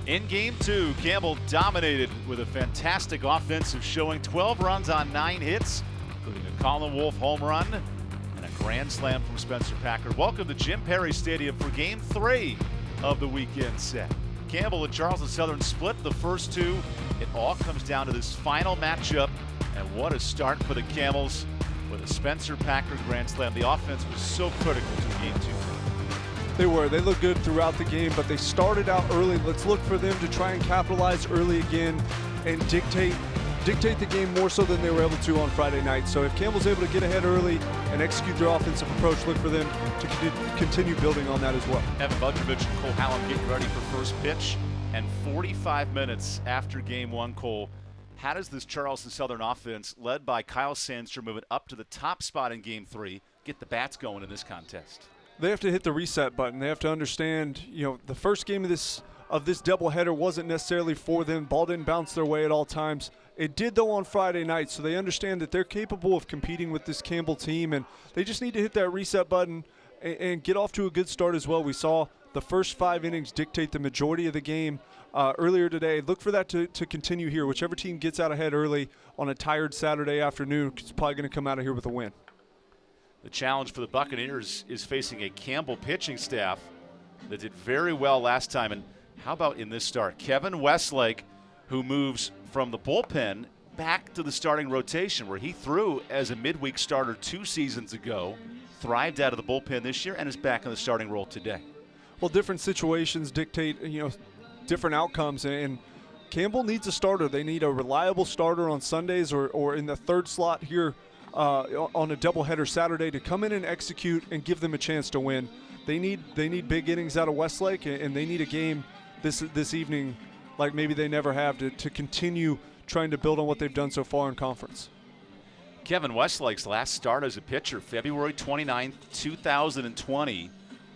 In game two, Campbell dominated with a fantastic offensive showing. 12 runs on 9 hits, including a Colin Wolfe home run and a grand slam from Spencer Packard. Welcome to Jim Perry Stadium for game 3 of the weekend set. Campbell and Charleston Southern split the first two. It all comes down to this final matchup, and what a start for the Camels with a Spencer Packard grand slam. The offense was so critical to game 2. They were. They looked good throughout the game, but they started out early. Let's look for them to try and capitalize early again and dictate the game more so than they were able to on Friday night. So if Campbell's able to get ahead early and execute their offensive approach, look for them to continue building on that as well. Evan Budrovich and Cole Hallam getting ready for first pitch. And 45 minutes after game 1, Cole, how does this Charleston Southern offense, led by Kyle Sandstrom, moving up to the top spot in game 3, get the bats going in this contest? They have to hit the reset button. They have to understand, the first game of this doubleheader wasn't necessarily for them. Ball didn't bounce their way at all times. It did, though, on Friday night, so they understand that they're capable of competing with this Campbell team, and they just need to hit that reset button and get off to a good start as well. We saw the first 5 innings dictate the majority of the game earlier today. Look for that to continue here. Whichever team gets out ahead early on a tired Saturday afternoon is probably going to come out of here with a win. The challenge for the Buccaneers is facing a Campbell pitching staff that did very well last time. And how about in this start? Kevin Westlake, who moves from the bullpen back to the starting rotation, where he threw as a midweek starter 2 seasons ago, thrived out of the bullpen this year, and is back in the starting role today. Well, different situations dictate, different outcomes, and Campbell needs a starter. They need a reliable starter on Sundays or in the third slot here on a doubleheader Saturday to come in and execute and give them a chance to win. They need big innings out of Westlake, and they need a game this evening like maybe they never have to continue trying to build on what they've done so far in conference. Kevin Westlake's last start as a pitcher, February 29th, 2020.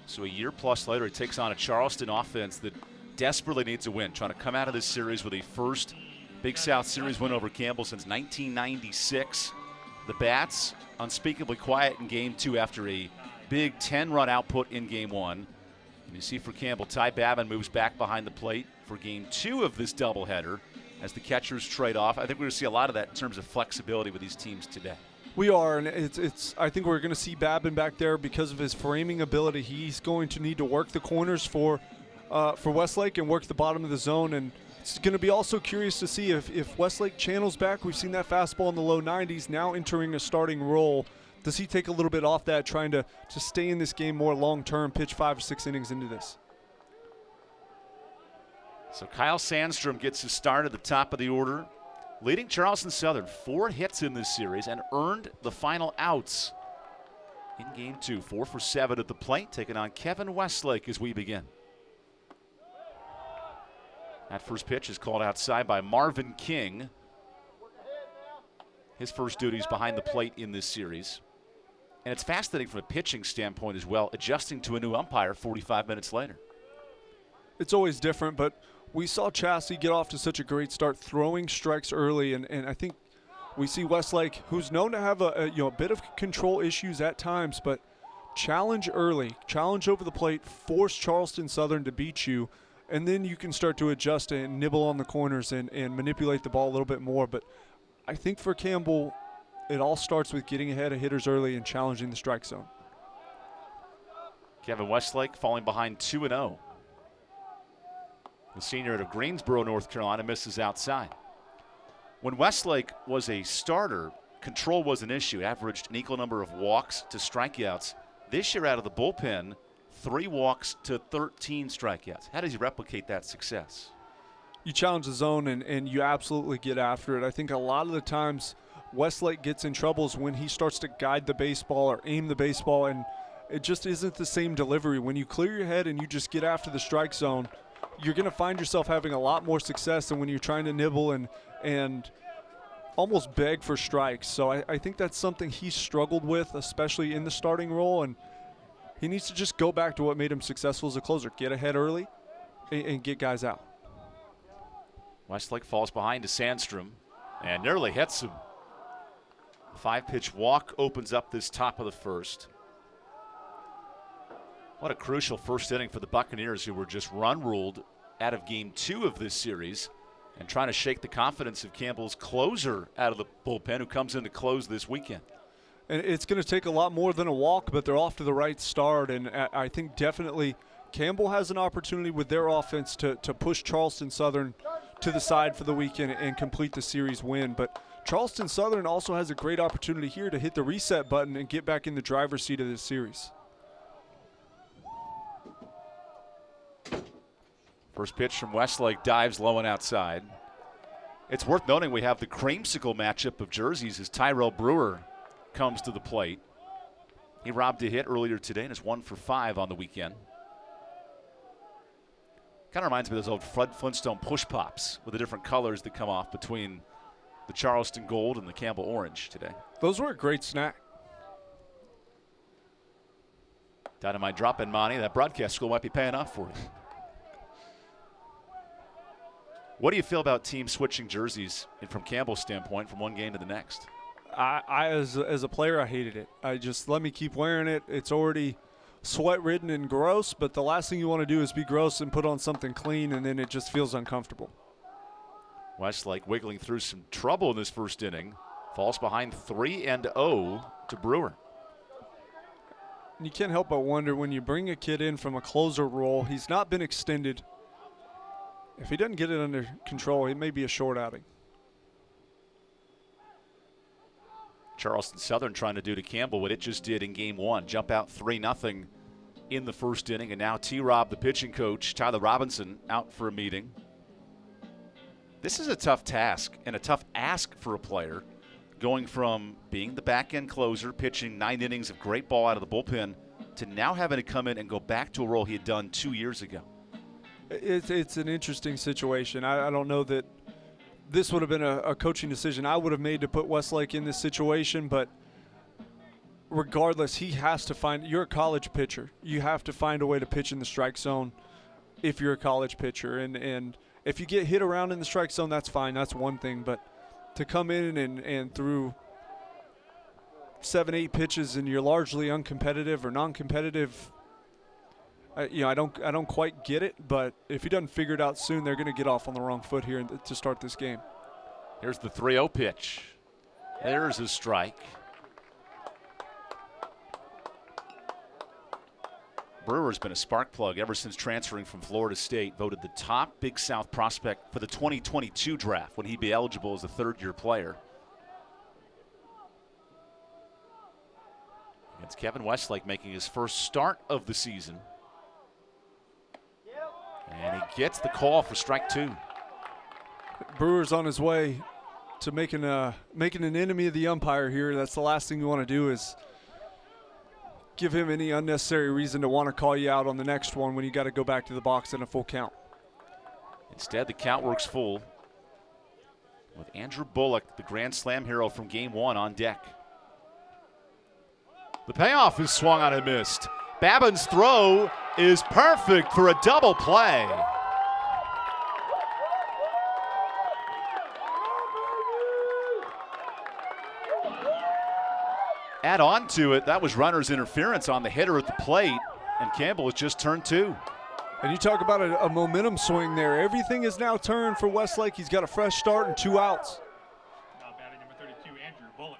So a year plus later, he takes on a Charleston offense that desperately needs a win, trying to come out of this series with a first Big South Series win over Campbell since 1996. The bats unspeakably quiet in game 2 after a big 10-run output in game 1. And you see for Campbell, Ty Babin moves back behind the plate for game 2 of this doubleheader as the catchers trade off. I think we're going to see a lot of that in terms of flexibility with these teams today. We are, and I think we're going to see Babin back there because of his framing ability. He's going to need to work the corners for Westlake and work the bottom of the zone, and it's going to be also curious to see if Westlake channels back. We've seen that fastball in the low 90s, now entering a starting role. Does he take a little bit off that, trying to stay in this game more long-term, pitch 5 or 6 innings into this? So Kyle Sandstrom gets his start at the top of the order, leading Charleston Southern 4 hits in this series and earned the final outs in game 2. 4 for 7 at the plate, taking on Kevin Westlake as we begin. That first pitch is called outside by Marvin King. His first duties behind the plate in this series. And it's fascinating from a pitching standpoint as well, adjusting to a new umpire 45 minutes later. It's always different, but we saw Chassie get off to such a great start throwing strikes early, and I think we see Westlake, who's known to have a bit of control issues at times, but challenge early, challenge over the plate, force Charleston Southern to beat you, and then you can start to adjust and nibble on the corners and manipulate the ball a little bit more. But I think for Campbell, it all starts with getting ahead of hitters early and challenging the strike zone. Kevin Westlake falling behind 2-0. The senior out of Greensboro, North Carolina, misses outside. When Westlake was a starter, control was an issue. Averaged an equal number of walks to strikeouts. This year out of the bullpen, 3 walks to 13 strikeouts. How does he replicate that success? You challenge the zone and you absolutely get after it. I think a lot of the times Westlake gets in troubles when he starts to guide the baseball or aim the baseball, and it just isn't the same delivery. When you clear your head and you just get after the strike zone, you're going to find yourself having a lot more success than when you're trying to nibble and almost beg for strikes. So I think that's something he struggled with, especially in the starting role, and he needs to just go back to what made him successful as a closer. Get ahead early and get guys out. Westlake falls behind to Sandstrom and nearly hits him. The 5-pitch walk opens up this top of the first. What a crucial first inning for the Buccaneers, who were just run-ruled out of game 2 of this series and trying to shake the confidence of Campbell's closer out of the bullpen, who comes in to close this weekend. And it's going to take a lot more than a walk, but they're off to the right start. And I think definitely Campbell has an opportunity with their offense to push Charleston Southern to the side for the weekend and complete the series win. But Charleston Southern also has a great opportunity here to hit the reset button and get back in the driver's seat of this series. First pitch from Westlake dives low and outside. It's worth noting we have the creamsicle matchup of jerseys as Tyrell Brewer comes to the plate. He robbed a hit earlier today and is 1 for 5 on the weekend. Kind of reminds me of those old Fred Flintstone push pops with the different colors that come off between the Charleston gold and the Campbell orange today. Those were a great snack. Dynamite drop in, Monty. That broadcast school might be paying off for you. What do you feel about teams switching jerseys from Campbell's standpoint from one game to the next? I as a player, I hated it. I just let me keep wearing it. It's already sweat-ridden and gross, but the last thing you want to do is be gross and put on something clean, and then it just feels uncomfortable. Westlake wiggling through some trouble in this first inning. Falls behind 3-0 to Brewer. You can't help but wonder when you bring a kid in from a closer role, he's not been extended. If he doesn't get it under control, it may be a short outing. Charleston Southern trying to do to Campbell what it just did in game 1. Jump out 3-0 in the first inning. And now T-Rob, the pitching coach, Tyler Robinson, out for a meeting. This is a tough task and a tough ask for a player, going from being the back-end closer, pitching 9 innings of great ball out of the bullpen, to now having to come in and go back to a role he had done 2 years ago. It's an interesting situation. I don't know that this would have been a coaching decision I would have made to put Westlake in this situation, but regardless, he has to find – you're a college pitcher. You have to find a way to pitch in the strike zone if you're a college pitcher. And if you get hit around in the strike zone, that's fine. That's one thing. But to come in and through 7-8 pitches and you're largely uncompetitive or non-competitive – I don't quite get it, but if he doesn't figure it out soon, they're going to get off on the wrong foot here to start this game. Here's the 3-0 pitch. There's a strike. Brewer's been a spark plug ever since transferring from Florida State. Voted the top Big South prospect for the 2022 draft when he'd be eligible as a third-year player. It's Kevin Westlake making his first start of the season. And he gets the call for strike 2. Brewer's on his way to making an enemy of the umpire here. That's the last thing you want to do is give him any unnecessary reason to want to call you out on the next one when you got to go back to the box in a full count. Instead, the count works full with Andrew Bullock, the Grand Slam hero from game 1, on deck. The payoff is swung on and missed. Babin's throw is perfect for a double play. Add on to it, that was runner's interference on the hitter at the plate, and Campbell has just turned 2. And you talk about a momentum swing there. Everything is now turned for Westlake. He's got a fresh start and 2 outs. Now batting number 32, Andrew Bullock.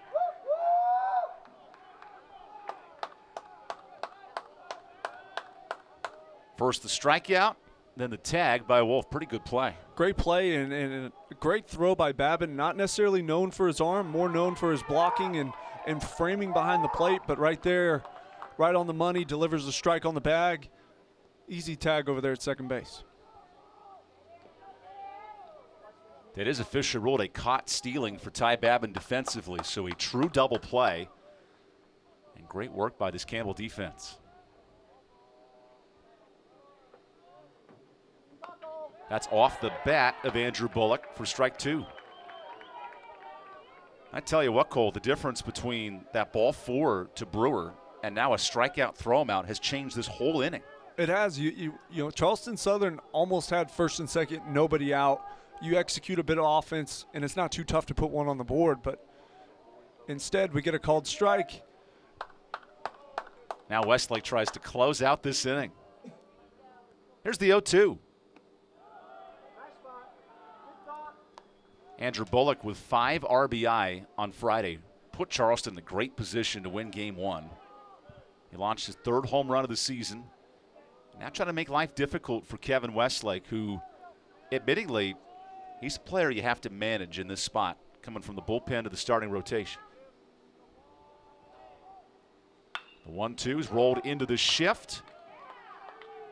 First the strikeout, then the tag by Wolf. Pretty good play. Great play and a great throw by Babin. Not necessarily known for his arm, more known for his blocking and framing behind the plate. But right there, right on the money, delivers a strike on the bag. Easy tag over there at second base. That is officially ruled a caught stealing for Ty Babin defensively. So a true double play. And great work by this Campbell defense. That's off the bat of Andrew Bullock for strike 2. I tell you what, Cole, the difference between that ball 4 to Brewer and now a strikeout throw him out has changed this whole inning. It has. You know, Charleston Southern almost had first and second, nobody out. You execute a bit of offense, and it's not too tough to put one on the board, but instead we get a called strike. Now Westlake tries to close out this inning. Here's the 0-2. Andrew Bullock with 5 RBI on Friday put Charleston in a great position to win game 1. He launched his 3rd home run of the season. Now trying to make life difficult for Kevin Westlake, who admittingly, he's a player you have to manage in this spot, coming from the bullpen to the starting rotation. The 1-2's rolled into the shift.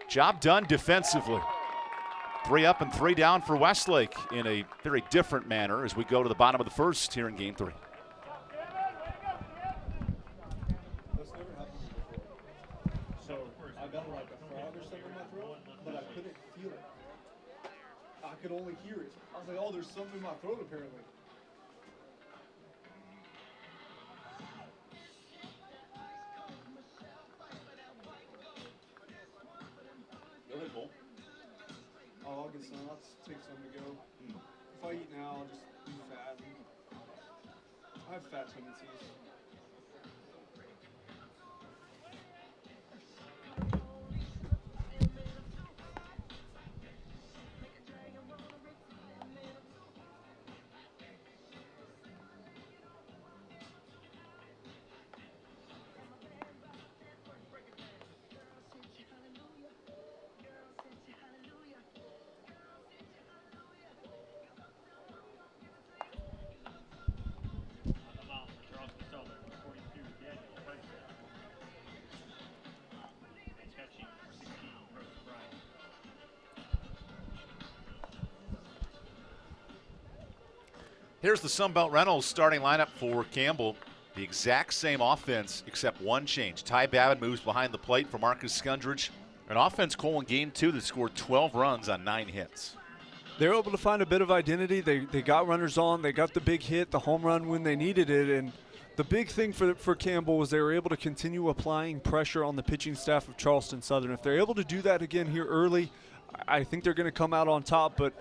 Job done defensively. 3 up and 3 down for Westlake in a very different manner as we go to the bottom of the 1st here in game 3. So I got like a frog or something in my throat, but I couldn't feel it. I could only hear it. I was like, oh, there's something in my throat apparently. Oh, I'll get some. I'll just take some to go. If I eat now, I'll just be fat. I have fat tendencies. Here's the Sunbelt Rentals starting lineup for Campbell. The exact same offense except one change. Ty Babbitt moves behind the plate for Marcus Skundridge. An offense, Cole, in game 2 that scored 12 runs on 9 hits. They were able to find a bit of identity. They got runners on. They got the big hit, the home run when they needed it. And the big thing for Campbell was they were able to continue applying pressure on the pitching staff of Charleston Southern. If they're able to do that again here early, I think they're going to come out on top. But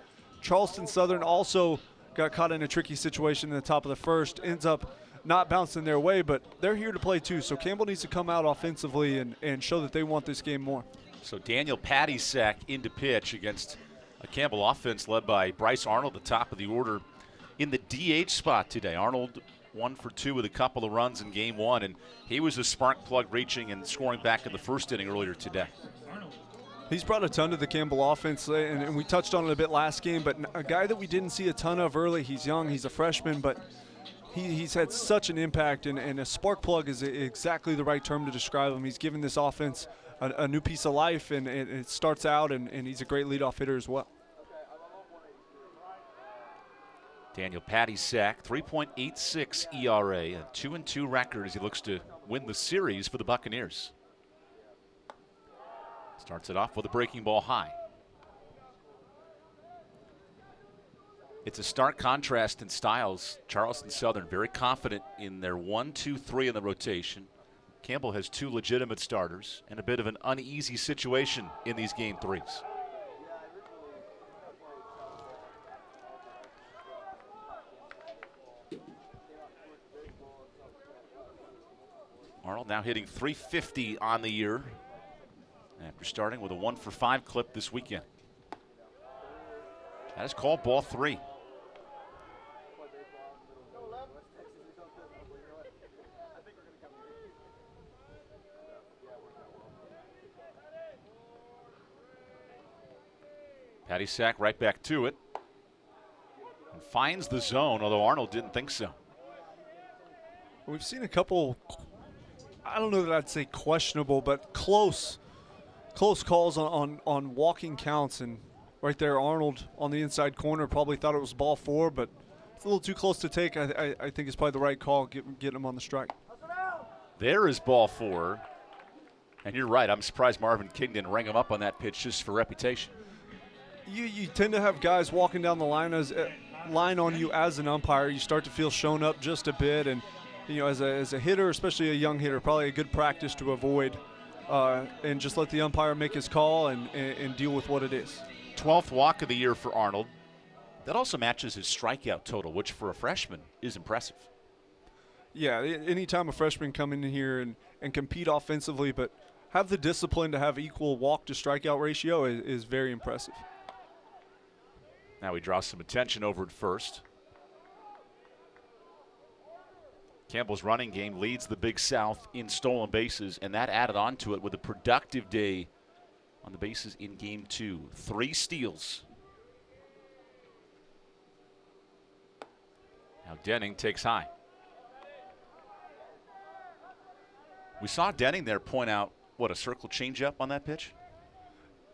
Charleston Southern also got caught in a tricky situation in the top of the 1st, ends up not bouncing their way, but they're here to play too. So Campbell needs to come out offensively and show that they want this game more. So Daniel Paddysack into pitch against a Campbell offense led by Bryce Arnold, the top of the order in the DH spot today. Arnold 1 for 2 with a couple of runs in game 1, and he was a spark plug reaching and scoring back in the 1st inning earlier today. He's brought a ton to the Campbell offense, and we touched on it a bit last game, but a guy that we didn't see a ton of early. He's young, he's a freshman, but he's had such an impact, and a spark plug is exactly the right term to describe him. He's given this offense a new piece of life, and it starts out, and he's a great leadoff hitter as well. Daniel Paddysack, 3.86 ERA, a 2-2 record as he looks to win the series for the Buccaneers. Starts it off with a breaking ball high. It's a stark contrast in styles. Charleston Southern very confident in their 1-2-3 in the rotation. Campbell has 2 legitimate starters and a bit of an uneasy situation in these game 3s. Arnold now hitting .350 on the year after starting with a 1 for 5 clip this weekend. That is called ball 3. Paddysack right back to it and finds the zone, although Arnold didn't think so. We've seen a couple, I don't know that I'd say questionable, but close calls on walking counts, and right there Arnold on the inside corner probably thought it was ball 4, but it's a little too close to take. I think it's probably the right call, getting him on the strike. There is ball 4, and you're right, I'm surprised Marvin King didn't ring him up on that pitch just for reputation. You tend to have guys walking down the line on you as an umpire. You start to feel shown up just a bit, and as a hitter, especially a young hitter, probably a good practice to avoid and just let the umpire make his call and deal with what it is. 12th walk of the year for Arnold. That also matches his strikeout total, which for a freshman is impressive. Yeah, anytime a freshman come in here and compete offensively, but have the discipline to have equal walk to strikeout ratio is very impressive. Now he draws some attention over at first. Campbell's running game leads the Big South in stolen bases, and that added on to it with a productive day on the bases in Game 2. 3 steals. Now Denning takes high. We saw Denning there point out, what, a circle changeup on that pitch?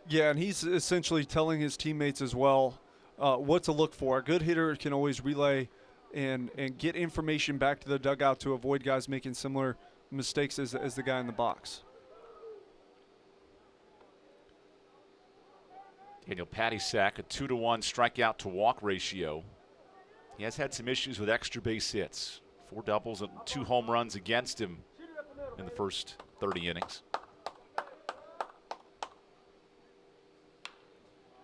Yeah, and he's essentially telling his teammates as well what to look for. A good hitter can always relay and get information back to the dugout to avoid guys making similar mistakes as the guy in the box. Daniel Pattysack, a 2-to-1 strikeout to walk ratio. He has had some issues with extra base hits. 4 doubles and 2 home runs against him in the first 30 innings.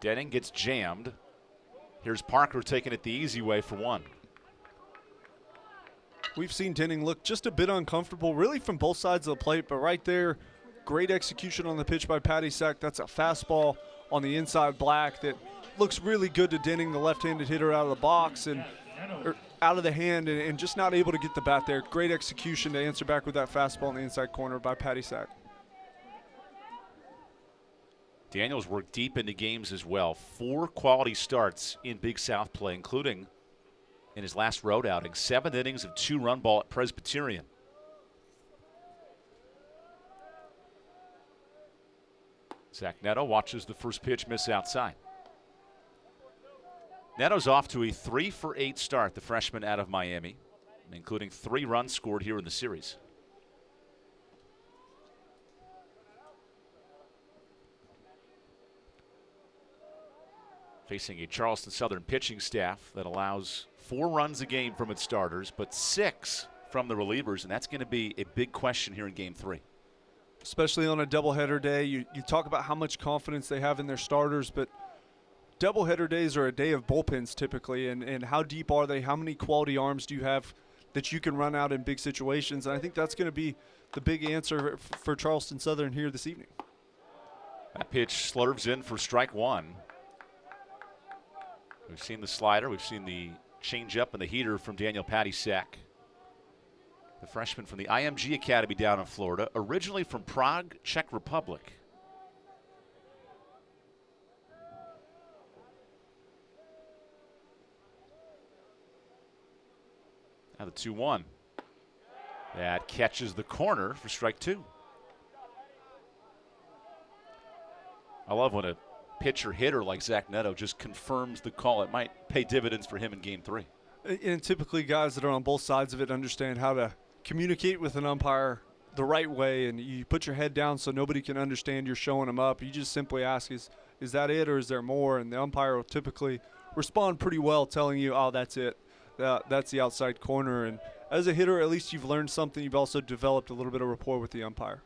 Denning gets jammed. Here's Parker taking it the easy way for 1. We've seen Denning look just a bit uncomfortable, really from both sides of the plate, but right there, great execution on the pitch by Pattysack. That's a fastball on the inside black that looks really good to Denning, the left-handed hitter, out of the box and out of the hand, and just not able to get the bat there. Great execution to answer back with that fastball in the inside corner by Pattysack. Daniels worked deep into games as well. 4 quality starts in Big South play, including in his last road outing. 7 innings of 2-run ball at Presbyterian. Zach Neto watches the first pitch miss outside. Neto's off to a 3-for-8 start, the freshman out of Miami, including 3 runs scored here in the series. Facing a Charleston Southern pitching staff that allows 4 runs a game from its starters, but 6 from the relievers, and that's going to be a big question here in Game 3. Especially on a doubleheader day. You talk about how much confidence they have in their starters, but doubleheader days are a day of bullpens typically, and how deep are they? How many quality arms do you have that you can run out in big situations? And I think that's going to be the big answer for Charleston Southern here this evening. That pitch slurves in for strike 1. We've seen the slider, we've seen the changeup and the heater from Daniel Pattysack, the freshman from the IMG Academy down in Florida, originally from Prague, Czech Republic. Now the 2-1. That catches the corner for strike 2. I love when a pitcher hitter like Zach Neto just confirms the call. It might pay dividends for him in Game 3. And typically guys that are on both sides of it understand how to communicate with an umpire the right way, and you put your head down so nobody can understand you're showing them up. You just simply ask, is that it or is there more? And the umpire will typically respond pretty well, telling you, oh, that's it. That's the outside corner. And as a hitter, at least you've learned something. You've also developed a little bit of rapport with the umpire.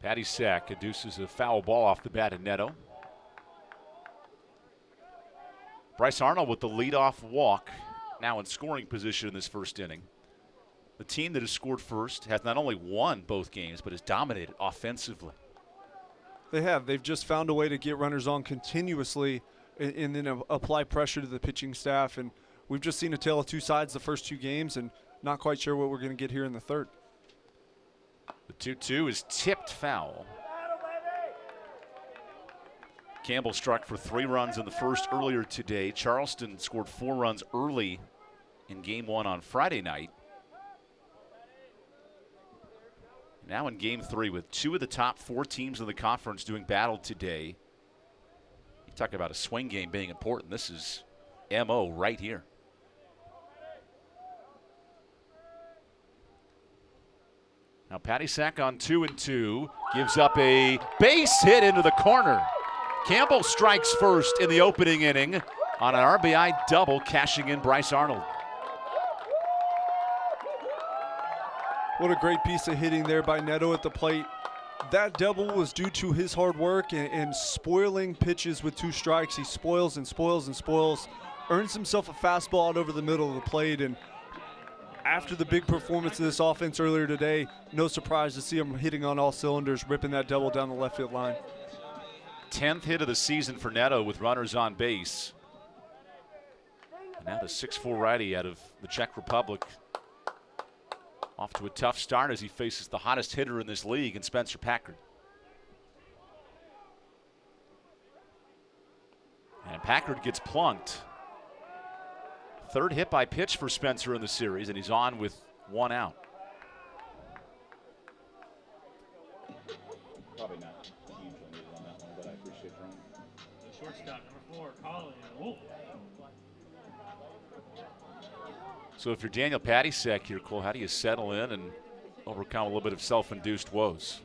Pattysack induces a foul ball off the bat of Neto. Bryce Arnold with the leadoff walk, now in scoring position in this first inning. The team that has scored first has not only won both games, but has dominated offensively. They have. They've just found a way to get runners on continuously and then apply pressure to the pitching staff. And we've just seen a tale of 2 sides the first 2 games, and not quite sure what we're going to get here in the third. The 2-2 is tipped foul. Campbell struck for 3 runs in the first earlier today. Charleston scored 4 runs early in Game 1 on Friday night. Now in Game 3 with 2 of the top 4 teams in the conference doing battle today. You talk about a swing game being important. This is MO right here. Now Pattysack on 2-2 gives up a base hit into the corner. Campbell strikes first in the opening inning on an RBI double, cashing in Bryce Arnold. What a great piece of hitting there by Neto at the plate. That double was due to his hard work and spoiling pitches with 2 strikes. He spoils and spoils and spoils, earns himself a fastball out over the middle of the plate, and after the big performance of this offense earlier today, no surprise to see him hitting on all cylinders, ripping that double down the left field line. 10th hit of the season for Neto with runners on base. Now the 6'4" righty out of the Czech Republic. Off to a tough start as he faces the hottest hitter in this league in Spencer Packard. And Packard gets plunked. Third hit by pitch for Spencer in the series, and he's on with one out. Probably not huge on that one, but I appreciate it. The shortstop, number 4, Colin Wolf. So if you're Daniel Patisek here, Cole, how do you settle in and overcome a little bit of self-induced woes?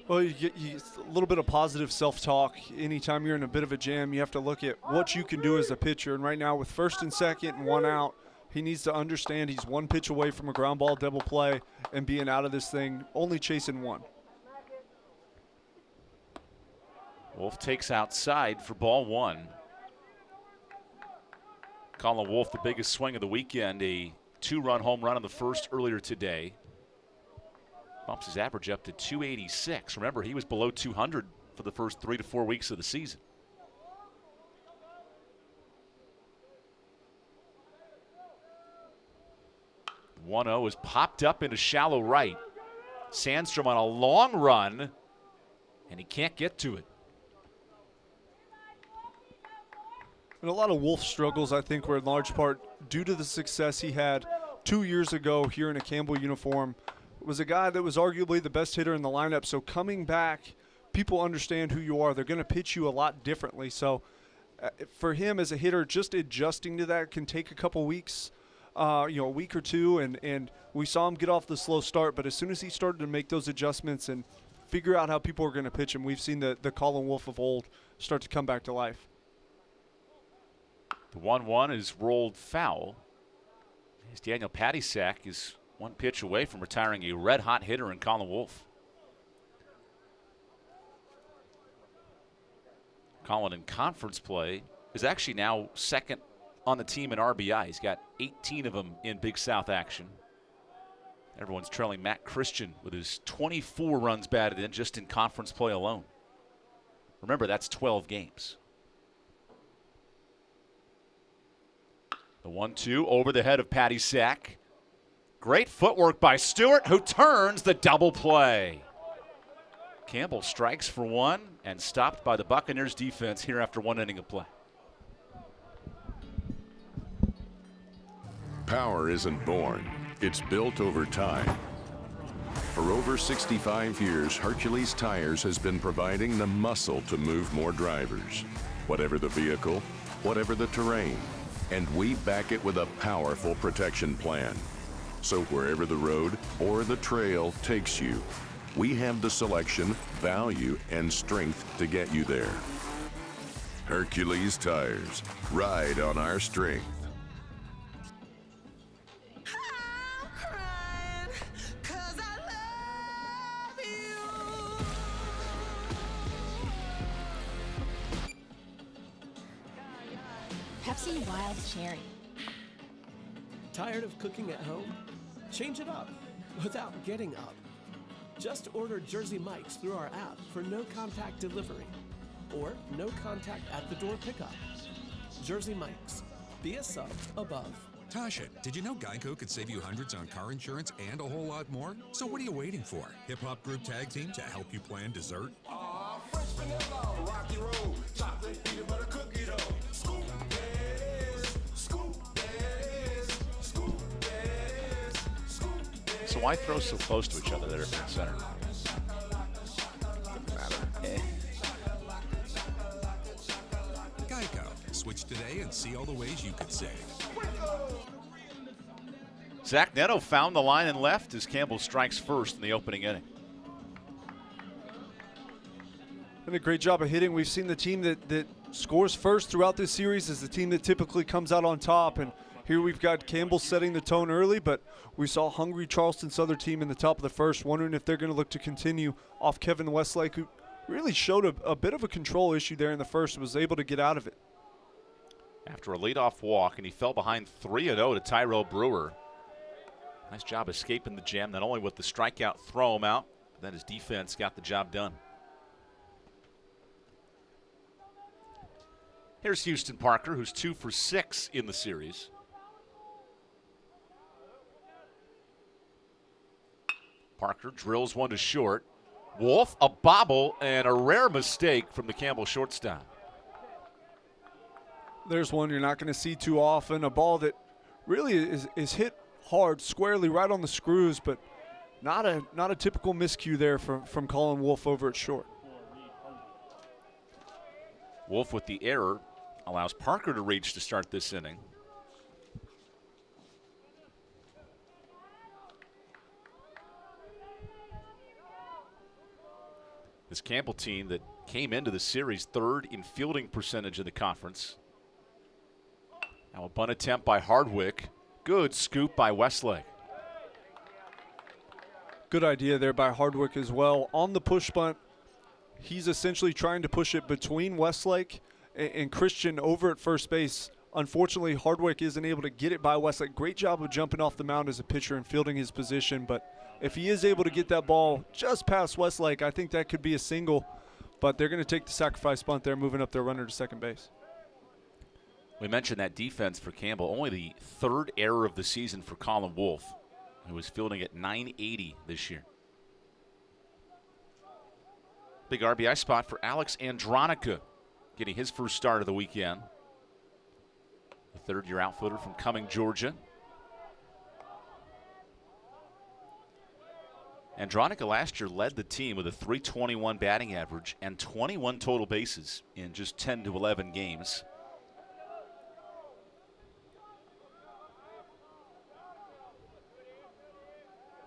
Well, you get a little bit of positive self-talk. Anytime you're in a bit of a jam, you have to look at what you can do as a pitcher. And right now, with first and second and one out, he needs to understand he's one pitch away from a ground ball double play and being out of this thing, only chasing one. Wolf takes outside for ball 1. Colin Wolf, the biggest swing of the weekend, a 2-run home run in the first earlier today. Bumps his average up to 286. Remember, he was below 200 for the first 3 to 4 weeks of the season. The 1-0 is popped up into shallow right. Sandstrom on a long run, and he can't get to it. And a lot of Wolf struggles, I think, were in large part due to the success he had 2 years ago here in a Campbell uniform. Was a guy that was arguably the best hitter in the lineup. So coming back, people understand who you are. They're going to pitch you a lot differently. So for him as a hitter, just adjusting to that can take a couple weeks, a week or two. And we saw him get off the slow start. But as soon as he started to make those adjustments and figure out how people are going to pitch him, we've seen the Colin Wolf of old start to come back to life. The 1-1 is rolled foul. As Daniel Patisek is one pitch away from retiring a red-hot hitter in Colin Wolf. Colin in conference play is actually now second on the team in RBI. He's got 18 of them in Big South action. Everyone's trailing Matt Christian with his 24 runs batted in just in conference play alone. Remember, that's 12 games. The 1-2 over the head of Patisek. Great footwork by Stewart, who turns the double play. Campbell strikes for one and stopped by the Buccaneers defense here after 1 inning of play. Power isn't born, it's built over time. For over 65 years, Hercules Tires has been providing the muscle to move more drivers. Whatever the vehicle, whatever the terrain, and we back it with a powerful protection plan. So wherever the road or the trail takes you, we have the selection, value, and strength to get you there. Hercules Tires, ride on our strength. I'm crying 'cause I love you. Pepsi Wild Cherry. Tired of cooking at home? Change it up without getting up. Just order Jersey Mike's through our app for no contact delivery or no contact at the door pickup. Jersey Mike's. Be a sub above. Tasha, did you know Geico could save you hundreds on car insurance and a whole lot more? So what are you waiting for? Hip Hop Group Tag Team to help you plan dessert? Fresh vanilla, rocky road, chocolate peanut butter cookie dough. Scoop this, scoop this, scoop this, scoop this. So why throw so close to each other there in center? Geico. Switch today and see all the ways you could save. Zach Neto found the line and left as Campbell strikes first in the opening inning. And a great job of hitting. We've seen the team that scores first throughout this series is the team that typically comes out on top. And here we've got Campbell setting the tone early, but we saw hungry Charleston Southern team in the top of the first, wondering if they're going to look to continue off Kevin Westlake, who really showed a bit of a control issue there in the first and was able to get out of it. After a leadoff walk, and he fell behind 3-0 to Tyrell Brewer. Nice job escaping the jam, not only with the strikeout, throw him out, but then his defense got the job done. Here's Houston Parker, who's 2 for 6 in the series. Parker drills one to short. Wolf, a bobble, and a rare mistake from the Campbell shortstop. There's one you're not going to see too often, a ball that really is hit hard, squarely right on the screws, but not a typical miscue there from Colin Wolf over at short. Wolf with the error allows Parker to reach to start this inning. This Campbell team that came into the series third in fielding percentage in the conference. Now a bunt attempt by Hardwick. Good scoop by Westlake. Good idea there by Hardwick as well. On the push bunt, he's essentially trying to push it between Westlake and Christian over at first base. Unfortunately, Hardwick isn't able to get it by Westlake. Great job of jumping off the mound as a pitcher and fielding his position, but if he is able to get that ball just past Westlake, I think that could be a single, but they're going to take the sacrifice bunt there, moving up their runner to second base. We mentioned that defense for Campbell. Only the third error of the season for Colin Wolf, who was fielding at 980 this year. Big RBI spot for Alex Andronica, getting his first start of the weekend. The third-year outfielder from Cumming, Georgia. Andronica last year led the team with a .321 batting average and 21 total bases in just 10 to 11 games.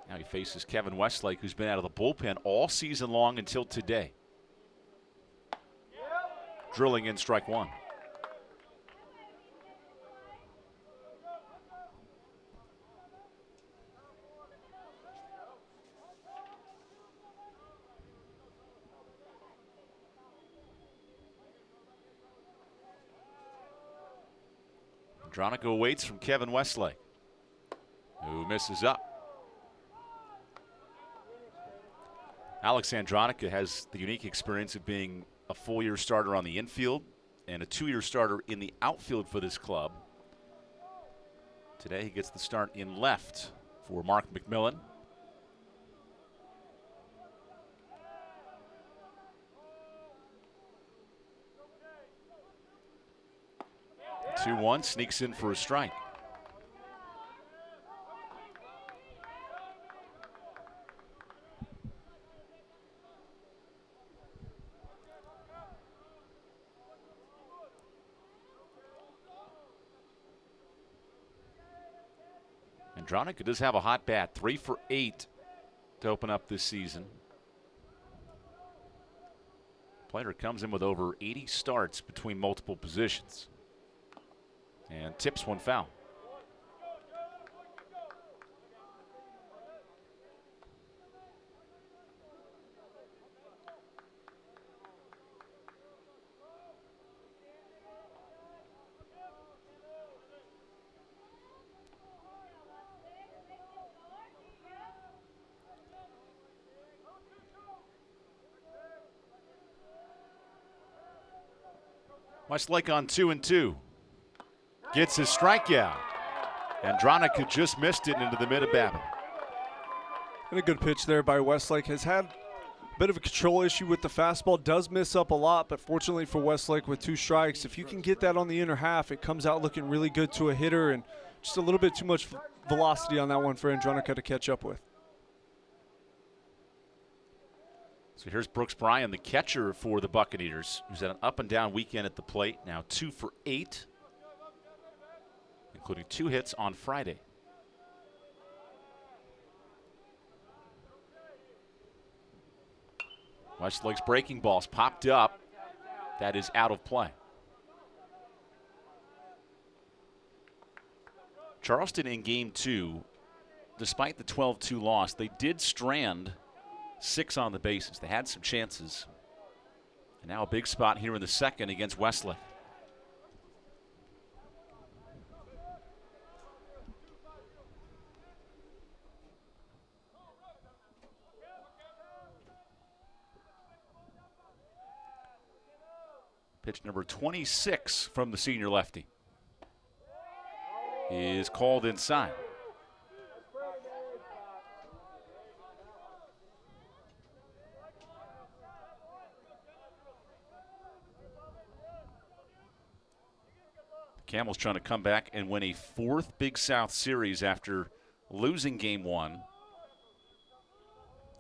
Now he faces Kevin Westlake, who's been out of the bullpen all season long until today. Drilling in strike one. Andronica waits from Kevin Westlake, who misses up. Alex Andronica has the unique experience of being a full-year starter on the infield and a 2-year starter in the outfield for this club. Today he gets the start in left for Mark McMillan. The 2-1 sneaks in for a strike. Andronica does have a hot bat, 3 for 8 to open up this season. Player comes in with over 80 starts between multiple positions and tips one foul. Westlake on 2-2. Gets his strikeout. Andronica just missed it into the mid of Babbitt. And a good pitch there by Westlake. Has had a bit of a control issue with the fastball. Does miss up a lot, but fortunately for Westlake with 2 strikes, if you can get that on the inner half, it comes out looking really good to a hitter, and just a little bit too much velocity on that one for Andronica to catch up with. So here's Brooks Bryan, the catcher for the Buccaneers, who's had an up-and-down weekend at the plate. Now 2 for 8, including 2 hits on Friday. Westlake's breaking ball's popped up. That is out of play. Charleston in game 2, despite the 12-2 loss, they did strand 6 on the bases. They had some chances. And now a big spot here in the second against Westlake. Pitch number 26 from the senior lefty is called inside. Campbell's trying to come back and win a 4th Big South series after losing Game 1.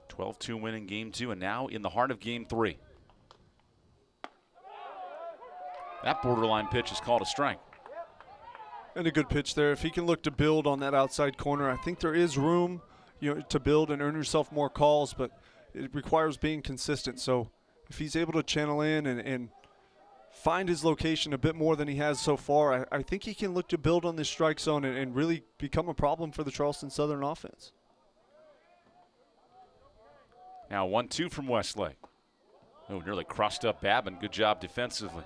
12-2 win in Game 2, and now in the heart of Game 3. That borderline pitch is called a strike. And a good pitch there. If he can look to build on that outside corner, I think there is room, to build and earn yourself more calls, but it requires being consistent. So if he's able to channel in and find his location a bit more than he has so far, I think he can look to build on this strike zone and really become a problem for the Charleston Southern offense. Now 1-2 from Westlake. Oh, nearly crossed up Babin. Good job defensively.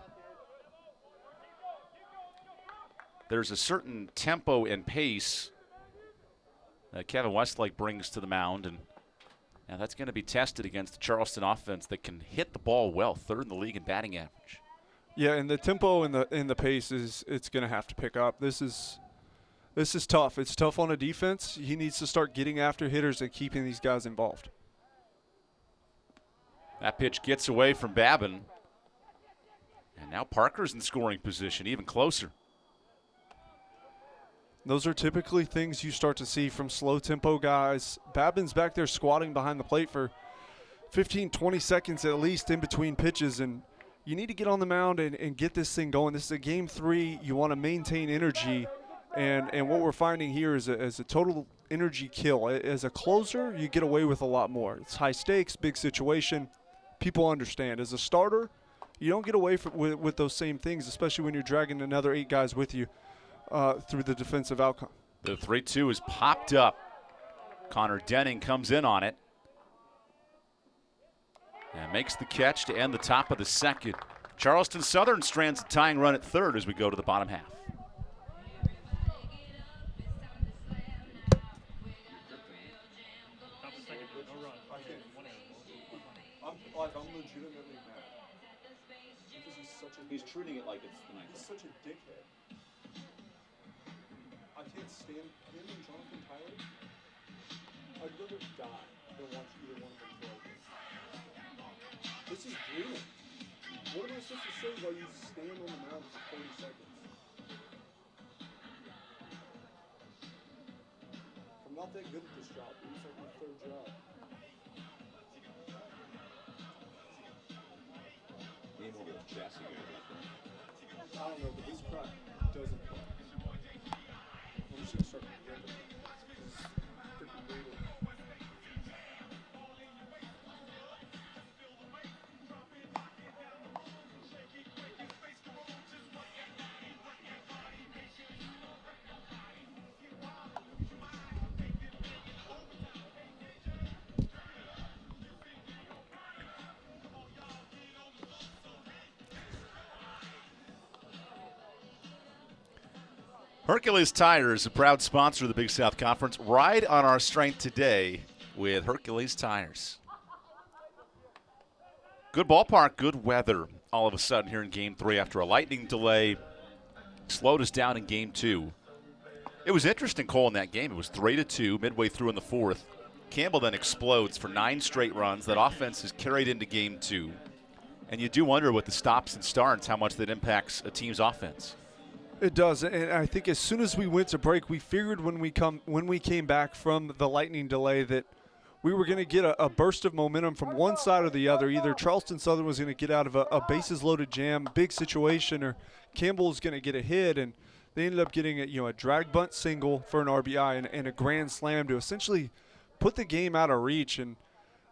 There's a certain tempo and pace that Kevin Westlake brings to the mound, and now that's going to be tested against the Charleston offense that can hit the ball well, 3rd in the league in batting average. Yeah, and the tempo and the pace it's going to have to pick up. This is tough. It's tough on a defense. He needs to start getting after hitters and keeping these guys involved. That pitch gets away from Babin, and now Parker's in scoring position, even closer. Those are typically things you start to see from slow tempo guys. Babin's back there squatting behind the plate for 15, 20 seconds at least in between pitches, and you need to get on the mound and get this thing going. This is a Game 3. You want to maintain energy, and what we're finding here is a total energy kill. As a closer, you get away with a lot more. It's high stakes, big situation. People understand. As a starter, you don't get away with those same things, especially when you're dragging another 8 guys with you through the defensive outcome. The 3-2 is popped up. Connor Denning comes in on it and makes the catch to end the top of the 2nd. Charleston Southern strands a tying run at 3rd as we go to the bottom half. I'm legitimately mad. He's treating it like it's the ninth. He's such a dickhead. I can't stand him and Jonathan Tyler. I'd rather die than watch either one of them play. This is brutal. What am I supposed to say while you stand on the mound for 40 seconds? I'm not that good at this job. It was like my 3rd job. Game over with chassis. I don't know, but this crap doesn't play. I'm just going to start ripping it. This is freaking brutal. Hercules Tires, a proud sponsor of the Big South Conference. Ride on our strength today with Hercules Tires. Good ballpark, good weather all of a sudden here in Game 3 after a lightning delay. Slowed us down in Game 2. It was interesting, Cole, in that game. It was 3-2 midway through in the 4th. Campbell then explodes for 9 straight runs. That offense is carried into Game 2. And you do wonder with the stops and starts how much that impacts a team's offense. It does, and I think as soon as we went to break, we figured when we came back from the lightning delay that we were going to get a burst of momentum from one side or the other. Either Charleston Southern was going to get out of a bases-loaded jam, big situation, or Campbell was going to get a hit, and they ended up getting a drag bunt single for an RBI and a grand slam to essentially put the game out of reach. And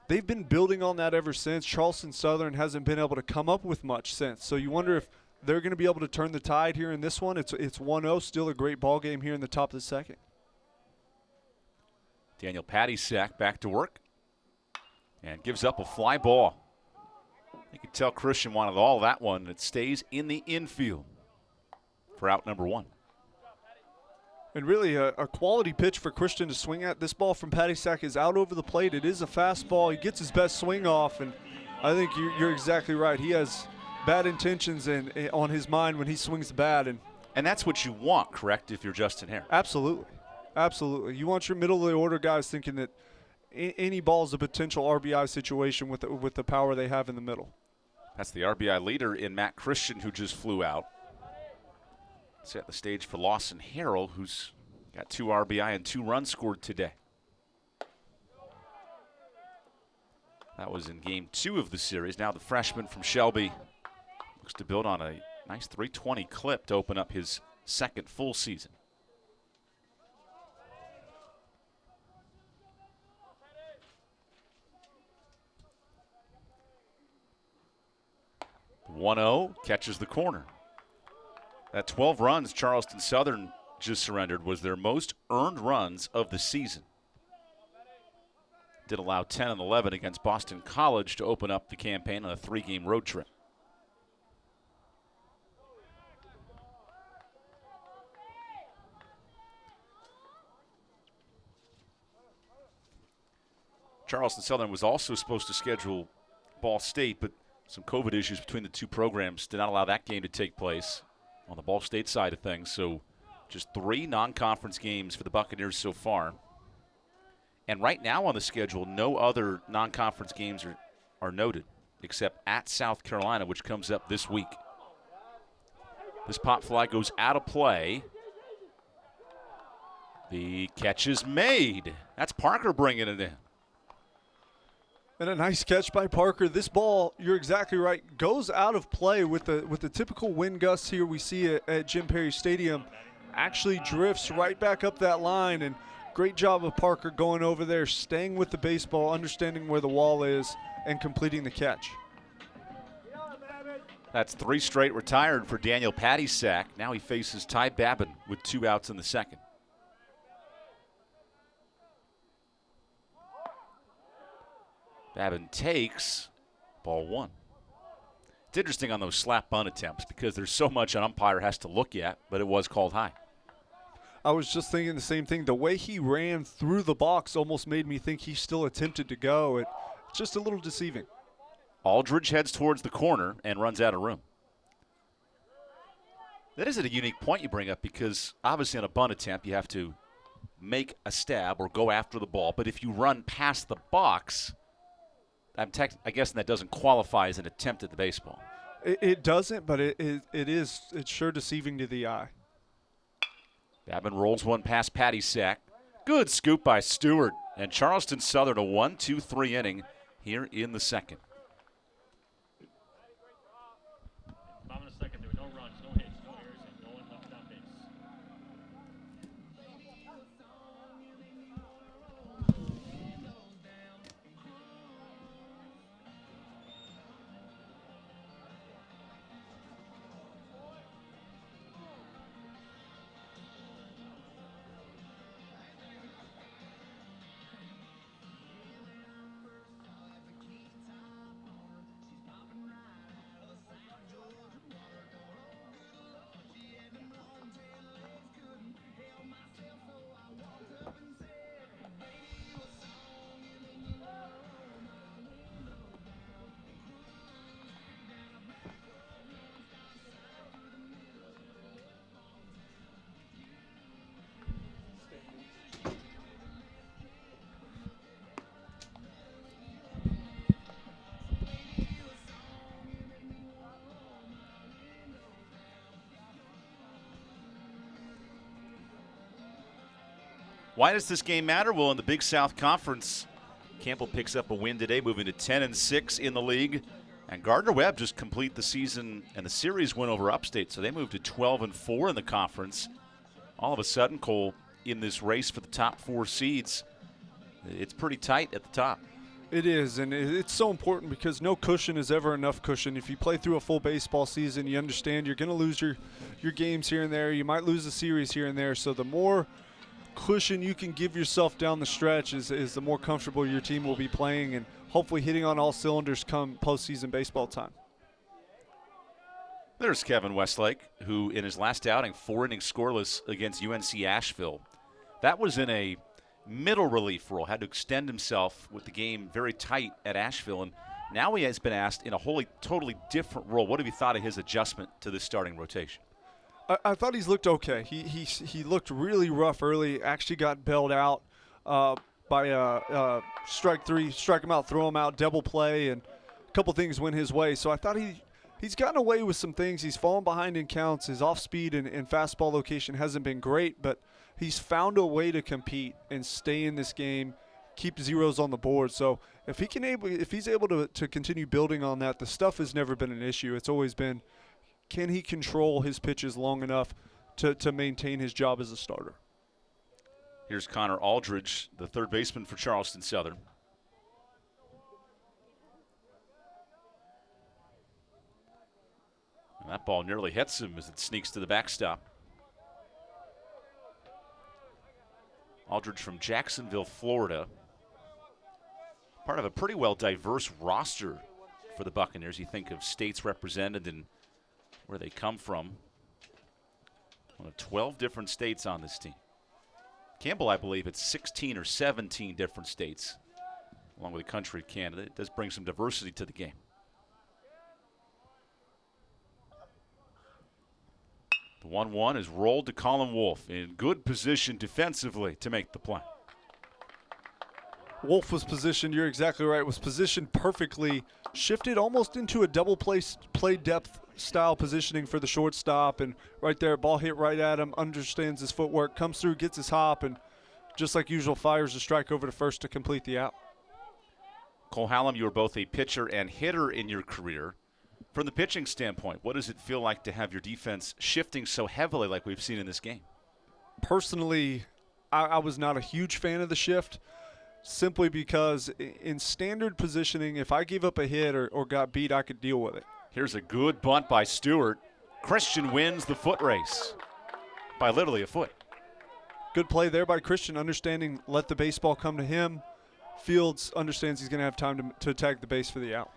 they've been building on that ever since. Charleston Southern hasn't been able to come up with much since. So you wonder if they're going to be able to turn the tide here in this one. It's 1-0, still a great ball game here in the top of the 2nd. Daniel Paddysack back to work and gives up a fly ball. You can tell Christian wanted all that one. It stays in the infield for out number 1. And really a quality pitch for Christian to swing at. This ball from Paddysack is out over the plate. It is a fastball. He gets his best swing off, and I think you're exactly right. He has bad intentions on his mind when he swings the bat. And that's what you want, correct, if you're Justin Hare? Absolutely. Absolutely. You want your middle-of-the-order guys thinking that any ball is a potential RBI situation with the power they have in the middle. That's the RBI leader in Matt Christian, who just flew out. set the stage for Lawson Harrell, who's got 2 RBI and 2 runs scored today. That was in game 2 of the series. Now the freshman from Shelby looks to build on a nice 320 clip to open up his second full season. The 1-0 catches the corner. That 12 runs Charleston Southern just surrendered was their most earned runs of the season. Did allow 10 and 11 against Boston College to open up the campaign on a 3-game road trip. Charleston Southern was also supposed to schedule Ball State, but some COVID issues between the two programs did not allow that game to take place on the Ball State side of things. So just 3 non-conference games for the Buccaneers so far. And right now on the schedule, no other non-conference games are noted except at South Carolina, which comes up this week. This pop fly goes out of play. The catch is made. That's Parker bringing it in. And a nice catch by Parker. This ball, you're exactly right, goes out of play with the typical wind gusts here we see at Jim Perry Stadium. Actually drifts right back up that line, and great job of Parker going over there, staying with the baseball, understanding where the wall is, and completing the catch. That's 3 straight retired for Daniel Paddysack. Now he faces Ty Babin with 2 outs in the second. Babin takes ball 1. It's interesting on those slap bunt attempts because there's so much an umpire has to look at, but it was called high. I was just thinking the same thing. The way he ran through the box almost made me think he still attempted to go. It's just a little deceiving. Aldridge heads towards the corner and runs out of room. That is a unique point you bring up because obviously on a bunt attempt you have to make a stab or go after the ball, but if you run past the box, I guess that doesn't qualify as an attempt at the baseball. It doesn't, but it's sure deceiving to the eye. Babin rolls one past Paddysack. Good scoop by Stewart. And Charleston Southern a 1-2-3 inning here in the second. Bottom of the second, there were no runs, no hits, no errors, and no one left on base. Why does this game matter? Well, in the Big South Conference, Campbell picks up a win today, moving to 10-6 in the league. And Gardner-Webb just complete the season and the series win over Upstate, so they moved to 12-4 in the conference. All of a sudden, Cole, in this race for the top 4 seeds, it's pretty tight at the top. It is, and it's so important because no cushion is ever enough cushion. If you play through a full baseball season, you understand you're going to lose your games here and there. You might lose a series here and there. So the more cushion you can give yourself down the stretch is the more comfortable your team will be playing and hopefully hitting on all cylinders come postseason baseball time. There's Kevin Westlake, who in his last outing, 4 innings scoreless against UNC Asheville. That was in a middle relief role, had to extend himself with the game very tight at Asheville, and now he has been asked in a totally different role. What have you thought of his adjustment to this starting rotation? I thought he's looked okay. He looked really rough early. Actually got bailed out by strike 3, strike him out, throw him out, double play, and a couple things went his way. So I thought he's gotten away with some things. He's fallen behind in counts. His off-speed and fastball location hasn't been great, but he's found a way to compete and stay in this game, keep zeros on the board. So if he's able to continue building on that, the stuff has never been an issue. It's always been, can he control his pitches long enough to maintain his job as a starter? Here's Connor Aldridge, the third baseman for Charleston Southern. And that ball nearly hits him as it sneaks to the backstop. Aldridge from Jacksonville, Florida. Part of a pretty well diverse roster for the Buccaneers. You think of states represented and where they come from. One of 12 different states on this team. Campbell, I believe it's 16 or 17 different states, along with the country of Canada. It does bring some diversity to the game. The 1-1 is rolled to Colin Wolf in good position defensively to make the play. Wolf was positioned, you're exactly right, was positioned perfectly, shifted almost into a double play depth style positioning for the shortstop, and right there, ball hit right at him, understands his footwork, comes through, gets his hop, and just like usual, fires a strike over to first to complete the out. Cole Hallam, you were both a pitcher and hitter in your career. From the pitching standpoint, what does it feel like to have your defense shifting so heavily like we've seen in this game? Personally, I was not a huge fan of the shift, simply because in standard positioning, if I gave up a hit or got beat, I could deal with it. Here's a good bunt by Stewart. Christian wins the foot race by literally a foot. Good play there by Christian, understanding let the baseball come to him. Fields understands he's going to have time to attack the base for the out.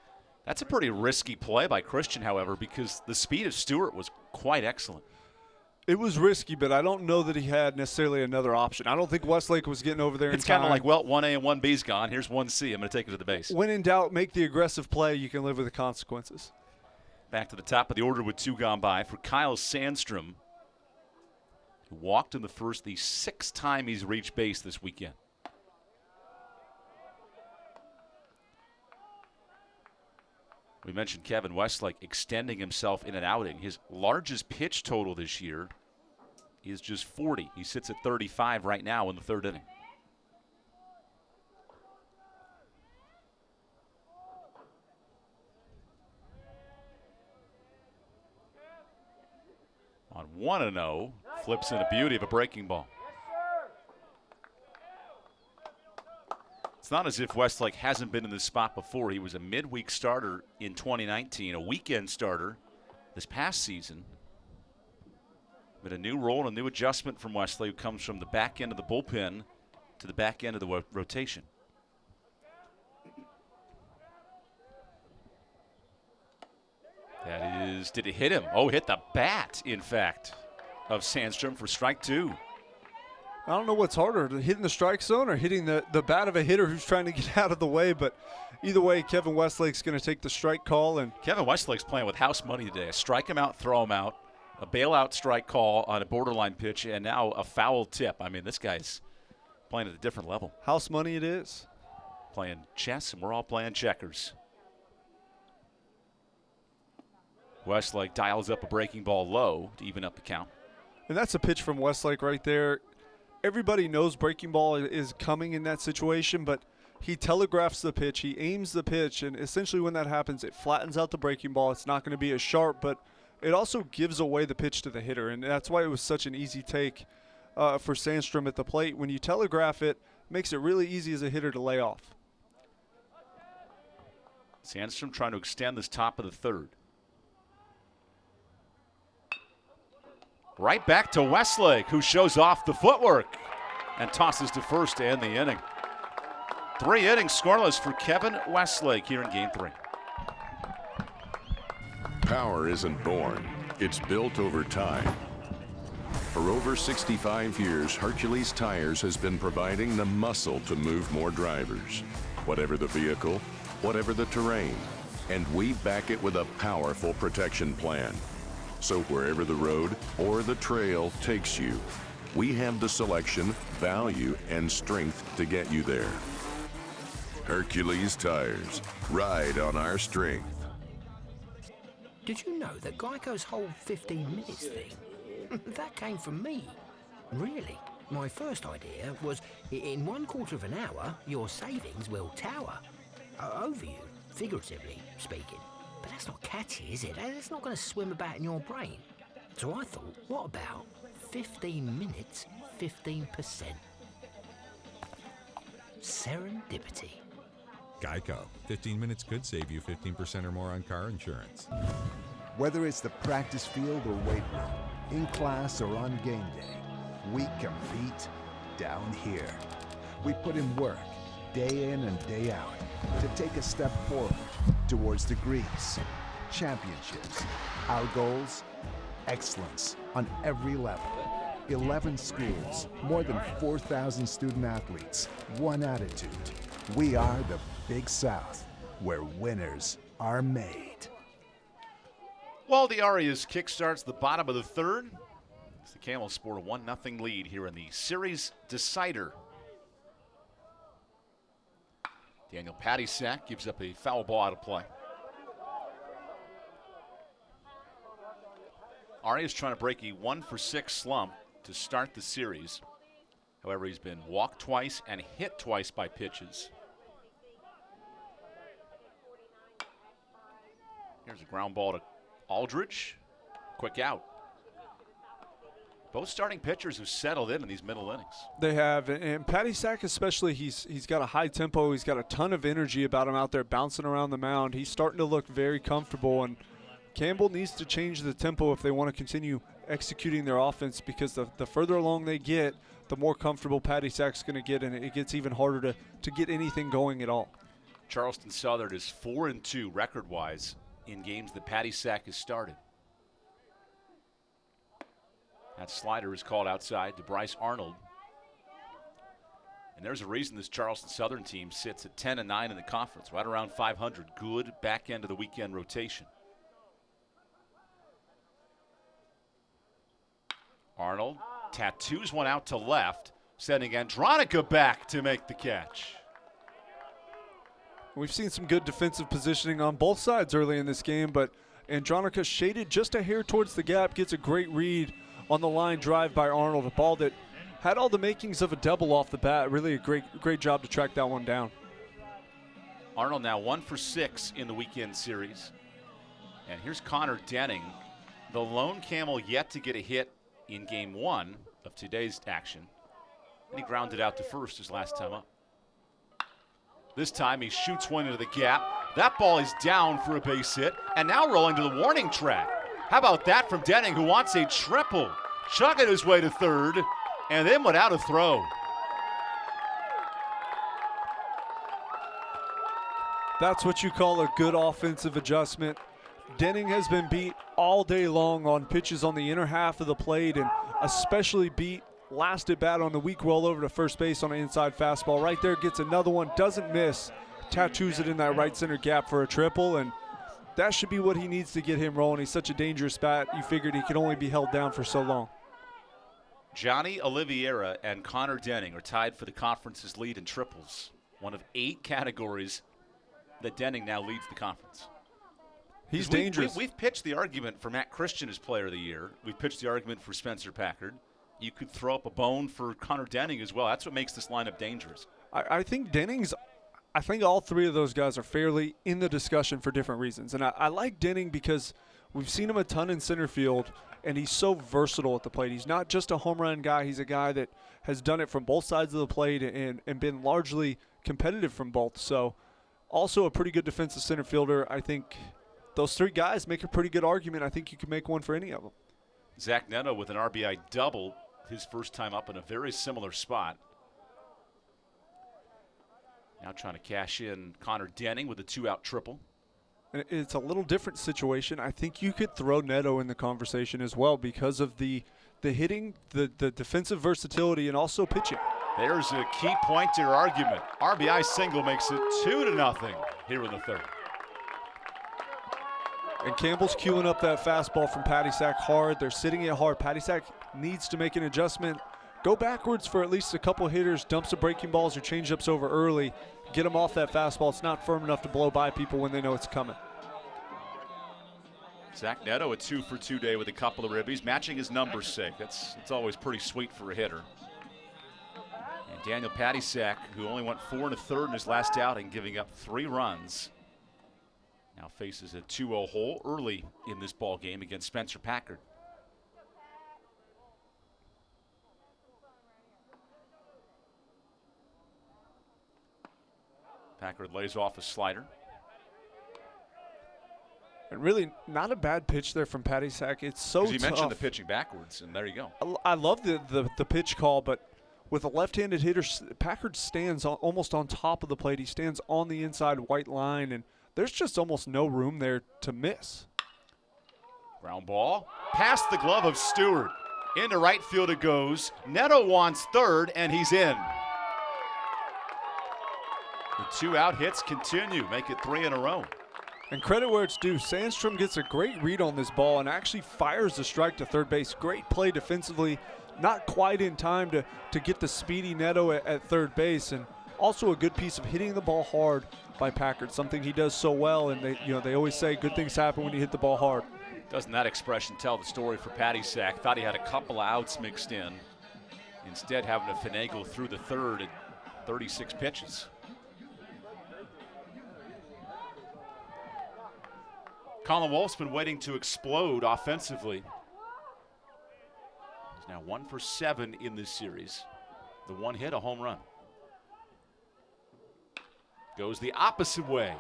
That's a pretty risky play by Christian, however, because the speed of Stewart was quite excellent. It was risky, but I don't know that he had necessarily another option. I don't think Westlake was getting over there in time. It's kind of like, well, 1A and 1B's gone. Here's 1C. I'm going to take it to the base. When in doubt, make the aggressive play. You can live with the consequences. Back to the top of the order with two gone by for Kyle Sandstrom, who walked in the first the sixth time he's reached base this weekend. We mentioned Kevin Westlake extending himself in an outing. His largest pitch total this year is just 40. He sits at 35 right now in the third inning. On 1-0, flips in a beauty of a breaking ball. It's not as if Westlake hasn't been in this spot before. He was a midweek starter in 2019, a weekend starter this past season. But a new role and a new adjustment from Westlake, who comes from the back end of the bullpen to the back end of the rotation. That is, did it hit him? Oh, hit the bat, in fact, of Sandstrom for strike two. I don't know what's harder, hitting the strike zone or hitting the bat of a hitter who's trying to get out of the way. But either way, Kevin Westlake's going to take the strike call. And Kevin Westlake's playing with house money today. Strike him out, throw him out, a bailout strike call on a borderline pitch, and now a foul tip. I mean, this guy's playing at a different level. House money it is. Playing chess, and we're all playing checkers. Westlake dials up a breaking ball low to even up the count. And that's a pitch from Westlake right there. Everybody knows breaking ball is coming in that situation, but he telegraphs the pitch, he aims the pitch, and essentially when that happens, it flattens out the breaking ball. It's not going to be as sharp, but it also gives away the pitch to the hitter, and that's why it was such an easy take for Sandstrom at the plate. When you telegraph it, it makes it really easy as a hitter to lay off. Sandstrom trying to extend this top of the third. Right back to Westlake, who shows off the footwork and tosses to first to end the inning. 3 innings scoreless for Kevin Westlake here in Game 3. Power isn't born, it's built over time. For over 65 years, Hercules Tires has been providing the muscle to move more drivers. Whatever the vehicle, whatever the terrain, and we back it with a powerful protection plan. So wherever the road or the trail takes you, we have the selection, value, and strength to get you there. Hercules Tires, ride on our strength. Did you know that Geico's whole 15 minutes thing, that came from me? Really? My first idea was, in 1/4 of an hour, your savings will tower. Over you, figuratively speaking. But that's not catchy, is it? It's not going to swim about in your brain. So I thought, what about 15 minutes, 15%? Serendipity. Geico. 15 minutes could save you 15% or more on car insurance. Whether it's the practice field or weight room, in class or on game day, we compete down here. We put in work, day in and day out, to take a step forward towards degrees, championships. Our goals? Excellence on every level. 11 schools, more than 4,000 student athletes, one attitude. We are the Big South, where winners are made. Well, the Arias kickstarts the bottom of the third. As the Camels sport a 1-0 lead here in the series decider. Daniel Pattysack gives up a foul ball out of play. Arias trying to break a 1-for-6 slump to start the series. However, he's been walked twice and hit twice by pitches. Here's a ground ball to Aldridge. Quick out. Both starting pitchers have settled in these middle innings. They have, and Pattysack especially, he's got a high tempo. He's got a ton of energy about him out there bouncing around the mound. He's starting to look very comfortable, and Campbell needs to change the tempo if they want to continue executing their offense, because the further along they get, the more comfortable Pattysack's going to get, and it gets even harder to get anything going at all. Charleston Southern is 4-2 record-wise in games that Pattysack has started. That slider is called outside to Bryce Arnold. And there's a reason this Charleston Southern team sits at 10-9 in the conference, right around 500. Good back end of the weekend rotation. Arnold tattoos one out to left, sending Andronica back to make the catch. We've seen some good defensive positioning on both sides early in this game, but Andronica shaded just a hair towards the gap, gets a great read on the line drive by Arnold, a ball that had all the makings of a double off the bat. Really a great job to track that one down. Arnold now 1-for-6 in the weekend series. And here's Connor Denning, the lone Camel yet to get a hit in game 1 of today's action. And he grounded out to first his last time up. This time he shoots one into the gap. That ball is down for a base hit, and now rolling to the warning track. How about that from Denning, who wants a triple? Chugging his way to third, and then without a throw. That's what you call a good offensive adjustment. Denning has been beat all day long on pitches on the inner half of the plate, and especially beat last at bat on the weak roll over to first base on an inside fastball. Right there, gets another one, doesn't miss, tattoos it in that right center gap for a triple, and that should be what he needs to get him rolling. He's such a dangerous bat. You figured he could only be held down for so long. Johnny Oliveira and Connor Denning are tied for the conference's lead in triples, one of 8 categories that Denning now leads the conference. He's dangerous. We've pitched the argument for Matt Christian as player of the year. We've pitched the argument for Spencer Packard. You could throw up a bone for Connor Denning as well. That's what makes this lineup dangerous. I think I think all 3 of those guys are fairly in the discussion for different reasons. And I like Denning because we've seen him a ton in center field, and he's so versatile at the plate. He's not just a home run guy. He's a guy that has done it from both sides of the plate and been largely competitive from both. So also a pretty good defensive center fielder. I think those 3 guys make a pretty good argument. I think you can make one for any of them. Zach Neto with an RBI double, his first time up in a very similar spot. Now trying to cash in Connor Denning with a 2-out triple. And it's a little different situation. I think you could throw Neto in the conversation as well because of the hitting, the defensive versatility, and also pitching. There's a key point to your argument. RBI single makes it 2-0 here in the third. And Campbell's queuing up that fastball from Pattysack hard. They're sitting it hard. Pattysack needs to make an adjustment. Go backwards for at least a couple hitters, dump some breaking balls or changeups over early. Get them off that fastball. It's not firm enough to blow by people when they know it's coming. Zach Neto, a 2-for-2 day with a couple of ribbies, matching his number's sake. It's always pretty sweet for a hitter. And Daniel Patysak, who only went 4 1/3 in his last outing, giving up 3 runs, now faces a 2-0 hole early in this ball game against Spencer Packard. Packard lays off a slider. And really not a bad pitch there from Patysak. It's so tough. You mentioned the pitching backwards, and there you go. I love the pitch call, but with a left-handed hitter, Packard stands almost on top of the plate. He stands on the inside white line, and there's just almost no room there to miss. Ground ball, past the glove of Stewart. Into right field it goes. Neto wants third, and he's in. The 2-out hits continue, make it 3 in a row. And credit where it's due. Sandstrom gets a great read on this ball and actually fires the strike to third base. Great play defensively, not quite in time to get the speedy Neto at third base, and also a good piece of hitting the ball hard by Packard, something he does so well. And they always say good things happen when you hit the ball hard. Doesn't that expression tell the story for Patysak? Thought he had a couple of outs mixed in. Instead, having to finagle through the third at 36 pitches. Colin Wolf's been waiting to explode offensively. He's now 1 for 7 in this series. The one hit, a home run. Goes the opposite way.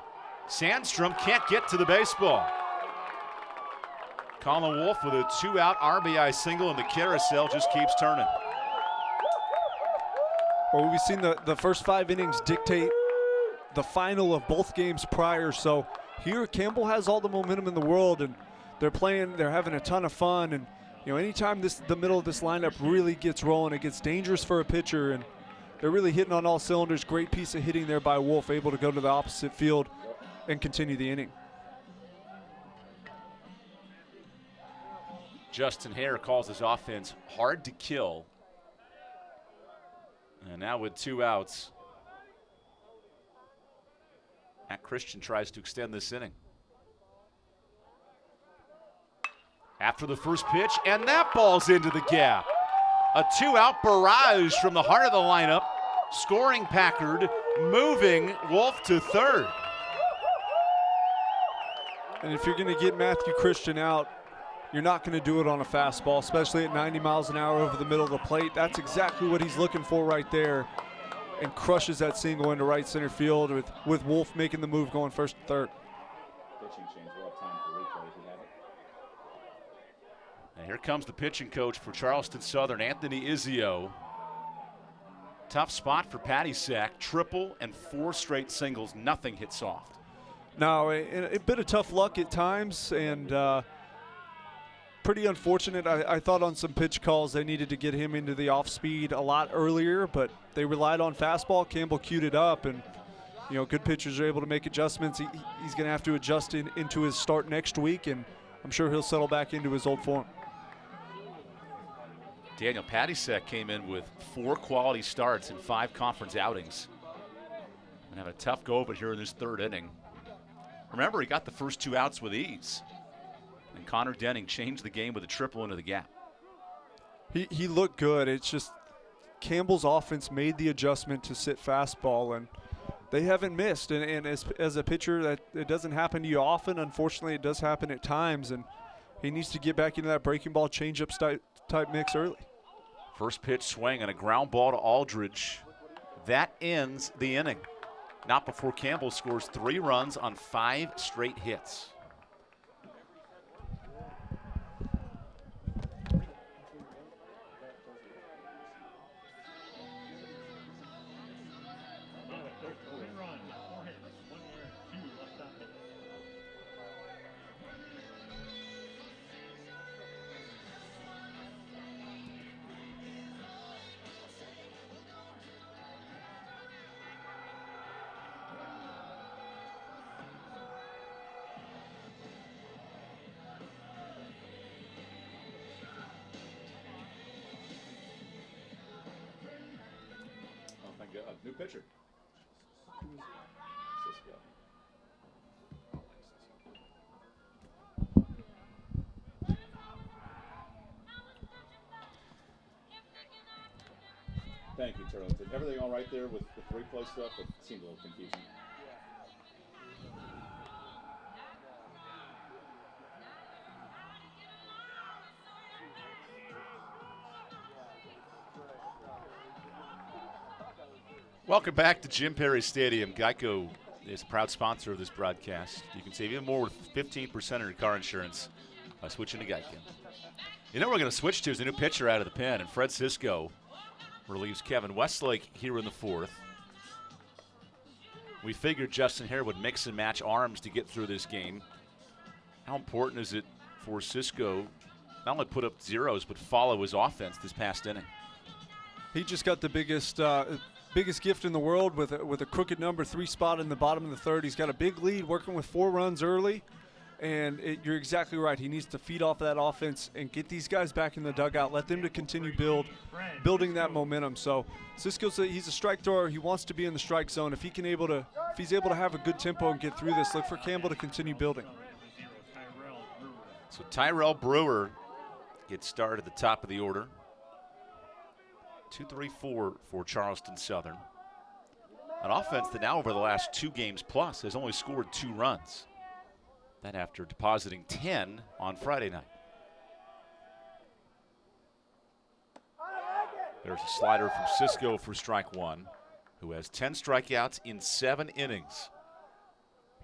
Sandstrom can't get to the baseball. Colin Wolf with a 2-out RBI single, and the carousel just keeps turning. Well, we've seen the first 5 innings dictate the final of both games prior, so here Campbell has all the momentum in the world, and they're having a ton of fun. And anytime the middle of this lineup really gets rolling, it gets dangerous for a pitcher, and they're really hitting on all cylinders. Great piece of hitting there by Wolf, able to go to the opposite field and continue the inning. Justin Hare calls his offense hard to kill. And now with 2 outs, Matt Christian tries to extend this inning. After the first pitch, and that ball's into the gap. A 2-out barrage from the heart of the lineup, scoring Packard, moving Wolf to third. And if you're going to get Matthew Christian out, you're not going to do it on a fastball, especially at 90 miles an hour over the middle of the plate. That's exactly what he's looking for right there, and crushes that single into right center field with Wolf making the move going first and third. Pitching change. We'll have time for replay if we have it. And here comes the pitching coach for Charleston Southern, Anthony Izio. Tough spot for Patysak. Triple and 4 straight singles. Nothing hit soft. No, a bit of tough luck at times, and pretty unfortunate. I thought on some pitch calls they needed to get him into the off speed a lot earlier, but they relied on fastball. Campbell queued it up, and good pitchers are able to make adjustments. He's going to have to adjust into his start next week, and I'm sure he'll settle back into his old form. Daniel Patysak came in with 4 quality starts in 5 conference outings. And have a tough go of it here in this 3rd inning. Remember, he got the first 2 outs with ease. And Connor Denning changed the game with a triple into the gap. He looked good. It's just Campbell's offense made the adjustment to sit fastball, and they haven't missed. And as a pitcher, that it doesn't happen to you often. Unfortunately, it does happen at times, and he needs to get back into that breaking ball changeup type mix early. First pitch swing and a ground ball to Aldridge. That ends the inning. Not before Campbell scores 3 runs on 5 straight hits. New pitcher. Thank you, Turlington. Everything all right there with the replay stuff? It seemed a little confusing. Welcome back to Jim Perry Stadium. Geico is a proud sponsor of this broadcast. You can save even more with 15% on your car insurance by switching to Geico. You know what we're going to switch to is a new pitcher out of the pen, and Fred Cisco relieves Kevin Westlake here in the fourth. We figured Justin Hare would mix and match arms to get through this game. How important is it for Cisco not only put up zeros but follow his offense this past inning? He just got the biggest gift in the world with a crooked number 3 spot in the bottom of the third. He's got a big lead, working with 4 runs early, and you're exactly right. He needs to feed off of that offense and get these guys back in the dugout, let them to continue building that momentum. So he's a strike thrower. He wants to be in the strike zone. If he's able to have a good tempo and get through this, look for Campbell to continue building. So Tyrell Brewer gets started at the top of the order. 2-3-4 for Charleston Southern. An offense that now over the last 2 games plus has only scored 2 runs. That after depositing 10 on Friday night. There's a slider from Cisco for strike 1, who has 10 strikeouts in 7 innings,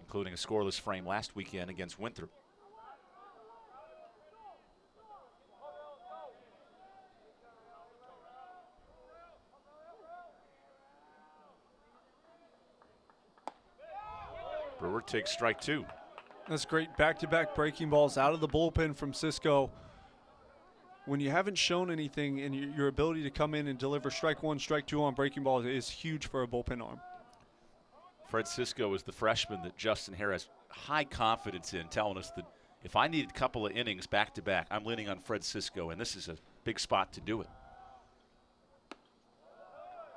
including a scoreless frame last weekend against Winthrop. Brewer takes strike 2. That's great back-to-back breaking balls out of the bullpen from Cisco. When you haven't shown anything, and your ability to come in and deliver strike 1, strike 2 on breaking balls is huge for a bullpen arm. Fred Cisco is the freshman that Justin Hare has high confidence in, telling us that if I need a couple of innings back-to-back, I'm leaning on Fred Cisco, and this is a big spot to do it.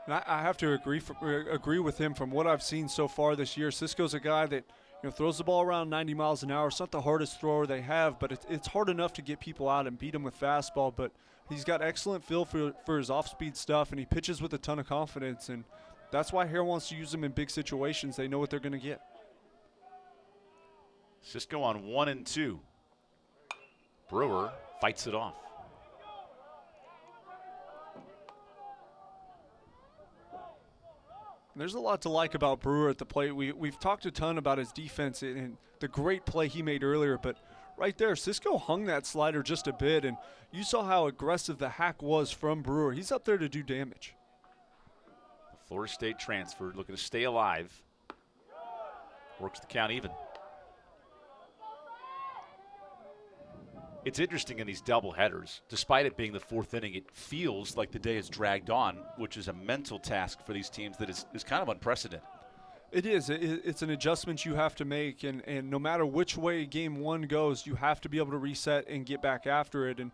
And I have to agree with him from what I've seen so far this year. Cisco's a guy that throws the ball around 90 miles an hour. It's not the hardest thrower they have, but it's hard enough to get people out and beat him with fastball. But he's got excellent feel for his off-speed stuff, and he pitches with a ton of confidence. And that's why Hare wants to use him in big situations. They know what they're going to get. Cisco on 1-2. Brewer fights it off. There's a lot to like about Brewer at the plate. We've talked a ton about his defense and the great play he made earlier, but right there, Cisco hung that slider just a bit, and you saw how aggressive the hack was from Brewer. He's up there to do damage. The Florida State transfer looking to stay alive. Works the count even. It's interesting in these double headers. Despite it being the 4th inning, it feels like the day has dragged on, which is a mental task for these teams that is kind of unprecedented. It is. It's an adjustment you have to make, and no matter which way game 1 goes, you have to be able to reset and get back after it. And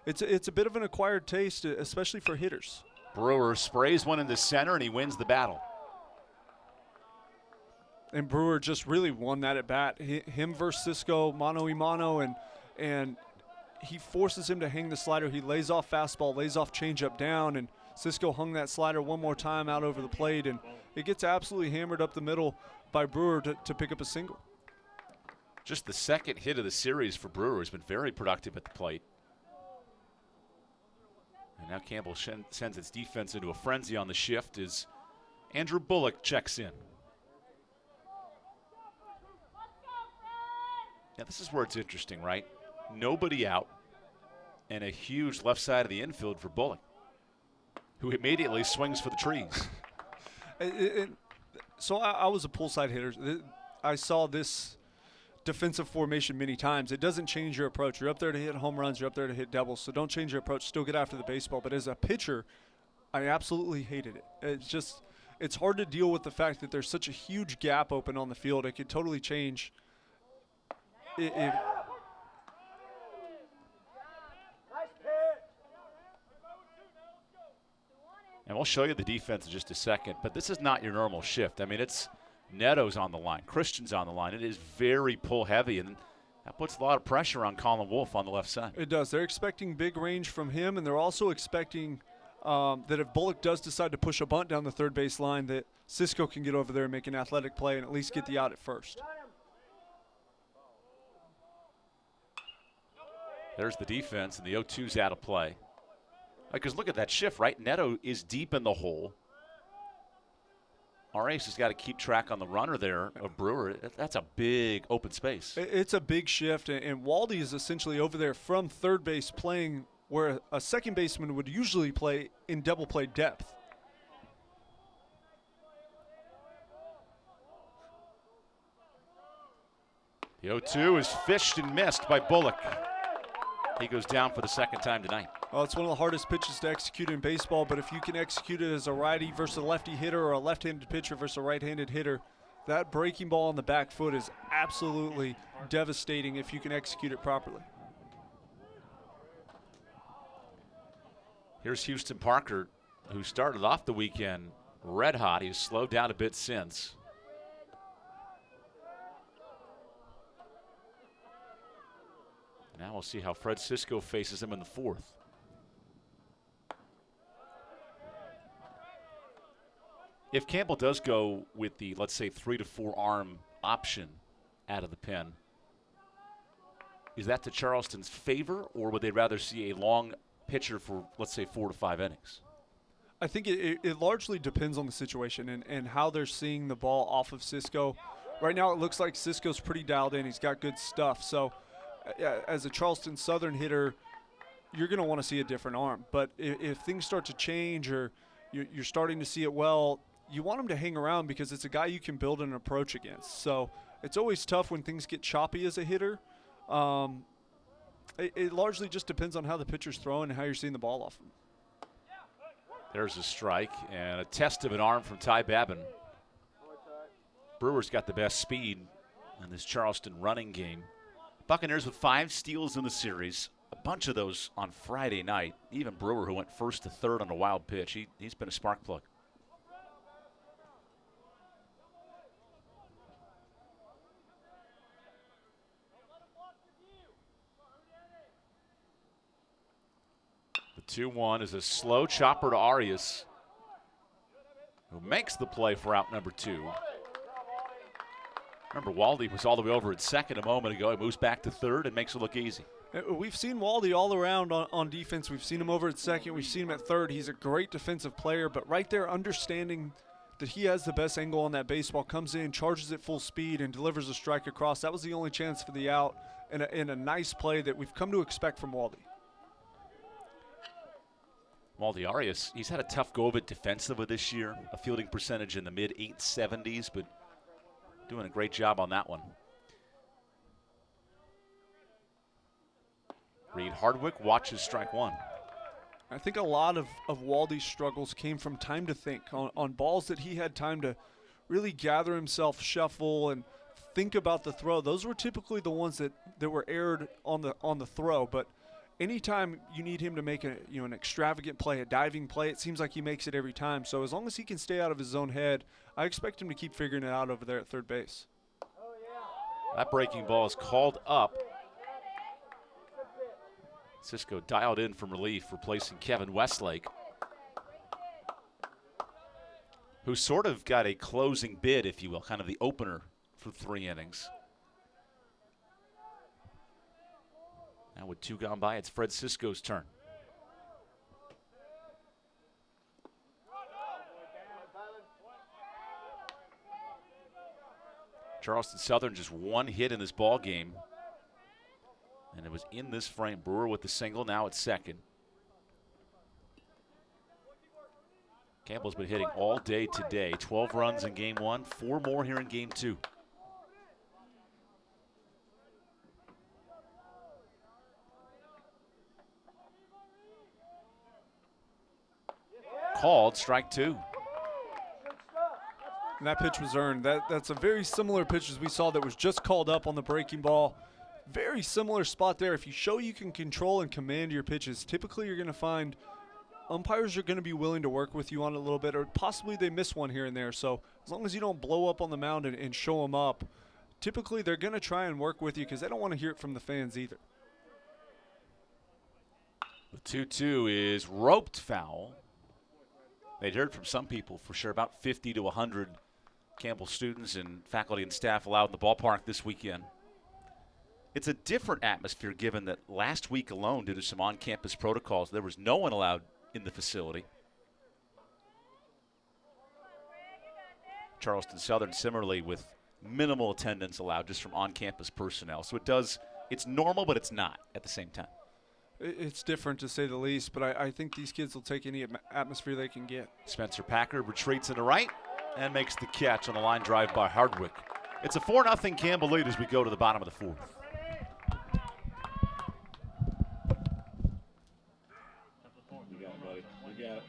it's a bit of an acquired taste, especially for hitters. Brewer sprays one into center, and he wins the battle. And Brewer just really won that at bat. Him versus Cisco, mano-a-mano, and he forces him to hang the slider. He lays off fastball, lays off changeup down, and Cisco hung that slider one more time out over the plate, and it gets absolutely hammered up the middle by Brewer to pick up a single. Just the 2nd hit of the series for Brewer has been very productive at the plate. And now Campbell sends its defense into a frenzy on the shift as Andrew Bullock checks in. Now this is where it's interesting, right? Nobody out, and a huge left side of the infield for Bullock, who immediately swings for the trees. So I was a pull side hitter. I saw this defensive formation many times. It doesn't change your approach. You're up there to hit home runs. You're up there to hit doubles. So don't change your approach. Still get after the baseball. But as a pitcher, I absolutely hated it. It's hard to deal with the fact that there's such a huge gap open on the field. It could totally change. And we'll show you the defense in just a second, but this is not your normal shift. I mean, it's Neto's on the line, Christian's on the line. It is very pull heavy, and that puts a lot of pressure on Colin Wolfe on the left side. It does. They're expecting big range from him, and they're also expecting that if Bullock does decide to push a bunt down the third base line, that Cisco can get over there and make an athletic play and at least get the out at first. There's the defense, and the 0-2's out of play. Because look at that shift, right? Neto is deep in the hole. Our ace has got to keep track on the runner there of Brewer. That's a big open space. It's a big shift, and Waldy is essentially over there from third base playing where a second baseman would usually play in double play depth. The 0-2 is fished and missed by Bullock. He goes down for the second time tonight. Well, it's one of the hardest pitches to execute in baseball, but if you can execute it as a righty versus a lefty hitter or a left-handed pitcher versus a right-handed hitter, that breaking ball on the back foot is absolutely devastating if you can execute it properly. Here's Houston Parker, who started off the weekend red hot. He's slowed down a bit since. Now we'll see how Fred Cisco faces him in the fourth. If Campbell does go with the, let's say, 3 to 4 arm option out of the pen, is that to Charleston's favor, or would they rather see a long pitcher for, let's say, 4 to 5 innings? I think it largely depends on the situation and how they're seeing the ball off of Cisco. Right now it looks like Cisco's pretty dialed in. He's got good stuff. So as a Charleston Southern hitter, you're going to want to see a different arm. But if things start to change or you're starting to see it well, you want him to hang around because it's a guy you can build an approach against. So it's always tough when things get choppy as a hitter. It largely just depends on how the pitcher's throwing and how you're seeing the ball off him. There's a strike and a test of an arm from Ty Babin. Brewer's got the best speed in this Charleston running game. Buccaneers with 5 steals in the series, a bunch of those on Friday night. Even Brewer, who went first to third on a wild pitch, he's been a spark plug. The 2-1 is a slow chopper to Arias, who makes the play for out number 2. Remember, Waldy was all the way over at second a moment ago. He moves back to third and makes it look easy. We've seen Waldy all around on defense. We've seen him over at second. We've seen him at third. He's a great defensive player, but right there, understanding that he has the best angle on that baseball, comes in, charges at full speed, and delivers a strike across. That was the only chance for the out, and a nice play that we've come to expect from Waldy. Waldy Arias, he's had a tough go of it defensively this year. A fielding percentage in the mid-870s, but doing a great job on that one. Reed Hardwick watches strike 1. I think a lot of Waldy's struggles came from time to think on balls that he had time to really gather himself, shuffle, and think about the throw. Those were typically the ones that were erred on the throw. But anytime you need him to make an extravagant play, a diving play, it seems like he makes it every time. So as long as he can stay out of his own head, I expect him to keep figuring it out over there at third base. That breaking ball is called up. Cisco dialed in from relief, replacing Kevin Westlake, who sort of got a closing bid, if you will, kind of the opener for 3 innings. Now with 2 gone by, it's Fred Cisco's turn. Charleston Southern just 1 hit in this ball game, and it was in this frame. Brewer with the single, now at second. Campbell's been hitting all day today. 12 runs in game 1, 4 more here in game 2. Called strike 2. And that pitch was earned. That's a very similar pitch as we saw that was just called up on the breaking ball. Very similar spot there. If you show you can control and command your pitches, typically you're going to find umpires are going to be willing to work with you on it a little bit, or possibly they miss one here and there. So as long as you don't blow up on the mound and show them up, typically they're going to try and work with you because they don't want to hear it from the fans either. The 2-2 is roped foul. They'd heard from some people for sure, about 50 to 100 Campbell students and faculty and staff allowed in the ballpark this weekend. It's a different atmosphere given that last week alone, due to some on-campus protocols, there was no one allowed in the facility. Charleston Southern similarly with minimal attendance allowed just from on-campus personnel. So it's normal, but it's not at the same time. It's different to say the least, but I think these kids will take any atmosphere they can get. Spencer Packer retreats in the right and makes the catch on the line drive by Hardwick. It's a 4-0 Campbell lead as we go to the bottom of the fourth. You got it, buddy. You got it.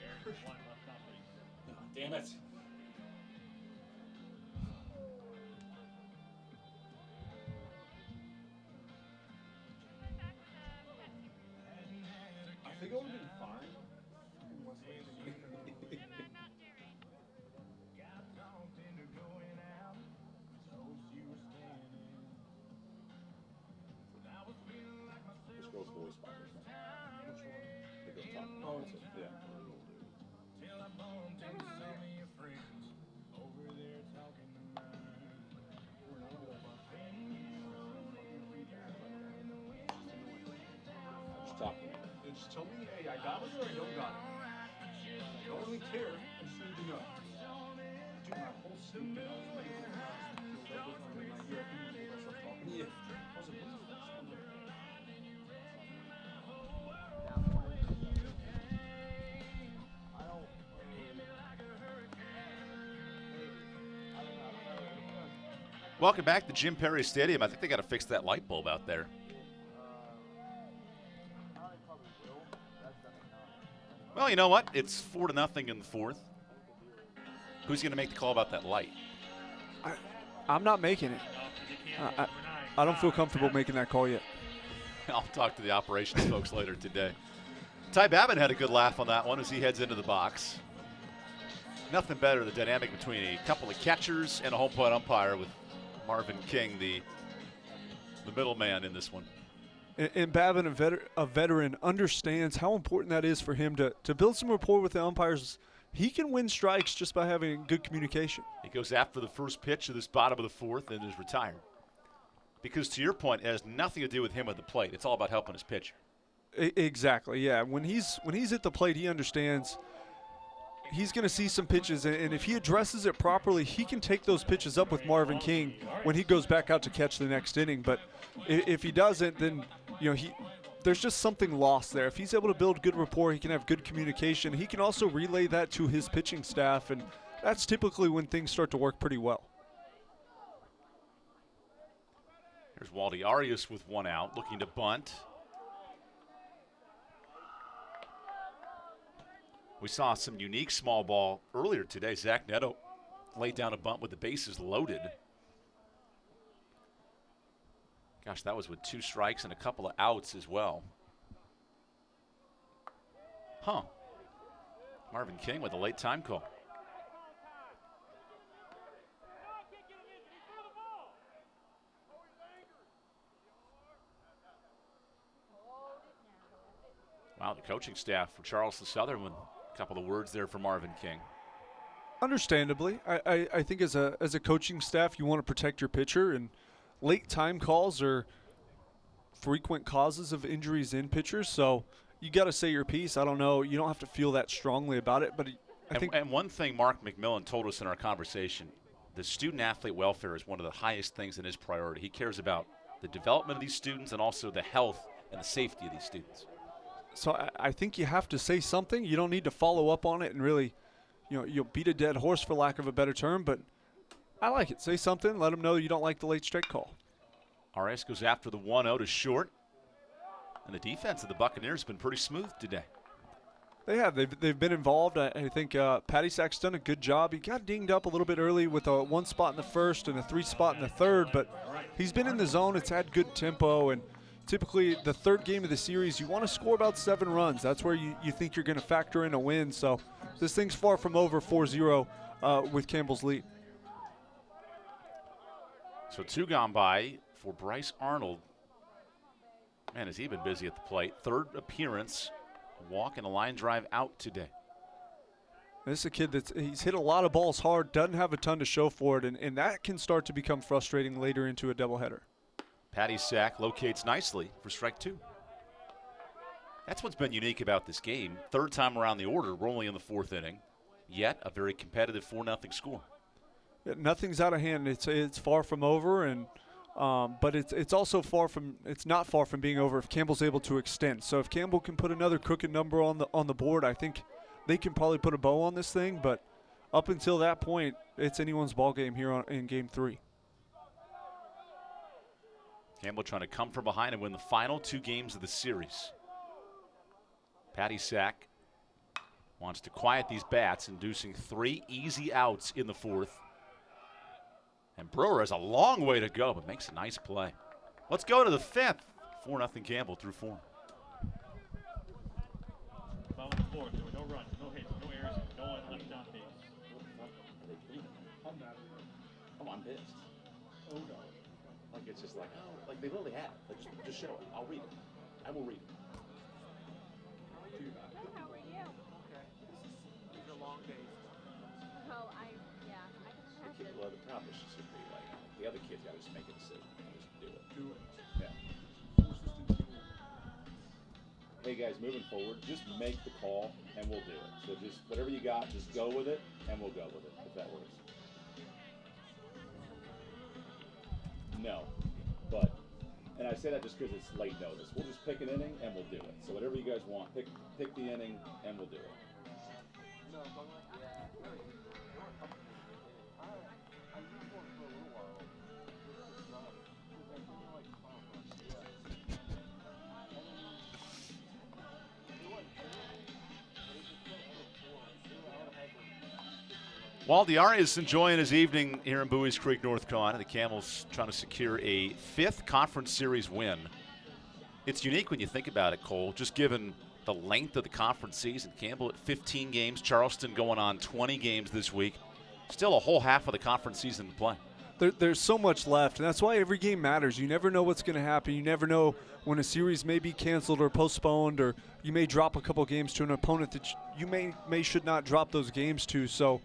Damn it. I think it would have been fine. This girl's voice bothers me. Which one? The girl talking. Oh, it's yeah. Just talking. Just tell me, hey, I got it or I don't got it. I don't really care. I just need to know. Dude, my whole sleep, I was like, yeah. I was like, what the fuck? Welcome back to Jim Perry Stadium. I think they got to fix that light bulb out there. Well, you know what? It's 4-0 in the fourth. Who's going to make the call about that light? I'm not making it. I don't feel comfortable making that call yet. I'll talk to the operations folks later today. Ty Babin had a good laugh on that one as he heads into the box. Nothing better than the dynamic between a couple of catchers and a home plate umpire with Marvin King, the middleman in this one. And Babin, a veteran, understands how important that is for him to build some rapport with the umpires. He can win strikes just by having good communication. He goes after the first pitch of this bottom of the fourth and is retired. Because to your point, it has nothing to do with him at the plate. It's all about helping his pitcher. Exactly, yeah. When he's at the plate, he understands he's going to see some pitches, and if he addresses it properly, he can take those pitches up with Marvin King when he goes back out to catch the next inning. But if he doesn't, then there's just something lost there. If he's able to build good rapport, he can have good communication. He can also relay that to his pitching staff, and that's typically when things start to work pretty well. Here's Waldy Arias with one out, looking to bunt. We saw some unique small ball earlier today. Zach Neto laid down a bunt with the bases loaded. Gosh, that was with 2 strikes and a couple of outs as well. Huh. Marvin King with a late time call. Wow, the coaching staff for Charleston Southern with a couple of words there for Marvin King. Understandably, I think as a coaching staff, you want to protect your pitcher, and late time calls are frequent causes of injuries in pitchers, so you got to say your piece. I don't know, you don't have to feel that strongly about it, but I think. And one thing Mark McMillan told us in our conversation, the student athlete welfare is one of the highest things in his priority. He cares about the development of these students and also the health and the safety of these students. So I think you have to say something. You don't need to follow up on it and really, you'll beat a dead horse for lack of a better term, but I like it. Say something. Let them know you don't like the late strike call. Arias goes after the 1-0 to short. And the defense of the Buccaneers has been pretty smooth today. They have. They've been involved. I think Patty Sack's done a good job. He got dinged up a little bit early with a 1 spot in the first and a 3 spot in the third, but he's been in the zone. It's had good tempo, and typically the third game of the series, you want to score about 7 runs. That's where you think you're going to factor in a win. So this thing's far from over 4-0 with Campbell's lead. So 2 gone by for Bryce Arnold. Man, has he been busy at the plate. 3rd appearance, a walk and a line drive out today. This is a kid he's hit a lot of balls hard, doesn't have a ton to show for it, and that can start to become frustrating later into a doubleheader. Patty Sack locates nicely for strike 2. That's what's been unique about this game. Third time around the order, we're only in the 4th inning, yet a very competitive 4-0 score. Yeah, nothing's out of hand. It's far from over, and but it's also not far from being over if Campbell's able to extend. So if Campbell can put another crooked number on the board, I think they can probably put a bow on this thing. But up until that point, it's anyone's ball game here in Game 3. Campbell trying to come from behind and win the final 2 games of the series. Patty Sack wants to quiet these bats, inducing 3 easy outs in the 4th. And Brewer has a long way to go, but makes a nice play. Let's go to the 5th. 4-0 Campbell through 4. Bottom of the 4th. There were no runs, no hits, no errors, and no one left on base. I'm pissed. Oh no. Like it's just like, like they literally have. Like just show it. I'll read it. I will read it. How are you? Okay. These are long days. Oh, I can imagine. Well, the problem is just be like the other kids gotta just make a decision. Just do it. Do it. Yeah. Hey guys, moving forward, just make the call and we'll do it. So just whatever you got, just go with it and we'll go with it if that works. No, but, and I say that just because it's late notice. We'll just pick an inning and we'll do it. So whatever you guys want, pick the inning and we'll do it. Waldy Arias enjoying his evening here in Buies Creek, North Carolina. The Camels trying to secure a 5th conference series win. It's unique when you think about it, Cole, just given the length of the conference season. Campbell at 15 games, Charleston going on 20 games this week. Still a whole half of the conference season to play. There's so much left, and that's why every game matters. You never know what's going to happen. You never know when a series may be canceled or postponed, or you may drop a couple games to an opponent that you should not drop those games to. So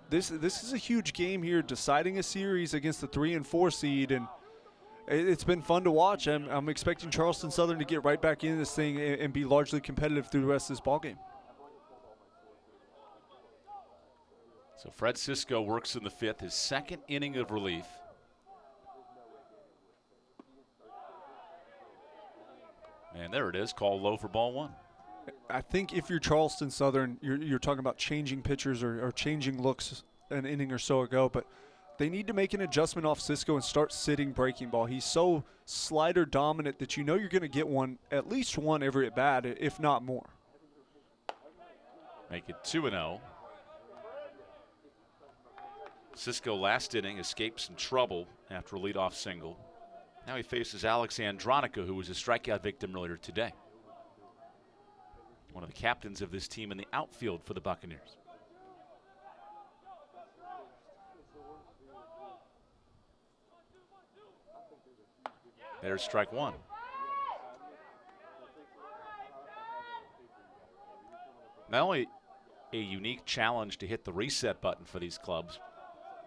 this is a huge game here, deciding a series against the 3 and 4 seed, and it's been fun to watch. I'm expecting Charleston Southern to get right back into this thing and be largely competitive through the rest of this ballgame. So Fred Sisko works in the 5th, his 2nd inning of relief. And there it is, called low for ball 1. I think if you're Charleston Southern, you're talking about changing pitchers or changing looks an inning or so ago, but they need to make an adjustment off Sisko and start sitting breaking ball. He's so slider dominant that you know you're going to get at least one every at bat, if not more. Make it 2-0. Sisko last inning escaped some trouble after a leadoff single. Now he faces Alex Andronica, who was a strikeout victim earlier today. One of the captains of this team in the outfield for the Buccaneers. There's strike 1. Not only a unique challenge to hit the reset button for these clubs,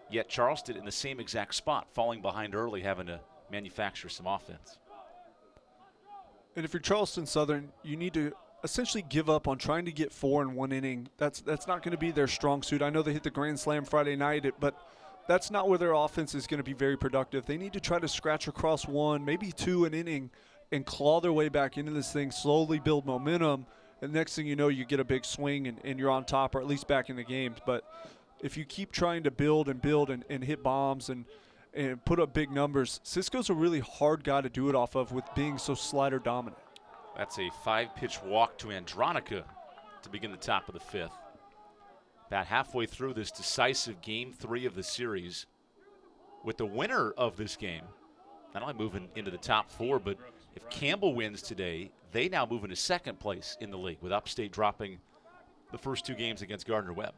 yet Charleston in the same exact spot, falling behind early, having to manufacture some offense. And if you're Charleston Southern, you need to essentially give up on trying to get 4 in 1 inning. That's not going to be their strong suit. I know they hit the grand slam Friday night, but that's not where their offense is going to be very productive. They need to try to scratch across 1, maybe 2 an inning, and claw their way back into this thing, slowly build momentum, and next thing you know, you get a big swing and you're on top, or at least back in the game. But if you keep trying to build and hit bombs and put up big numbers, Sisko's a really hard guy to do it off of with being so slider dominant. That's a 5-pitch walk to Andronica to begin the top of the 5th. About halfway through this decisive Game 3 of the series, with the winner of this game not only moving into the top 4, but if Campbell wins today, they now move into 2nd place in the league, with Upstate dropping the first 2 games against Gardner-Webb.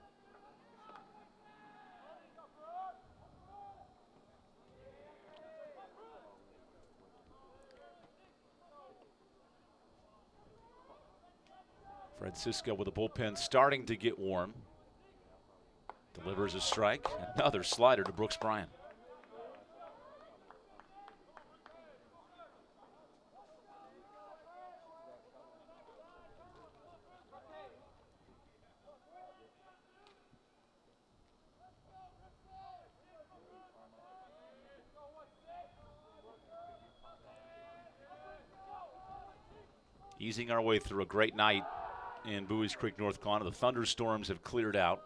Fred Sisko with the bullpen starting to get warm. Delivers a strike. Another slider to Brooks Bryant. Easing our way through a great night in Buies Creek, North Carolina. The thunderstorms have cleared out.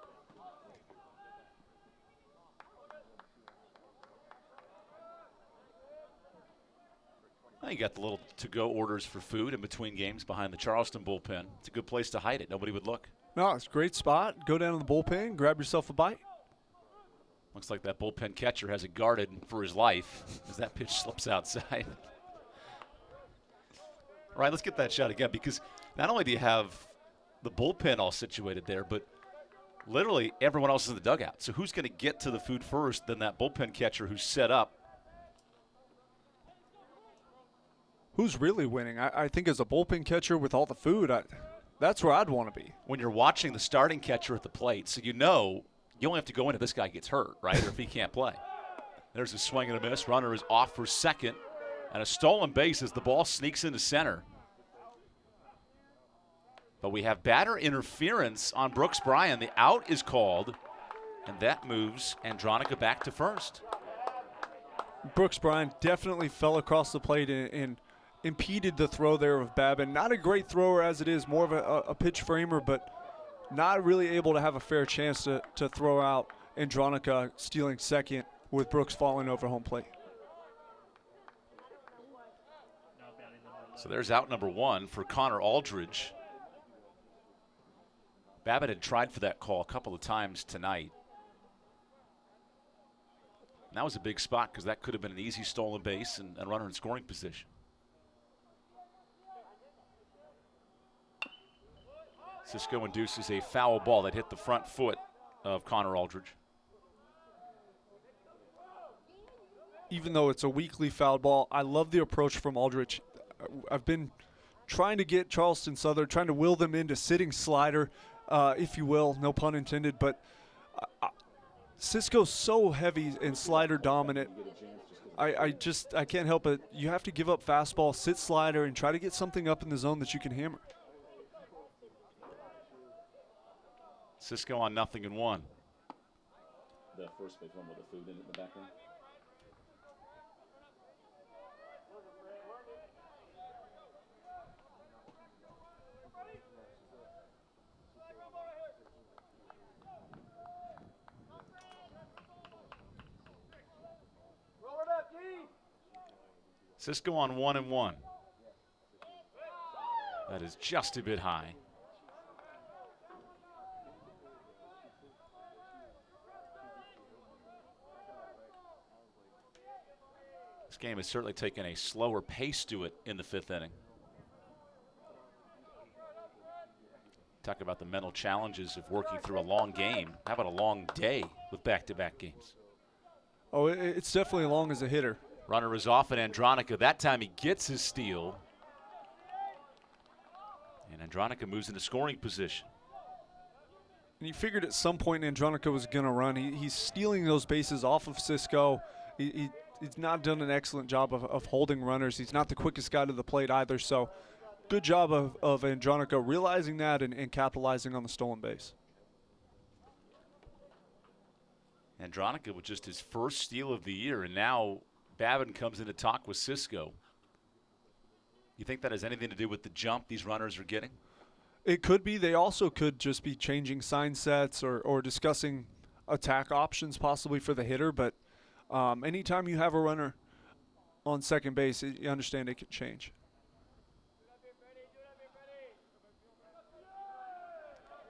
You got the little to-go orders for food in between games behind the Charleston bullpen. It's a good place to hide it. Nobody would look. No, it's a great spot. Go down to the bullpen, grab yourself a bite. Looks like that bullpen catcher has it guarded for his life as that pitch slips outside. All right, let's get that shot again, because not only do you have the bullpen all situated there, but literally everyone else is in the dugout. So who's going to get to the food first than that bullpen catcher who's set up? Who's really winning? I think as a bullpen catcher with all the food, that's where I'd want to be. When you're watching the starting catcher at the plate, so you know you only have to go in if this guy gets hurt, right, or if he can't play. There's a swing and a miss. Runner is off for second, and a stolen base as the ball sneaks into center. But we have batter interference on Brooks Bryant. The out is called, and that moves Andronica back to first. Brooks Bryant definitely fell across the plate and impeded the throw there of Babin. Not a great thrower as it is, more of a pitch framer, but not really able to have a fair chance to throw out Andronica stealing second with Brooks falling over home plate. So there's out number one for Connor Aldridge. Babbitt had tried for that call a couple of times tonight. And that was a big spot because that could have been an easy stolen base and runner in scoring position. Cisco induces a foul ball that hit the front foot of Connor Aldridge. Even though it's a weakly foul ball, I love the approach from Aldridge. I've been trying to get Charleston Southern, trying to will them into sitting slider, if you will, no pun intended, but Cisco's so heavy and slider dominant. I can't help it. You have to give up fastball, sit slider, and try to get something up in the zone that you can hammer. Cisco on 0-1. The first base one with the food in the background. Cisco on 1-1. That is just a bit high. This game has certainly taken a slower pace to it in the fifth inning. Talk about the mental challenges of working through a long game. How about a long day with back-to-back games? Oh, it's definitely long as a hitter. Runner is off at Andronica. That time he gets his steal. And Andronica moves into scoring position. And you figured at some point Andronica was going to run. He's stealing those bases off of Cisco. He's not done an excellent job of holding runners. He's not the quickest guy to the plate either. So good job of Andronica realizing that and capitalizing on the stolen base. Andronica with just his first steal of the year, and now Babin comes in to talk with Cisco. You think that has anything to do with the jump these runners are getting? It could be. They also could just be changing sign sets or discussing attack options possibly for the hitter. But anytime you have a runner on second base, you understand it could change.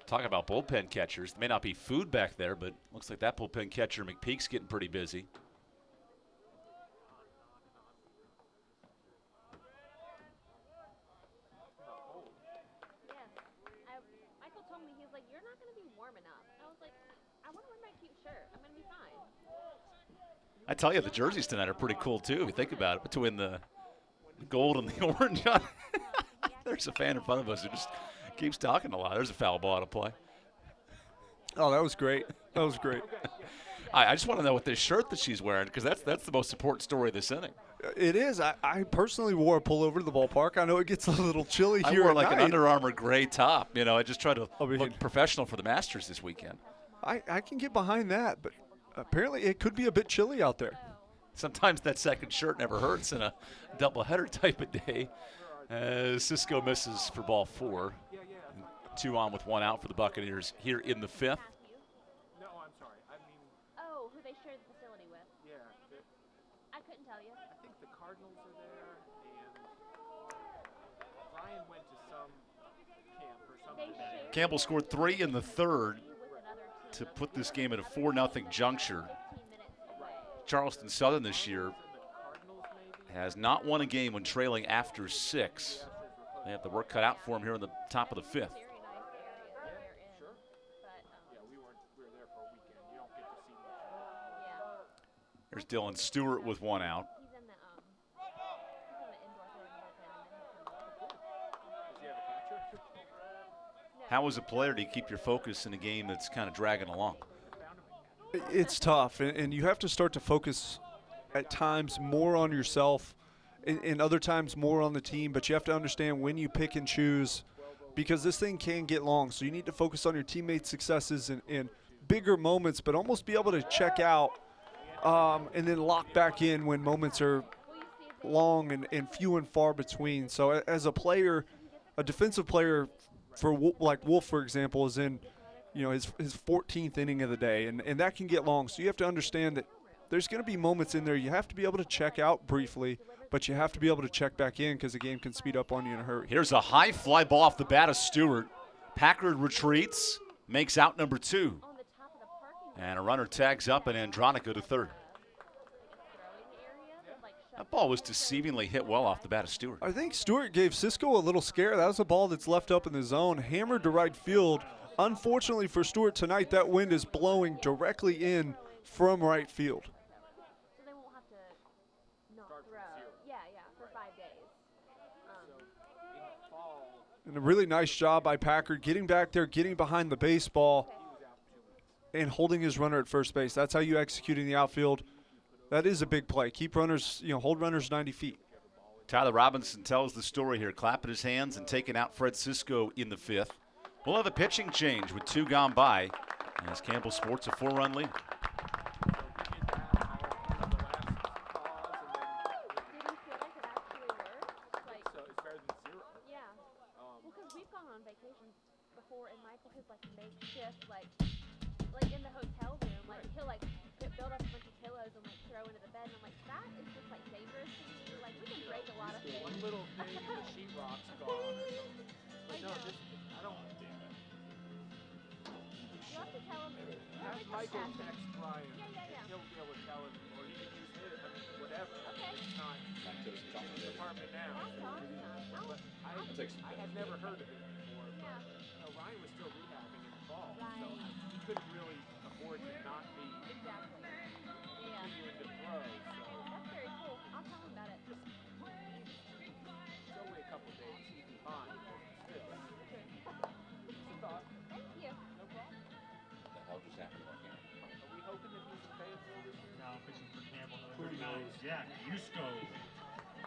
Talking about bullpen catchers, there may not be food back there, but looks like that bullpen catcher McPeak's getting pretty busy. Michael told me, he was like, "You're not going to be warm enough." I was like, "I want to wear my cute shirt. I'm going to be fine." I tell you, the jerseys tonight are pretty cool too. If you think about it, between the gold and the orange. There's a fan in front of us who just keeps talking a lot. There's a foul ball to play. Oh, that was great. That was great. I just want to know what this shirt that she's wearing, because that's the most important story of this inning. It is. I personally wore a pullover to the ballpark. I know it gets a little chilly I here wore at like night. an Under Armour gray top. You know, I just try to I mean, look professional for the Masters this weekend. I can get behind that, but apparently it could be a bit chilly out there. Sometimes that second shirt never hurts in a doubleheader type of day. Cisco misses for ball 4. 2 on with 1 out for the Buccaneers here in the 5th. No, I'm sorry. I mean. Oh, who they shared the facility with? Yeah. I couldn't tell you. I think the Cardinals are there, and Ryan went to some camp or something. Campbell scored 3 in the 3rd to put this game at a 4-0 juncture. Charleston Southern this year has not won a game when trailing after 6. They have the work cut out for them here in the top of the 5th. There's Dylan Stewart with 1 out. How as a player do you keep your focus in a game that's kind of dragging along? It's tough, and you have to start to focus at times more on yourself and other times more on the team, but you have to understand when you pick and choose, because this thing can get long. So you need to focus on your teammates' successes and bigger moments, but almost be able to check out and then lock back in when moments are long and few and far between. So as a player, a defensive player for like Wolf, for example, is in his 14th inning of the day, and that can get long. So you have to understand that there's going to be moments in there you have to be able to check out briefly, but you have to be able to check back in because the game can speed up on you in a hurry. Here's a high fly ball off the bat of Stewart. Packard retreats, makes out number 2. And a runner tags up and Andronica to 3rd. That ball was deceivingly hit well off the bat of Stewart. I think Stewart gave Cisco a little scare. That was a ball that's left up in the zone, hammered to right field. Unfortunately for Stewart tonight, that wind is blowing directly in from right field. So they won't have to not throw. Yeah, for 5 days. And a really nice job by Packard getting back there, getting behind the baseball, and holding his runner at first base. That's how you execute in the outfield. That is a big play. Keep runners, hold runners 90 feet. Tyler Robinson tells the story here, clapping his hands and taking out Fred Cisco in the 5th. We'll have a pitching change with 2 gone by as Campbell sports a 4-run lead. Before, and Michael has makeshift in the hotel room, he'll build up a bunch of pillows and throw into the bed, and I'm that is just dangerous to me. We can break a lot of things. One little thing, the sheetrock's gone or something. No, I don't want to do that. You have to tell him. Have Michael text Ryan. Yeah. He'll be able to tell him, or he can use his, whatever. Okay. It's not the department now. But I had never heard of it before. But Ryan was still rehabbing in the fall, so he couldn't really afford to not be continuing to throw. So that's very cool. I'll tell him about it. It's only a couple of days. He'll be fine. Still. Just a thought. Thank you. No problem. What the hell just happened right here? Are we hoping that he's in Fayetteville this year? No, fishing for Campbell. Jack Yusko.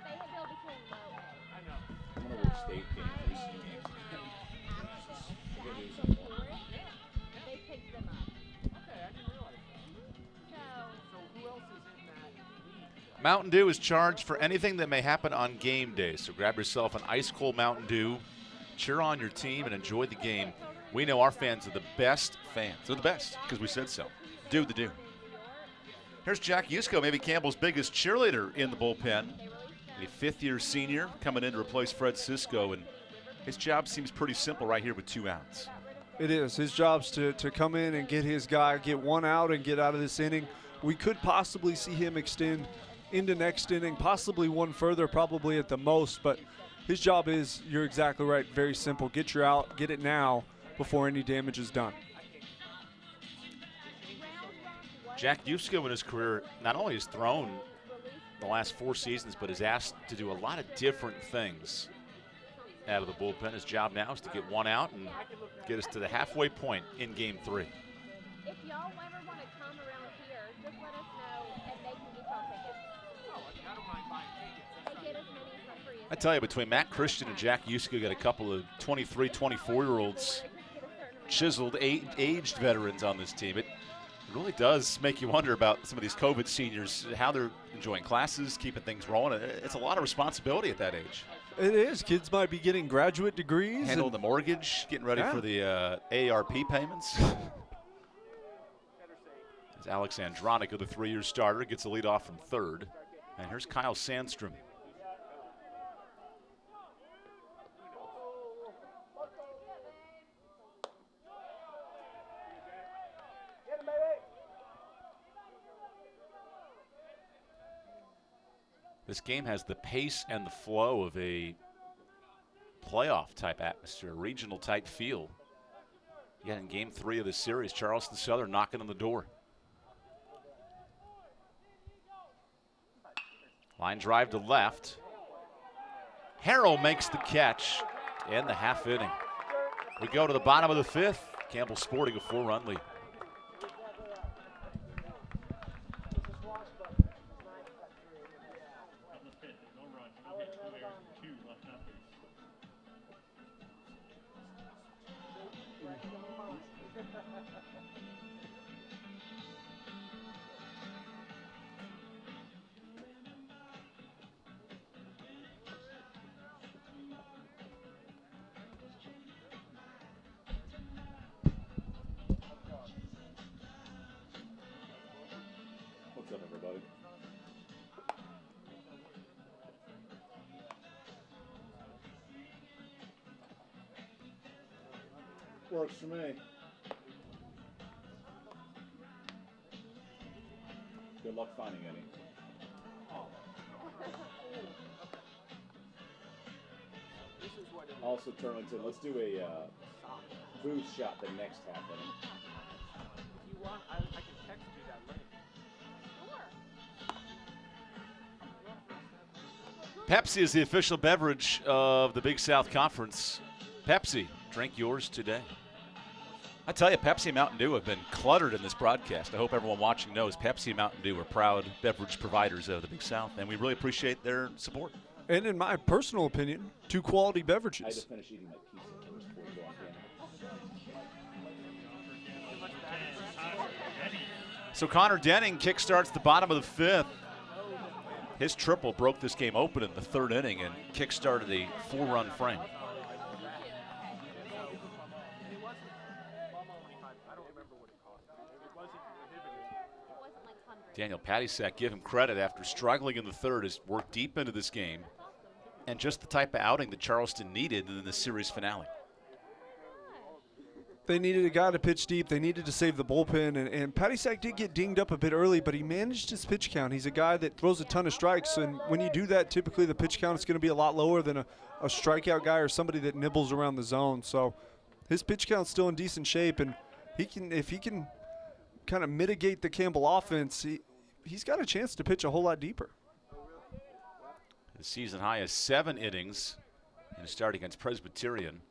Fayetteville became low A. I know. I'm going to work state games, recent games. They picked them up. Okay, I didn't realize that. So who else is in that league? Mountain Dew is charged for anything that may happen on game day. So grab yourself an ice cold Mountain Dew, cheer on your team, and enjoy the game. We know our fans are the best fans. They're the best because we said so. Do the do. Here's Jack Yusko, maybe Campbell's biggest cheerleader in the bullpen. A 5th-year senior coming in to replace Fred Cisco, and his job seems pretty simple right here with 2 outs. It is. His job's to come in and get his guy, get 1 out and get out of this inning. We could possibly see him extend into next inning, possibly 1 further, probably at the most, but his job is, you're exactly right, very simple. Get your out, get it now before any damage is done. Jack Yusko in his career not only has thrown the last 4 seasons, but is asked to do a lot of different things out of the bullpen. His job now is to get 1 out and get us to the halfway point in Game 3. if y'all ever want to come around here, just let us know and they can get y'all tickets. Oh, I mean, I don't mind buying tickets. They get as many for free as I tell you, between Matt Christian and Jack Yusko, got a couple of 23, 24-year-olds, chiseled, aged veterans on this team. It really does make you wonder about some of these COVID seniors, how they're enjoying classes, keeping things rolling. It's a lot of responsibility at that age. It is. Kids might be getting graduate degrees. Handling the mortgage, getting ready for the AARP payments. As Alex Andronica, the 3-year starter, gets the lead off from third. And here's Kyle Sandstrom. This game has the pace and the flow of a playoff type atmosphere, regional type feel. Yet in game 3 of this series, Charleston Southern knocking on the door. Line drive to left. Harrell makes the catch in the half inning. We go to the bottom of the 5th. Campbell Sporting a 4-run lead. What's up, everybody? Works for me. Good luck finding any. Also turn into, let's do a booth shot the next half inning. If you want, I can text you that link. Pepsi is the official beverage of the Big South Conference. Pepsi, drink yours today. I tell you, Pepsi and Mountain Dew have been cluttered in this broadcast. I hope everyone watching knows Pepsi and Mountain Dew are proud beverage providers of the Big South, and we really appreciate their support. And in my personal opinion, 2 quality beverages. I had to finish eating my pizza first before we go on camera. So Connor Denning kickstarts the bottom of the 5th. His triple broke this game open in the 3rd inning and kickstarted a 4-run frame. Daniel Patysak, give him credit after struggling in the 3rd, has worked deep into this game. And just the type of outing that Charleston needed in the series finale. They needed a guy to pitch deep. They needed to save the bullpen. And Patysak did get dinged up a bit early, but he managed his pitch count. He's a guy that throws a ton of strikes. And when you do that, typically the pitch count is going to be a lot lower than a strikeout guy or somebody that nibbles around the zone. So his pitch count's still in decent shape. And if he can kind of mitigate the Campbell offense, he's got a chance to pitch a whole lot deeper. The season high is 7 innings in a start against Presbyterian.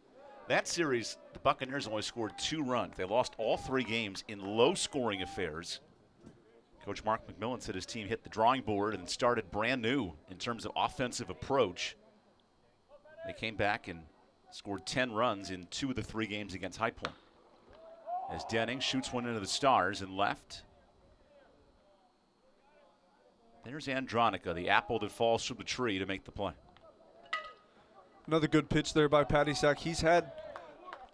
That series, the Buccaneers only scored 2 runs. They lost all 3 games in low-scoring affairs. Coach Mark McMillan said his team hit the drawing board and started brand new in terms of offensive approach. They came back and scored 10 runs in 2 of the 3 games against High Point. As Denning shoots one into the stars and left. There's Andronica, the apple that falls from the tree to make the play. Another good pitch there by Patysak. He's had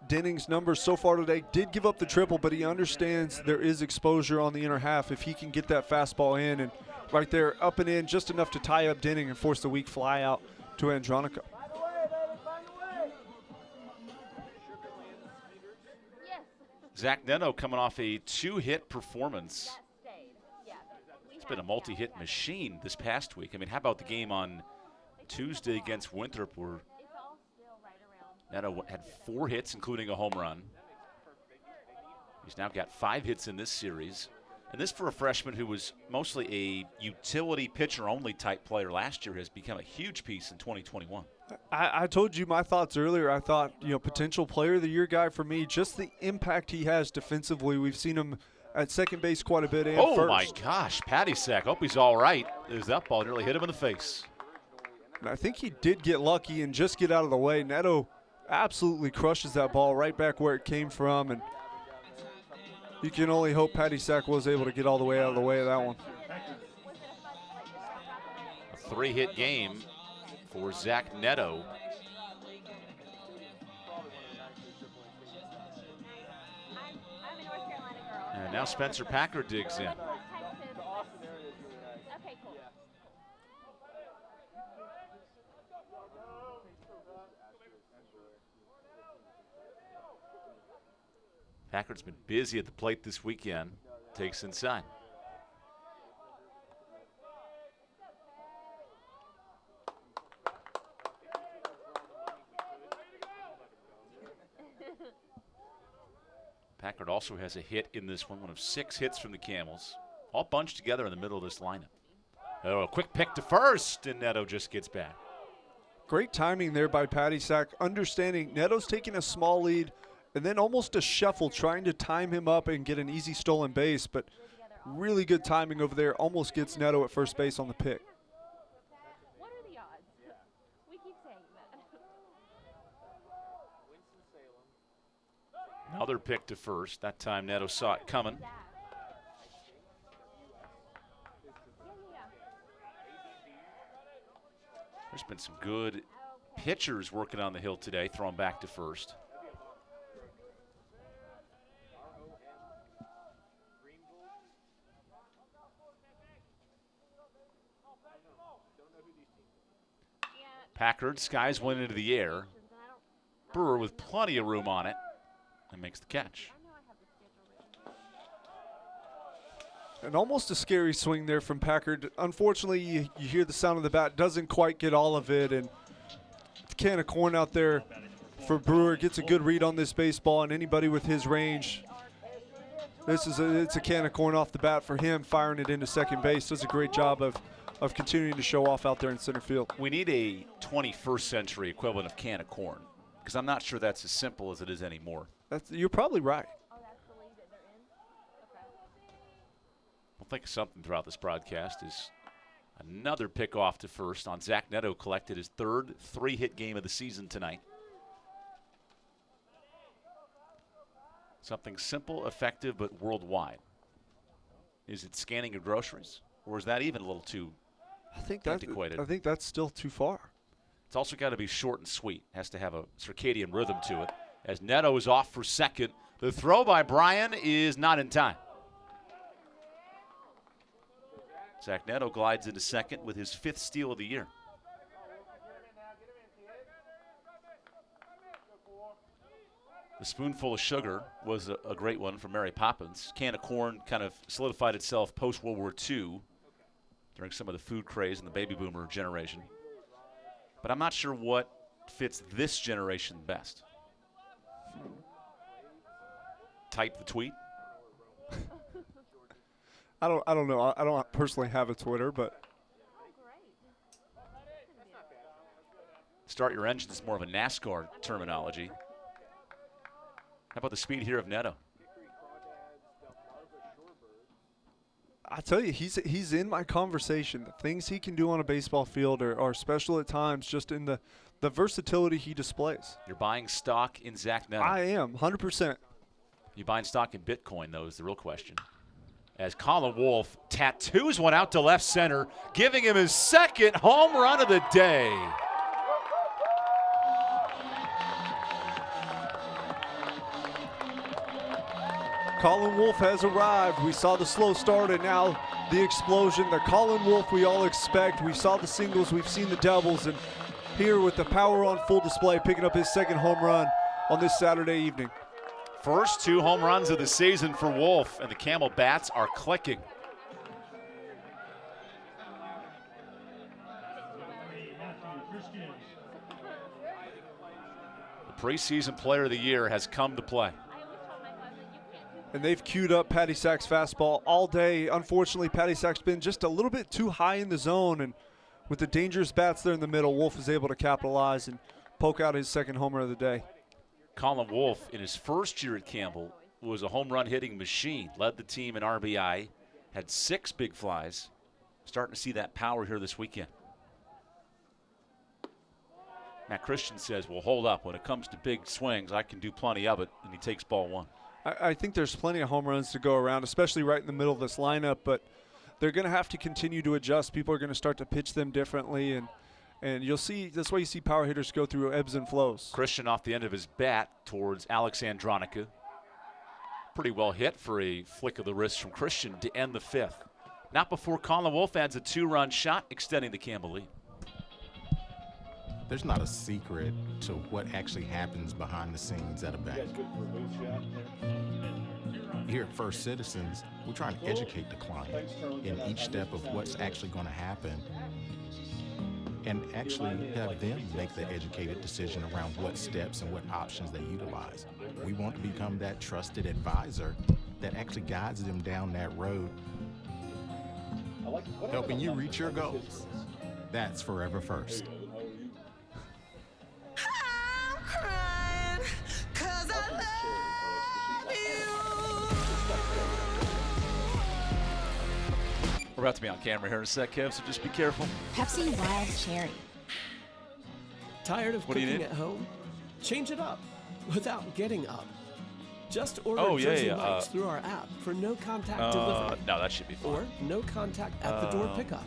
Denning's numbers so far today. Did give up the triple, but he understands there is exposure on the inner half if he can get that fastball in. And right there, up and in, just enough to tie up Denning and force the weak fly out to Andronica. Zach Neno coming off a 2-hit performance. It's been a multi-hit machine this past week. I mean, how about the game on Tuesday against Winthrop where Neno had 4 hits, including a home run. He's now got 5 hits in this series. And this, for a freshman who was mostly a utility pitcher-only type player last year, has become a huge piece in 2021. I told you my thoughts earlier. I thought, potential player of the year guy for me, just the impact he has defensively. We've seen him at second base quite a bit and Oh, first. my gosh, Patty sack. Hope he's all right. As that ball nearly hit him in the face. And I think he did get lucky and just get out of the way. Neto absolutely crushes that ball right back where it came from, and you can only hope Patty Sack was able to get all the way out of the way of that one. A 3-hit game for Zach Neto. And now Spencer Packard digs in. Packard's been busy at the plate this weekend. Takes inside. Packard also has a hit in this one of 6 hits from the Camels, all bunched together in the middle of this lineup. Oh, a quick pick to first, and Neto just gets back. Great timing there by Patty Sack, understanding Neto's taking a small lead and then almost a shuffle, trying to time him up and get an easy stolen base, but really good timing over there. Almost gets Neto at first base on the pick. What are the odds? We keep saying that. Another pick to first. That time Neto saw it coming. There's been some good pitchers working on the hill today, throwing back to first. Packard skies one into the air. Brewer with plenty of room on it and makes the catch. And almost a scary swing there from Packard. Unfortunately, you hear the sound of the bat, doesn't quite get all of it, and the can of corn out there for Brewer gets a good read on this baseball, and anybody with his range, it's a can of corn off the bat for him, firing it into second base. Does a great job of continuing to show off out there in center field. We need a 21st century equivalent of can of corn, because I'm not sure that's as simple as it is anymore. You're probably right. We'll think of something throughout this broadcast. Is another pick off to first on Zach Neto, collected his third 3-hit game of the season tonight. Something simple, effective, but worldwide. Is it scanning your groceries, or is that even a little too antiquated? I think that's still too far. It's also got to be short and sweet. Has to have a circadian rhythm to it. As Neto is off for second, the throw by Bryan is not in time. Zach Neto glides into second with his 5th steal of the year. The spoonful of sugar was a great one from Mary Poppins. Can of corn kind of solidified itself post-World War II during some of the food craze in the baby boomer generation. But I'm not sure what fits this generation best. Type the tweet. I don't know. I don't personally have a Twitter, but Start your engine is more of a NASCAR terminology. How about the speed here of Neto? I tell you, he's in my conversation. The things he can do on a baseball field are special at times, just in the versatility he displays. You're buying stock in Zach Neto. I am, 100%. You buying stock in Bitcoin, though, is the real question. As Colin Wolfe tattoos one out to left center, giving him his 2nd home run of the day. Colin Wolfe has arrived. We saw the slow start and now the explosion. The Colin Wolfe we all expect. We saw the singles, we've seen the doubles, and here with the power on full display, picking up his 2nd home run on this Saturday evening. First 2 home runs of the season for Wolfe, and the Camel bats are clicking. The preseason player of the year has come to play. and they've queued up Patty Sack's fastball all day. Unfortunately, Patty Sack's been just a little bit too high in the zone, and with the dangerous bats there in the middle, Wolf is able to capitalize and poke out his second homer of the day. Colin Wolf, in his first year at Campbell, was a home run hitting machine, led the team in RBI, had 6 big flies. Starting to see that power here this weekend. Matt Christian says, well, hold up. When it comes to big swings, I can do plenty of it, and he takes ball 1. I think there's plenty of home runs to go around, especially right in the middle of this lineup, but they're going to have to continue to adjust. People are going to start to pitch them differently, and you'll see, that's why you see power hitters go through ebbs and flows. Christian off the end of his bat towards Alex Andronica. Pretty well hit for a flick of the wrist from Christian to end the 5th. Not before Colin Wolf adds a 2-run shot, extending the Campbell lead. There's not a secret to what actually happens behind the scenes at a bank. Here at First Citizens, we're trying to educate the client in each step of what's actually going to happen and actually have them make the educated decision around what steps and what options they utilize. We want to become that trusted advisor that actually guides them down that road, helping you reach your goals. That's Forever First. I'm crying 'cause I love you. We're about to be on camera here in a sec, Kev, so just be careful. Pepsi Wild Cherry. Tired of What do you cooking need? at home? Change it up without getting up. Just order Oh, yeah, Jersey yeah, Mike's through our app for no contact delivery. No, that should be fine. Or no contact at the door pickup.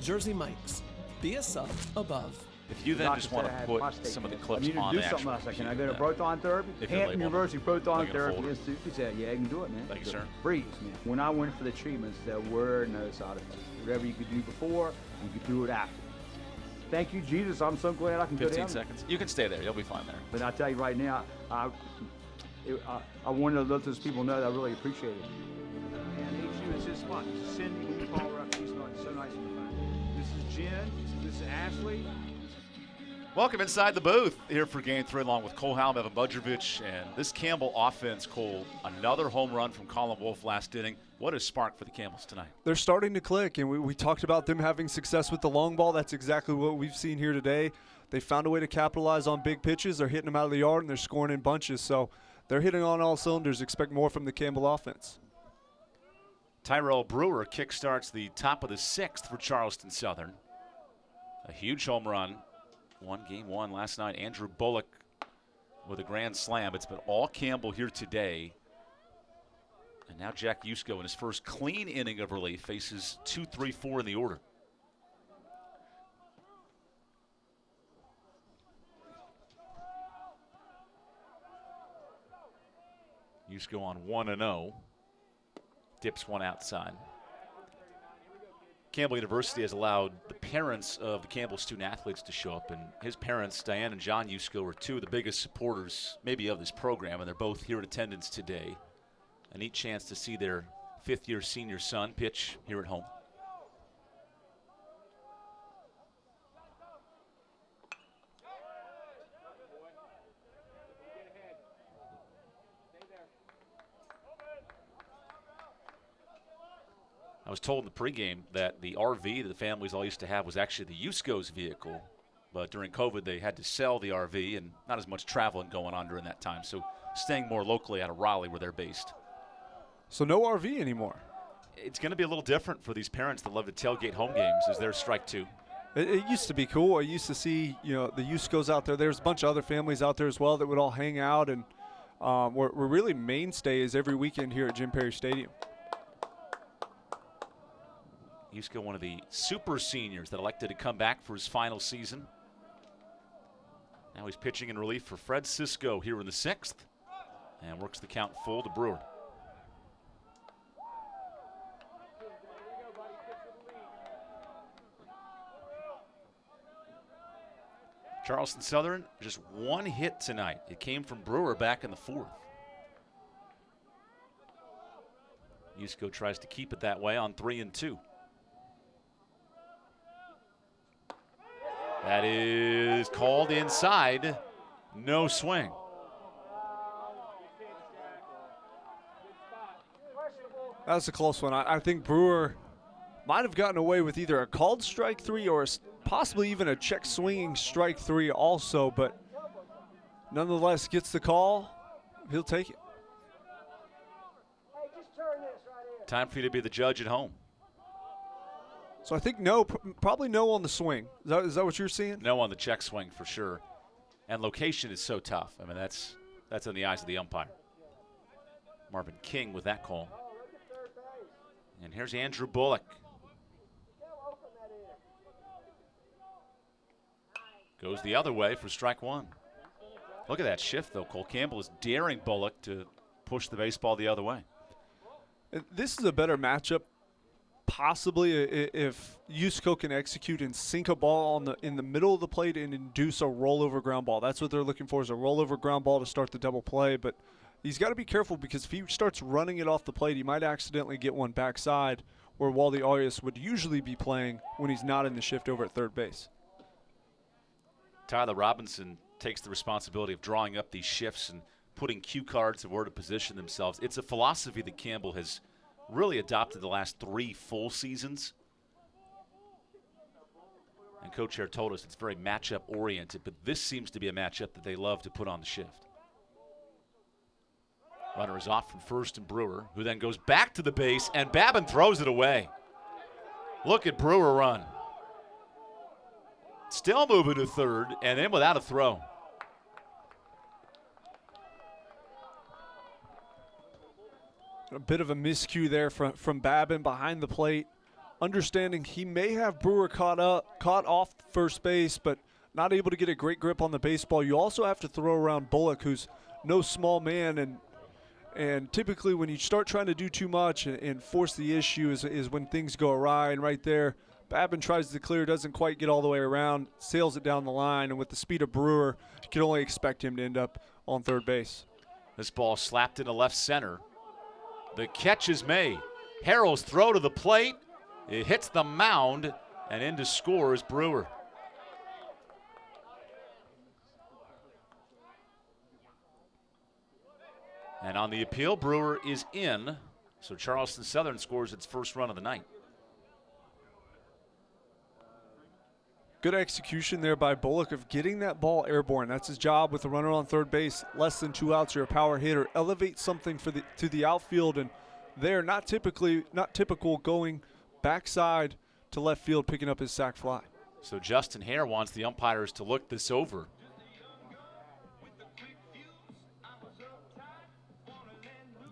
Jersey Mike's. Be a sub above. If you then just want to put some of the clips on the actual Can I go to proton therapy? if you're Hampton labeled. University Proton Like in a Therapy folder. Institute. He said, yeah, I can do it, man. Thank you, sir. Freeze, man. When I went for the treatments, there were no side effects. Whatever you could do before, you could do it after. Thank you, Jesus. I'm so glad I can go 15 down. seconds. You can stay there. You'll be fine there. But I tell you right now, I wanted to let those people know that I really appreciate it. And HU is his spot. Cindy, when you call her up, she's so nice and fun. This is Jen. This is Ashley. Welcome inside the booth here for Game 3, along with Cole Halm, Evan Budrovich, and this Campbell offense, Cole. Another home run from Colin Wolf last inning. What a spark for the Campbells tonight. They're starting to click, and we talked about them having success with the long ball. That's exactly what we've seen here today. They found a way to capitalize on big pitches. They're hitting them out of the yard, and they're scoring in bunches. So they're hitting on all cylinders. Expect more from the Campbell offense. Tyrell Brewer kickstarts the top of the 6th for Charleston Southern. A huge home run. Won Game 1 last night. Andrew Bullock with a grand slam. It's been all Campbell here today. And now Jack Yusko in his first clean inning of relief faces 2, 3, 4 in the order. Yusko on 1-0. Dips one outside. Campbell University has allowed the parents of the Campbell student athletes to show up, and his parents, Diane and John Yusko, are two of the biggest supporters maybe of this program, and they're both here in attendance today. A neat chance to see their 5th-year senior son pitch here at home. I was told in the pregame that the RV that the families all used to have was actually the Yusko's vehicle. But during COVID, they had to sell the RV, and not as much traveling going on during that time. So staying more locally out of Raleigh where they're based. So no RV anymore. It's going to be a little different for these parents that love to tailgate home games as their strike 2. It used to be cool. I used to see, the Yuskos out there. There's a bunch of other families out there as well that would all hang out, and we're really mainstays every weekend here at Jim Perry Stadium. Yusko, one of the super seniors that elected to come back for his final season. Now he's pitching in relief for Fred Cisco here in the 6th, and works the count full to Brewer. Charleston Southern, just one hit tonight. It came from Brewer back in the 4th. Yusko tries to keep it that way on 3-2. That is called inside. No swing. That was a close one. I think Brewer might have gotten away with either a called strike 3 or possibly even a check swinging strike 3 also, but nonetheless gets the call. He'll take it. Time for you to be the judge at home. So I think no, probably no on the swing. Is that what you're seeing? No on the check swing for sure. And location is so tough. I mean, that's in the eyes of the umpire. Marvin King with that call. And here's Andrew Bullock. Goes the other way for strike 1. Look at that shift, though. Cole Campbell is daring Bullock to push the baseball the other way. This is a better matchup, possibly, if Yusko can execute and sink a ball in the middle of the plate and induce a rollover ground ball. That's what they're looking for, is a rollover ground ball to start the double play. But he's got to be careful, because if he starts running it off the plate, he might accidentally get one backside, where Wally Arias would usually be playing when he's not in the shift over at third base. Tyler Robinson takes the responsibility of drawing up these shifts and putting cue cards of where to position themselves. It's a philosophy that Campbell has really adopted the last 3 full seasons. And Coach Hare told us it's very matchup oriented, but this seems to be a matchup that they love to put on the shift. Runner is off from first and Brewer, who then goes back to the base, and Babin throws it away. Look at Brewer run. Still moving to third, and then without a throw. A bit of a miscue there from Babin behind the plate. Understanding he may have Brewer caught off first base, but not able to get a great grip on the baseball. You also have to throw around Bullock, who's no small man, and typically when you start trying to do too much and force the issue is when things go awry. And right there, Babin tries to clear, doesn't quite get all the way around, sails it down the line, and with the speed of Brewer, you can only expect him to end up on third base. This ball slapped into left center. The catch is made. Harrell's throw to the plate. It hits the mound, and in to score is Brewer. And on the appeal, Brewer is in. So Charleston Southern scores its first run of the night. Good execution there by Bullock of getting that ball airborne. That's his job with the runner on third base. Less than 2 outs, you're a power hitter. Elevate something to the outfield, and they're not typical going backside to left field, picking up his sac fly. So Justin Hare wants the umpires to look this over.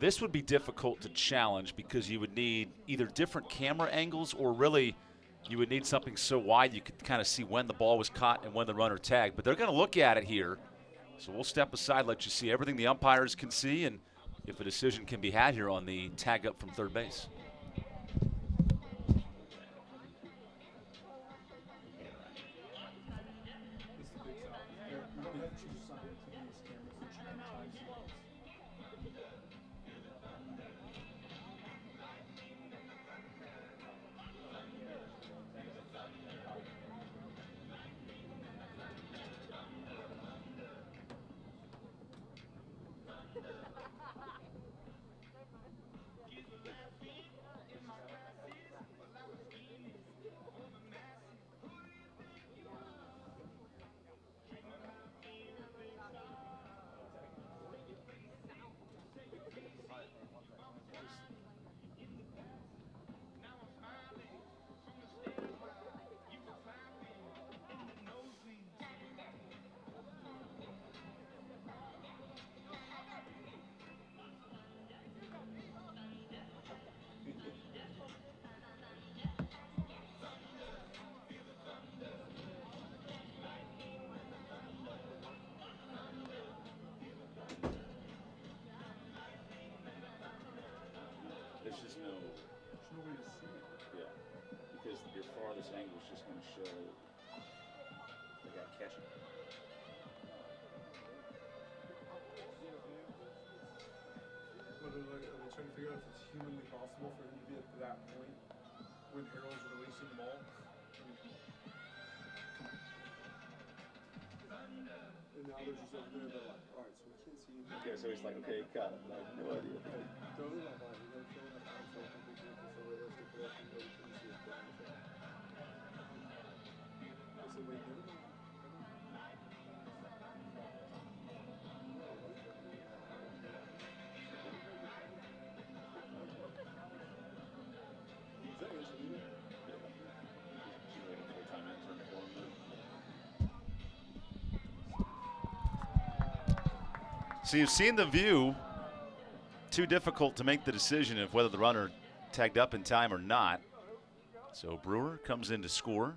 This would be difficult to challenge because you would need either different camera angles, or really you would need something so wide you could kind of see when the ball was caught and when the runner tagged. But they're going to look at it here. So we'll step aside, let you see everything the umpires can see, and if a decision can be had here on the tag up from third base. There's no way to see it. Yeah, because your farthest angle is just going to show the guy catching. Are they trying to figure out if it's humanly possible for him to be at that point when Harrell's releasing the ball? And now they're just over there, they're like, all right, so we can't see Okay, so he's like, okay, got it. I have no idea. So you've seen the view. Too difficult to make the decision of whether the runner tagged up in time or not. So Brewer comes in to score.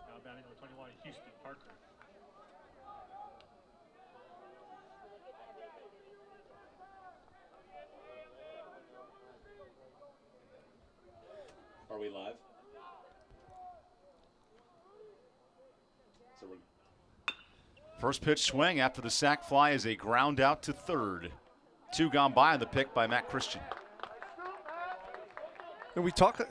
Now batting number 21, Houston Parker. Are we live? So we're First pitch swing after the sac fly is a ground out to third. 2 gone by on the pick by Matt Christian. And we talk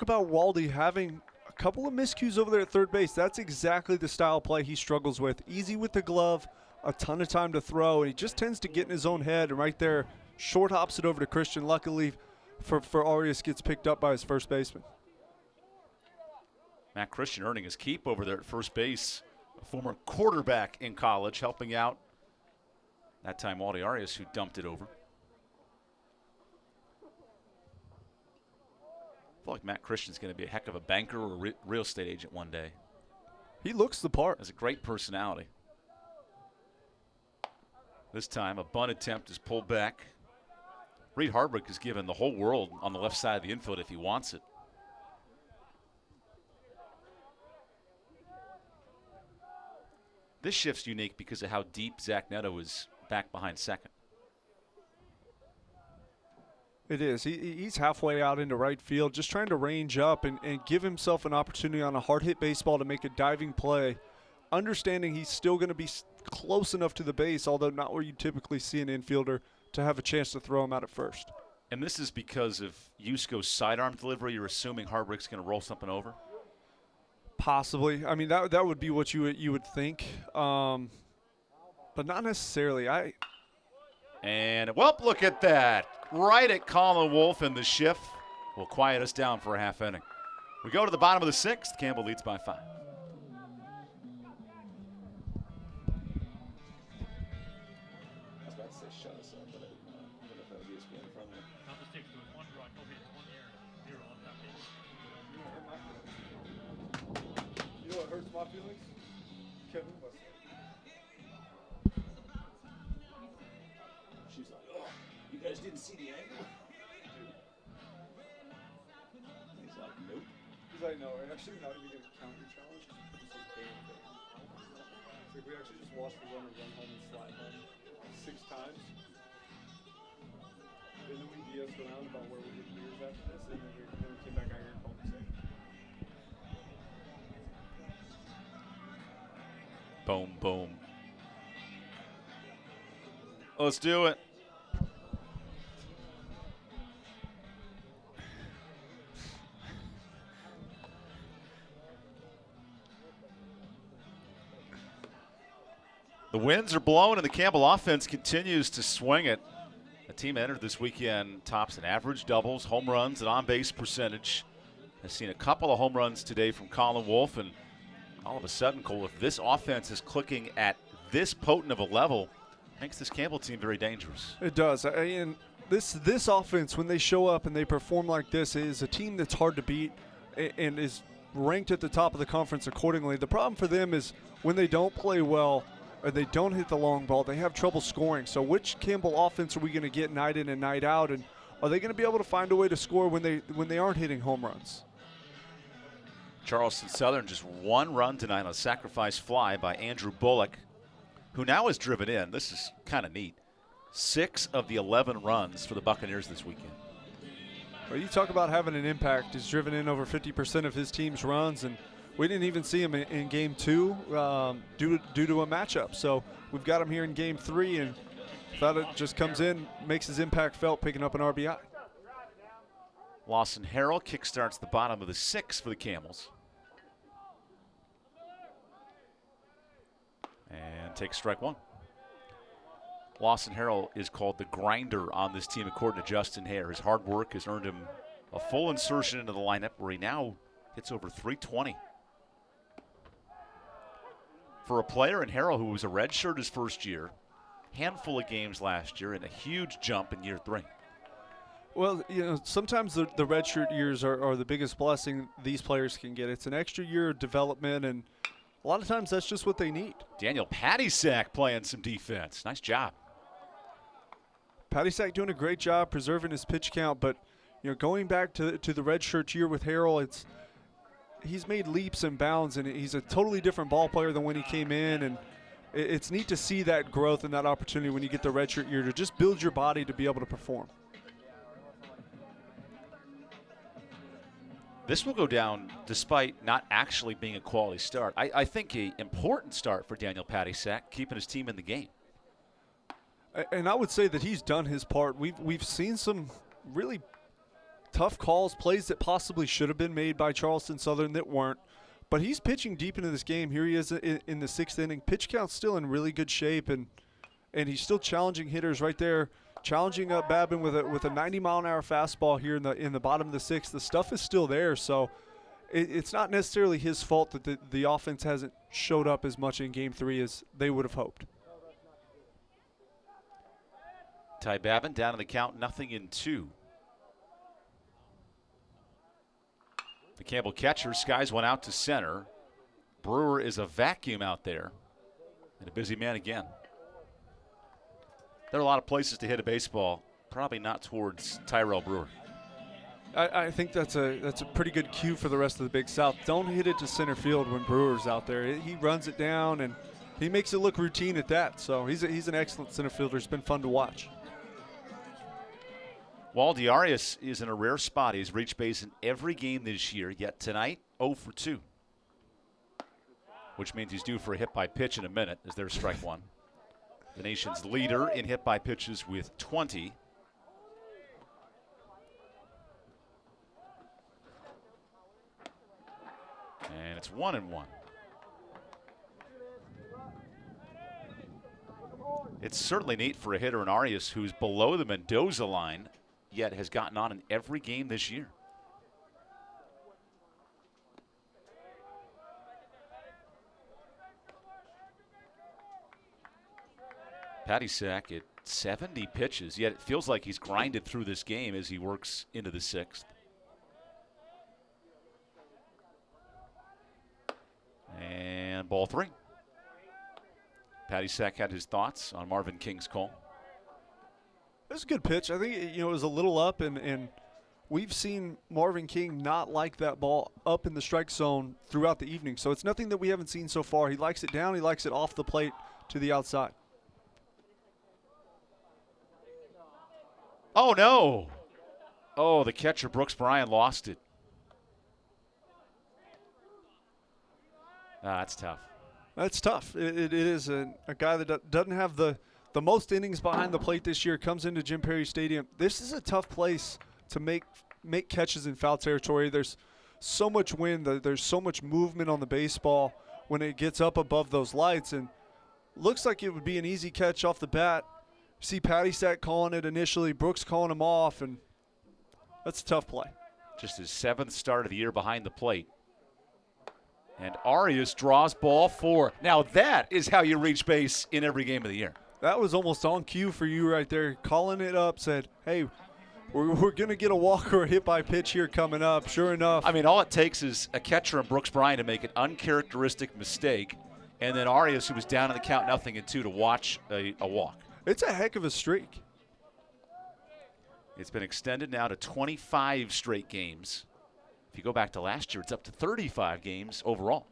about Waldy having a couple of miscues over there at third base. That's exactly the style of play he struggles with. Easy with the glove, a ton of time to throw, and he just tends to get in his own head. And right there, short hops it over to Christian. Luckily for Arias, gets picked up by his first baseman. Matt Christian earning his keep over there at first base. A former quarterback in college, helping out that time Waldy Arias, who dumped it over. I feel like Matt Christian's going to be a heck of a banker or a real estate agent one day. He looks the part. Has a great personality. This time, a bunt attempt is pulled back. Reed Harbrick is given the whole world on the left side of the infield if he wants it. This shift's unique because of how deep Zach Neto is back behind second. It is. He's halfway out into right field, just trying to range up and give himself an opportunity on a hard-hit baseball to make a diving play, understanding he's still going to be close enough to the base, although not where you typically see an infielder, to have a chance to throw him out at first. And this is because of Yusko's sidearm delivery. You're assuming Harbrick's going to roll something over? Possibly. I mean, that would be what you would think, but not necessarily. And, well, look at that. Right at Colin Wolf, and the shift will quiet us down for a half inning. We go to the bottom of the sixth. Campbell leads by 5. I was about to say shut us up, but I didn't know. I don't know if I have ESPN in front of me. Top of 6 with 1 draw, no hits, 1 error, 0 on top pitch. You know what hurts my feelings? Kevin Westlake. She's like, oh, you guys didn't see the angle? He's like, nope. He's like, no, we're actually not even going to count your challenge. Just like damn thing. It's like we actually just watched the runner run home and slide home 6 times. And then we BS'd around about where we did beers after this, and then we came back out here and called the same. Boom, boom. Let's do it. The winds are blowing, and the Campbell offense continues to swing it. The team entered this weekend tops in average doubles, home runs, and on-base percentage. Has seen a couple of home runs today from Colin Wolf, and all of a sudden, Cole, if this offense is clicking at this potent of a level, makes this Campbell team very dangerous. It does. And this offense, when they show up and they perform like this, is a team that's hard to beat and is ranked at the top of the conference accordingly. The problem for them is when they don't play well or they don't hit the long ball, they have trouble scoring. So which Campbell offense are we going to get night in and night out? And are they going to be able to find a way to score when they aren't hitting home runs? Charleston Southern just 1 run tonight on a sacrifice fly by Andrew Bullock, who now is driven in. This is kind of neat. 6 of the 11 runs for the Buccaneers this weekend. Well, you talk about having an impact. He's driven in over 50% of his team's runs, and we didn't even see him in Game 2 due to a matchup. So we've got him here in Game 3, and thought it just comes in, makes his impact felt, picking up an RBI. Lawson Harrell kickstarts the bottom of the 6th for the Camels. And take strike one. Lawson Harrell is called the grinder on this team, according to Justin Hare. His hard work has earned him a full insertion into the lineup where he now hits over 320. For a player in Harrell who was a redshirt his first year, handful of games last year, and a huge jump in year 3. Well, sometimes the redshirt years are the biggest blessing these players can get. It's an extra year of development, and a lot of times that's just what they need. Daniel Pattysack playing some defense. Nice job. Pattysack doing a great job preserving his pitch count, but going back to the redshirt year with Harrell, he's made leaps and bounds, and he's a totally different ball player than when he came in, and it's neat to see that growth and that opportunity when you get the redshirt year to just build your body to be able to perform. This will go down despite not actually being a quality start. I think an important start for Daniel Pattysack, keeping his team in the game. And I would say that he's done his part. We've seen some really tough calls, plays that possibly should have been made by Charleston Southern that weren't. But he's pitching deep into this game. Here he is in the 6th inning. Pitch count's still in really good shape, and he's still challenging hitters right there. Challenging up Babin with a 90-mile-an-hour fastball here in the bottom of the 6th. The stuff is still there, so it's not necessarily his fault that the offense hasn't showed up as much in Game 3 as they would have hoped. Ty Babin down in the count, 0-2. The Campbell catcher skies one out to center. Brewer is a vacuum out there, and a busy man again. There are a lot of places to hit a baseball, probably not towards Tyrell Brewer. I think that's a pretty good cue for the rest of the Big South. Don't hit it to center field when Brewer's out there. He runs it down, and he makes it look routine at that. So he's an excellent center fielder. It's been fun to watch. Waldy Arias is in a rare spot. He's reached base in every game this year, yet tonight 0 for 2, which means he's due for a hit by pitch in a minute as there's strike one. The nation's leader in hit by pitches with 20. And it's 1-1. It's certainly neat for a hitter in Arias who's below the Mendoza line, yet has gotten on in every game this year. Pattysack at 70 pitches, yet it feels like he's grinded through this game as he works into the 6th. And ball 3. Pattysack had his thoughts on Marvin King's call. It was a good pitch. I think it was a little up, and we've seen Marvin King not like that ball up in the strike zone throughout the evening. So it's nothing that we haven't seen so far. He likes it down. He likes it off the plate to the outside. Oh, no. Oh, the catcher, Brooks Bryan, lost it. That's tough. That's tough. It is a guy that doesn't have the most innings behind the plate this year, comes into Jim Perry Stadium. This is a tough place to make catches in foul territory. There's so much wind. There's so much movement on the baseball when it gets up above those lights. And looks like it would be an easy catch off the bat. See Pattysack calling it initially, Brooks calling him off, and that's a tough play. Just his 7th start of the year behind the plate. And Arias draws ball 4. Now that is how you reach base in every game of the year. That was almost on cue for you right there. Calling it up, said, hey, we're going to get a walk or a hit by pitch here coming up. Sure enough. I mean, all it takes is a catcher in Brooks Bryan to make an uncharacteristic mistake, and then Arias, who was down in the count 0-2, to watch a walk. It's a heck of a streak. It's been extended now to 25 straight games. If you go back to last year, it's up to 35 games overall.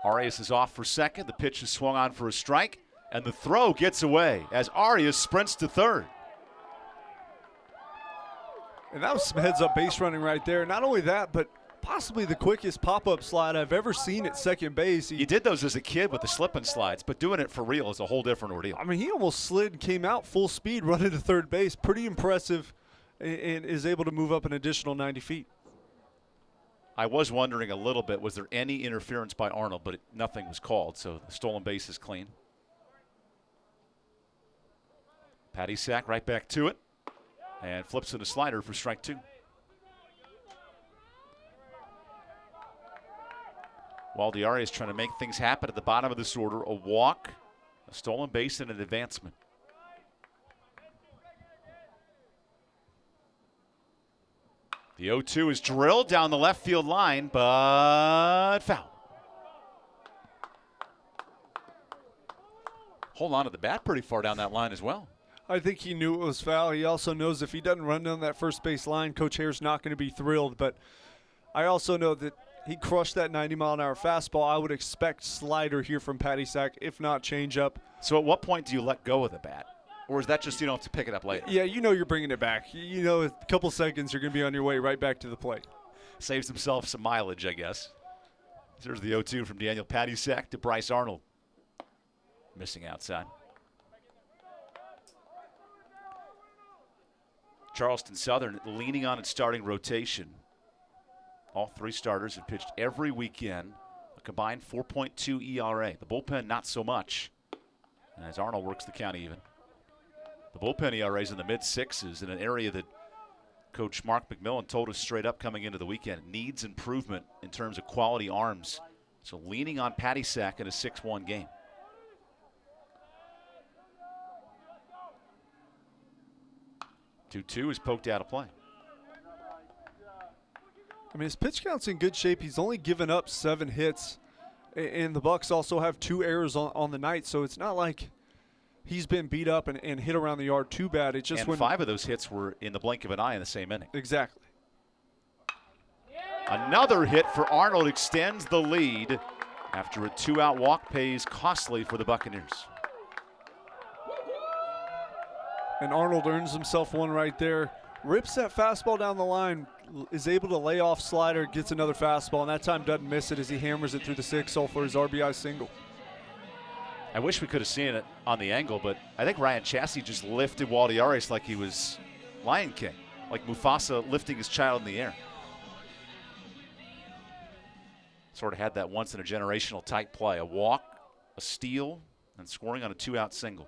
Arias is off for second. The pitch is swung on for a strike, and the throw gets away as Arias sprints to third. And that was some heads-up base running right there. Not only that, but possibly the quickest pop-up slide I've ever seen at second base. He did those as a kid with the slip and slides, but doing it for real is a whole different ordeal. I mean, he almost slid and came out full speed running to third base. Pretty impressive, and is able to move up an additional 90 feet. I was wondering a little bit, was there any interference by Arnold, but nothing was called, so the stolen base is clean. Patty Sack right back to it and flips in a slider for strike 2. Waldiari is trying to make things happen at the bottom of this order. A walk, a stolen base, and an advancement. The 0-2 is drilled down the left field line, but foul. Hold on to the bat pretty far down that line as well. I think he knew it was foul. He also knows if he doesn't run down that first base line, Coach Hare's not going to be thrilled. But I also know that he crushed that 90-mile-an-hour fastball. I would expect slider here from Patty Sack, if not changeup. So at what point do you let go of the bat? Or is that just you don't have to pick it up later? Yeah, you know you're bringing it back. You know, a couple seconds, you're going to be on your way right back to the plate. Saves himself some mileage, I guess. There's the 0-2 from Daniel Patty Sack to Bryce Arnold. Missing outside. Charleston Southern leaning on its starting rotation. All 3 starters have pitched every weekend. A combined 4.2 ERA. The bullpen, not so much. And as Arnold works the count even. The bullpen ERA is in the mid-6s in an area that Coach Mark McMillan told us straight up coming into the weekend needs improvement in terms of quality arms. So leaning on Patty Sack in a 6-1 game. Two is poked out of play. I mean, his pitch count's in good shape. He's only given up 7 hits, and the Bucks also have 2 errors on the night, so it's not like he's been beat up and hit around the yard too bad. It's just and 5 of those hits were in the blink of an eye in the same inning. Exactly. Another hit for Arnold extends the lead after a 2-out walk pays costly for the Buccaneers. And Arnold earns himself one right there. Rips that fastball down the line, is able to lay off slider, gets another fastball, and that time doesn't miss it as he hammers it through the 6-hole for his RBI single. I wish we could have seen it on the angle, but I think Ryan Chassie just lifted Waldiaris like he was Lion King, like Mufasa lifting his child in the air. Sort of had that once-in-a-generational type play. A walk, a steal, and scoring on a 2-out single.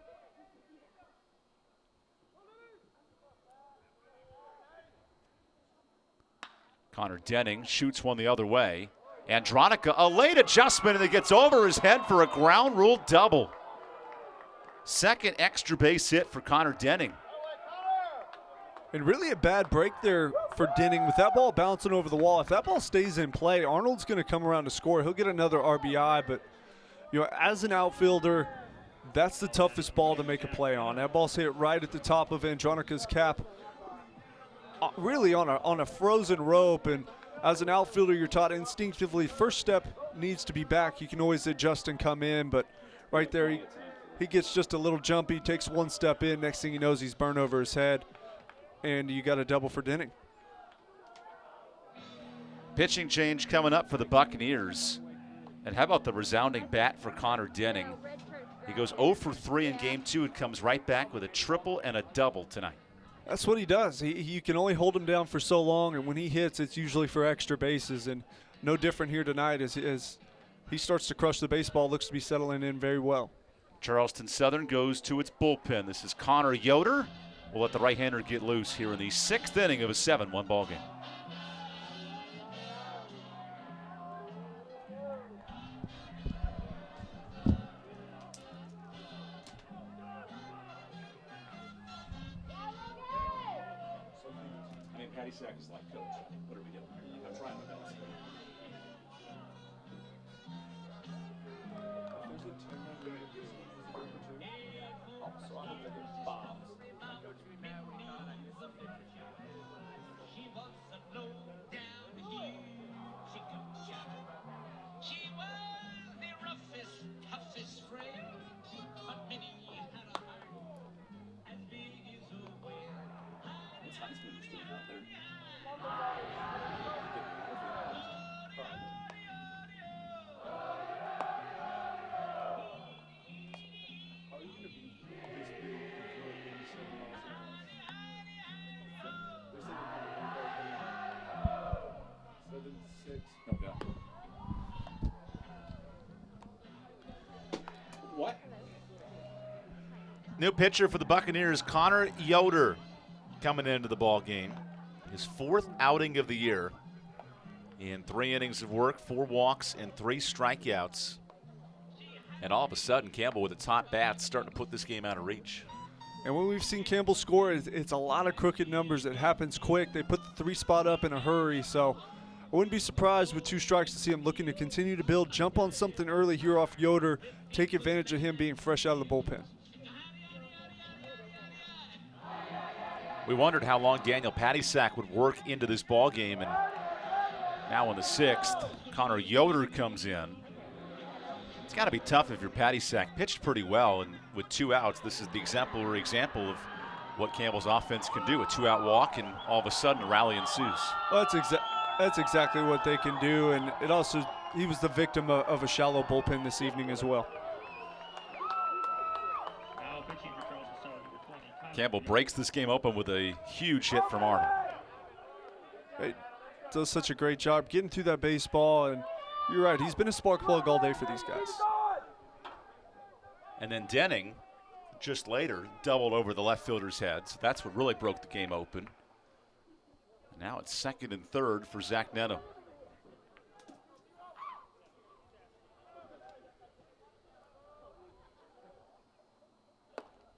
Connor Denning shoots one the other way. Andronica, a late adjustment, and it gets over his head for a ground rule double. Second extra base hit for Connor Denning. And really a bad break there for Denning with that ball bouncing over the wall. If that ball stays in play, Arnold's going to come around to score. He'll get another RBI, but you know, as an outfielder, that's the toughest ball to make a play on. That ball's hit right at the top of Andronica's cap, really on a frozen rope, and as an outfielder, you're taught instinctively first step needs to be back. You can always adjust and come in, but right there he gets just a little jumpy, takes one step in. Next thing he knows, he's burned over his head, and you got a double for Denning. Pitching change coming up for the Buccaneers. And how about the resounding bat for Connor Denning? He goes 0 for 3 in Game 2 and comes right back with a triple and a double tonight. That's what he does. You can only hold him down for so long, and when he hits, it's usually for extra bases. And no different here tonight as he starts to crush the baseball, looks to be settling in very well. Charleston Southern goes to its bullpen. This is Connor Yoder. We'll let the right-hander get loose here in the 6th inning of a 7-1 ball game. Patty Sack is like, Coach, what are we doing here? I'm trying my best. So I'm thinking bombs. What's Heisman just doing out there? What? New pitcher for the Buccaneers, Connor Yoder, coming into the ball game. His 4th outing of the year. In 3 innings of work, 4 walks, and 3 strikeouts. And all of a sudden, Campbell with its hot bats starting to put this game out of reach. And when we've seen Campbell score, it's a lot of crooked numbers. It happens quick. They put the 3 spot up in a hurry. So I wouldn't be surprised with 2 strikes to see him looking to continue to build, jump on something early here off Yoder, take advantage of him being fresh out of the bullpen. We wondered how long Daniel Paddysack would work into this ball game, and now in the 6th, Connor Yoder comes in. It's got to be tough if you're Paddysack. Pitched pretty well, and with 2 outs, this is the exemplary example of what Campbell's offense can do. A 2-out walk, and all of a sudden a rally ensues. Well, that's exactly what they can do, and it also, he was the victim of a shallow bullpen this evening as well. Campbell breaks this game open with a huge hit from Arnold. He does such a great job getting through that baseball, and you're right, he's been a spark plug all day for these guys. And then Denning, just later, doubled over the left fielder's head, so that's what really broke the game open. Now it's 2nd and 3rd for Zach Neto.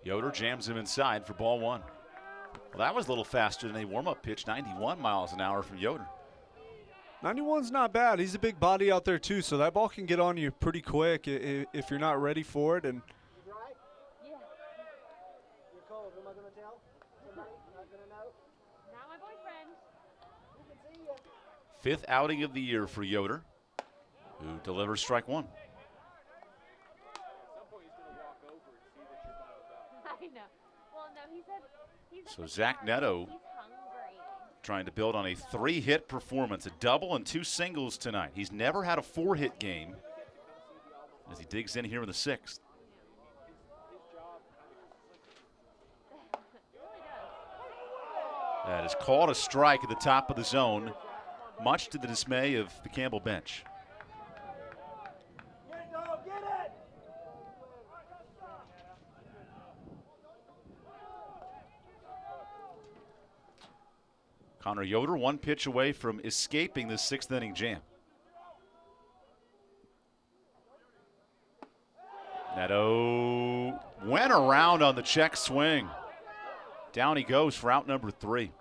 Yoder jams him inside for ball 1. Well, that was a little faster than a warm-up pitch, 91 miles an hour from Yoder. 91's not bad. He's a big body out there too, so that ball can get on you pretty quick if you're not ready for it. And fifth outing of the year for Yoder, who delivers strike 1. So Zach Neto trying to build on a 3-hit performance, a double and 2 singles tonight. He's never had a 4-hit game as he digs in here in the 6th. That is called a strike at the top of the zone, much to the dismay of the Campbell bench. Connor Yoder 1 pitch away from escaping the 6th inning jam. Neto went around on the check swing. Down he goes for out number 3.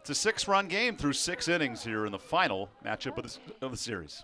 It's a 6-run game through 6 innings here in the final matchup of the series.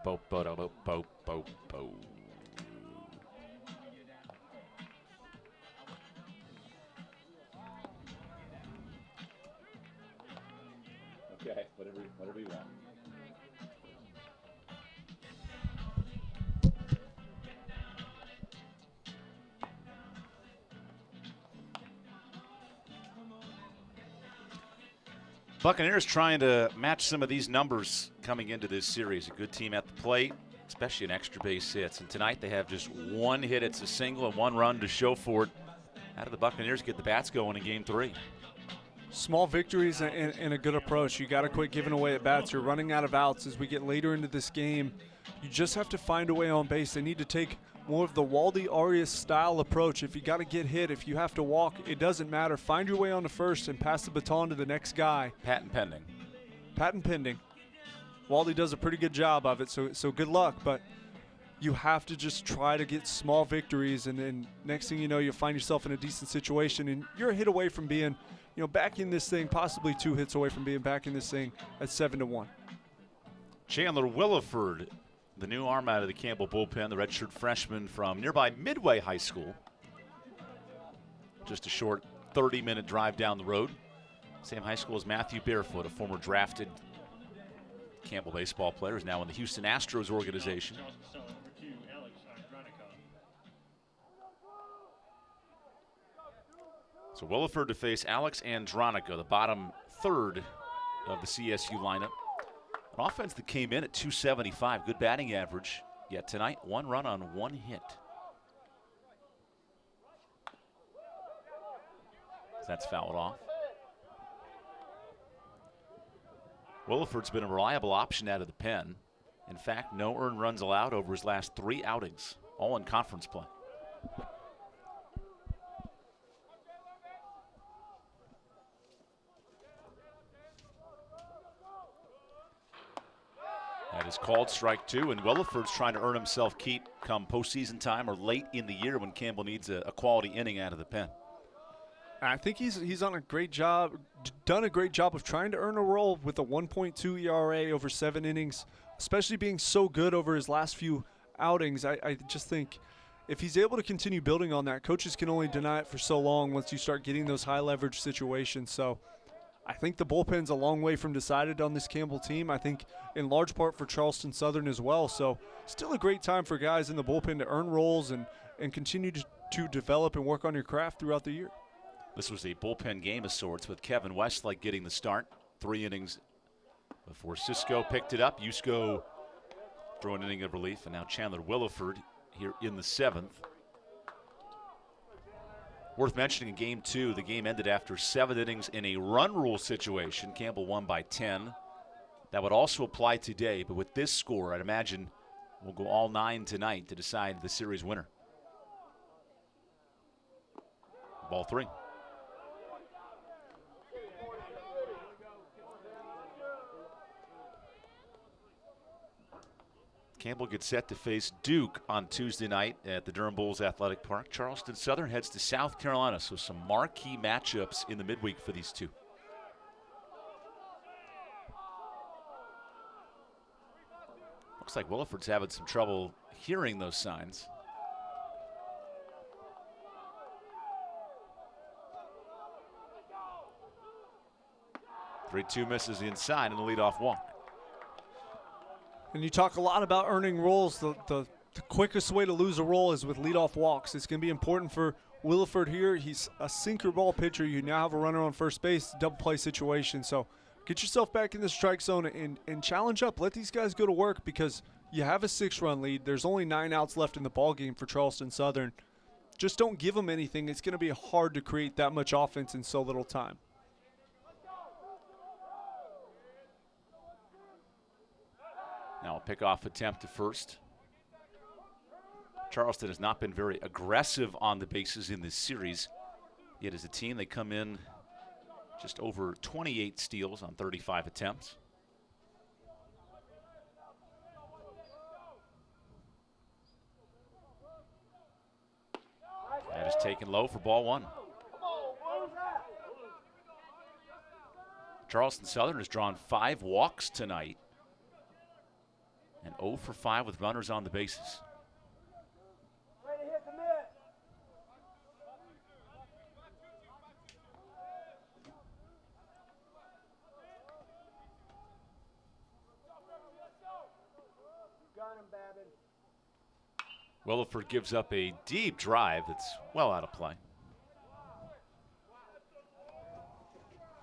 Bo, bo, bo, bo, bo, bo. Okay, whatever you want. Buccaneers trying to match some of these numbers coming into this series. A good team at the plate, especially in extra base hits. And tonight they have just 1 hit. It's a single and 1 run to show for it. How do the Buccaneers get the bats going in Game 3? Small victories and a good approach. You got to quit giving away at bats. You're running out of outs as we get later into this game. You just have to find a way on base. They need to take more of the Waldy Arias style approach. If you got to get hit, if you have to walk, it doesn't matter. Find your way on the first and pass the baton to the next guy. Patent pending. Patent pending. Waldy does a pretty good job of it, so good luck. But you have to just try to get small victories, and then next thing you know, you'll find yourself in a decent situation, and you're a hit away from being, back in this thing, possibly 2 hits away from being back in this thing at 7-1. Chandler Williford, the new arm out of the Campbell bullpen, the redshirt freshman from nearby Midway High School. Just a short 30-minute drive down the road. Same high school as Matthew Barefoot, a former drafted Campbell baseball player, is now in the Houston Astros organization. So Williford to face Alex Andronica, the bottom third of the CSU lineup. An offense that came in at 275, good batting average. Yet tonight, 1 run on 1 hit. That's fouled off. Williford's been a reliable option out of the pen. In fact, no earned runs allowed over his last 3 outings, all in conference play. That is called strike 2, and Williford's trying to earn himself keep come postseason time or late in the year when Campbell needs a quality inning out of the pen. I think he's done a great job of trying to earn a role with a 1.2 ERA over 7 innings, especially being so good over his last few outings. I just think if he's able to continue building on that, coaches can only deny it for so long once you start getting those high leverage situations. So I think the bullpen's a long way from decided on this Campbell team. I think in large part for Charleston Southern as well. So still a great time for guys in the bullpen to earn roles and continue to develop and work on your craft throughout the year. This was a bullpen game of sorts with Kevin Westlake getting the start. 3 innings before Cisco picked it up. Yusko threw an inning of relief, and now Chandler Williford here in the 7th. Worth mentioning in Game 2, the game ended after 7 innings in a run rule situation. Campbell won by 10. That would also apply today, but with this score, I'd imagine we'll go all 9 tonight to decide the series winner. Ball 3. Campbell gets set to face Duke on Tuesday night at the Durham Bulls Athletic Park. Charleston Southern heads to South Carolina, so some marquee matchups in the midweek for these two. Looks like Williford's having some trouble hearing those signs. Three-two misses inside and the leadoff walk. And you talk a lot about earning roles. The quickest way to lose a role is with leadoff walks. It's going to be important for Williford here. He's a sinker ball pitcher. You now have a runner on first base, double play situation. So get yourself back in the strike zone and challenge up. Let these guys go to work because you have a 6-run lead. There's only 9 outs left in the ball game for Charleston Southern. Just don't give them anything. It's going to be hard to create that much offense in so little time. Now a pickoff attempt to first. Charleston has not been very aggressive on the bases in this series. Yet as a team, they come in just over 28 steals on 35 attempts. That is taken low for ball 1. Charleston Southern has drawn 5 walks tonight. And 0 for 5 with runners on the bases. Williford gives up a deep drive that's well out of play.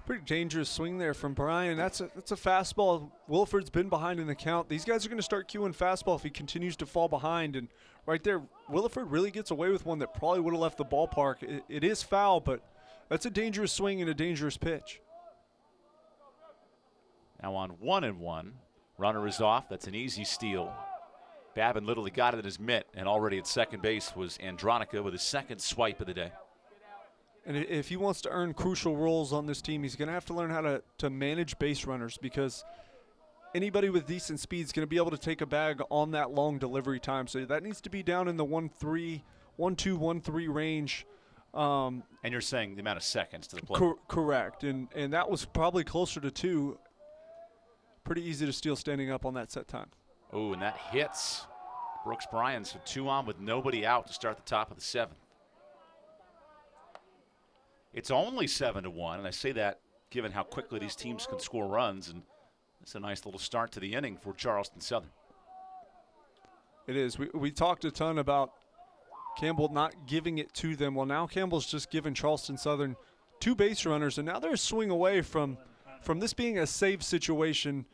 Pretty dangerous swing there from Brian. That's a fastball. Williford's been behind in the count. These guys are going to start cueing fastball if he continues to fall behind. And right there, Williford really gets away with one that probably would have left the ballpark. It is foul, but that's a dangerous swing and a dangerous pitch. Now on 1-1, runner is off. That's an easy steal. Babin literally got it in his mitt, and already at second base was Andronica with his second swipe of the day. And if he wants to earn crucial roles on this team, he's going to have to learn how to manage base runners because anybody with decent speed is going to be able to take a bag on that long delivery time. So that needs to be down in the 1-2, 1-3 range. And you're saying the amount of seconds to the plate. Correct. And that was probably closer to 2. Pretty easy to steal standing up on that set time. Oh, and that hits Brooks Bryan. So 2 on with nobody out to start the top of the 7th. It's only 7-1, and I say that given how quickly these teams can score runs, and it's a nice little start to the inning for Charleston Southern. It is. We talked a ton about Campbell not giving it to them. Well, now Campbell's just given Charleston Southern 2 base runners, and now they're a swing away from this being a save situation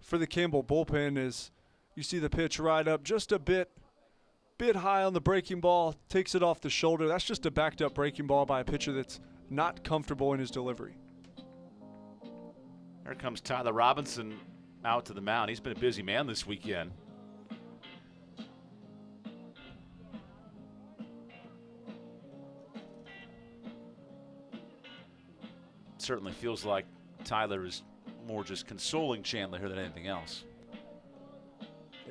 for the Campbell bullpen. As you see the pitch ride up just a bit high on the breaking ball, takes it off the shoulder. That's just a backed up breaking ball by a pitcher that's not comfortable in his delivery. Here comes Tyler Robinson out to the mound. He's been a busy man this weekend. Certainly feels like Tyler is more just consoling Chandler here than anything else.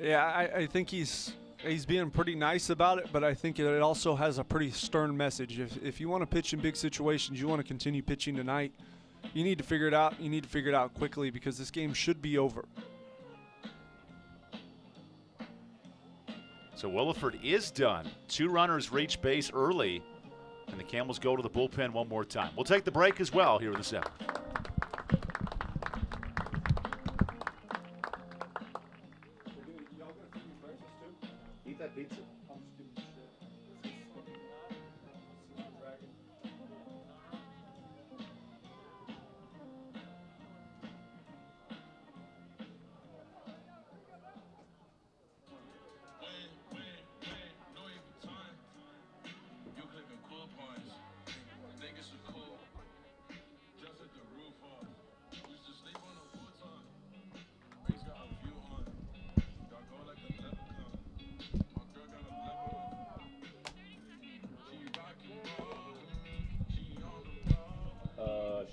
Yeah, I think he's being pretty nice about it, but I think it also has a pretty stern message. If you want to pitch in big situations, you want to continue pitching tonight, you need to figure it out. You need to figure it out quickly because this game should be over. So Williford is done. 2 runners reach base early, and the Camels go to the bullpen one more time. We'll take the break as well here in the 7th. Eat that pizza.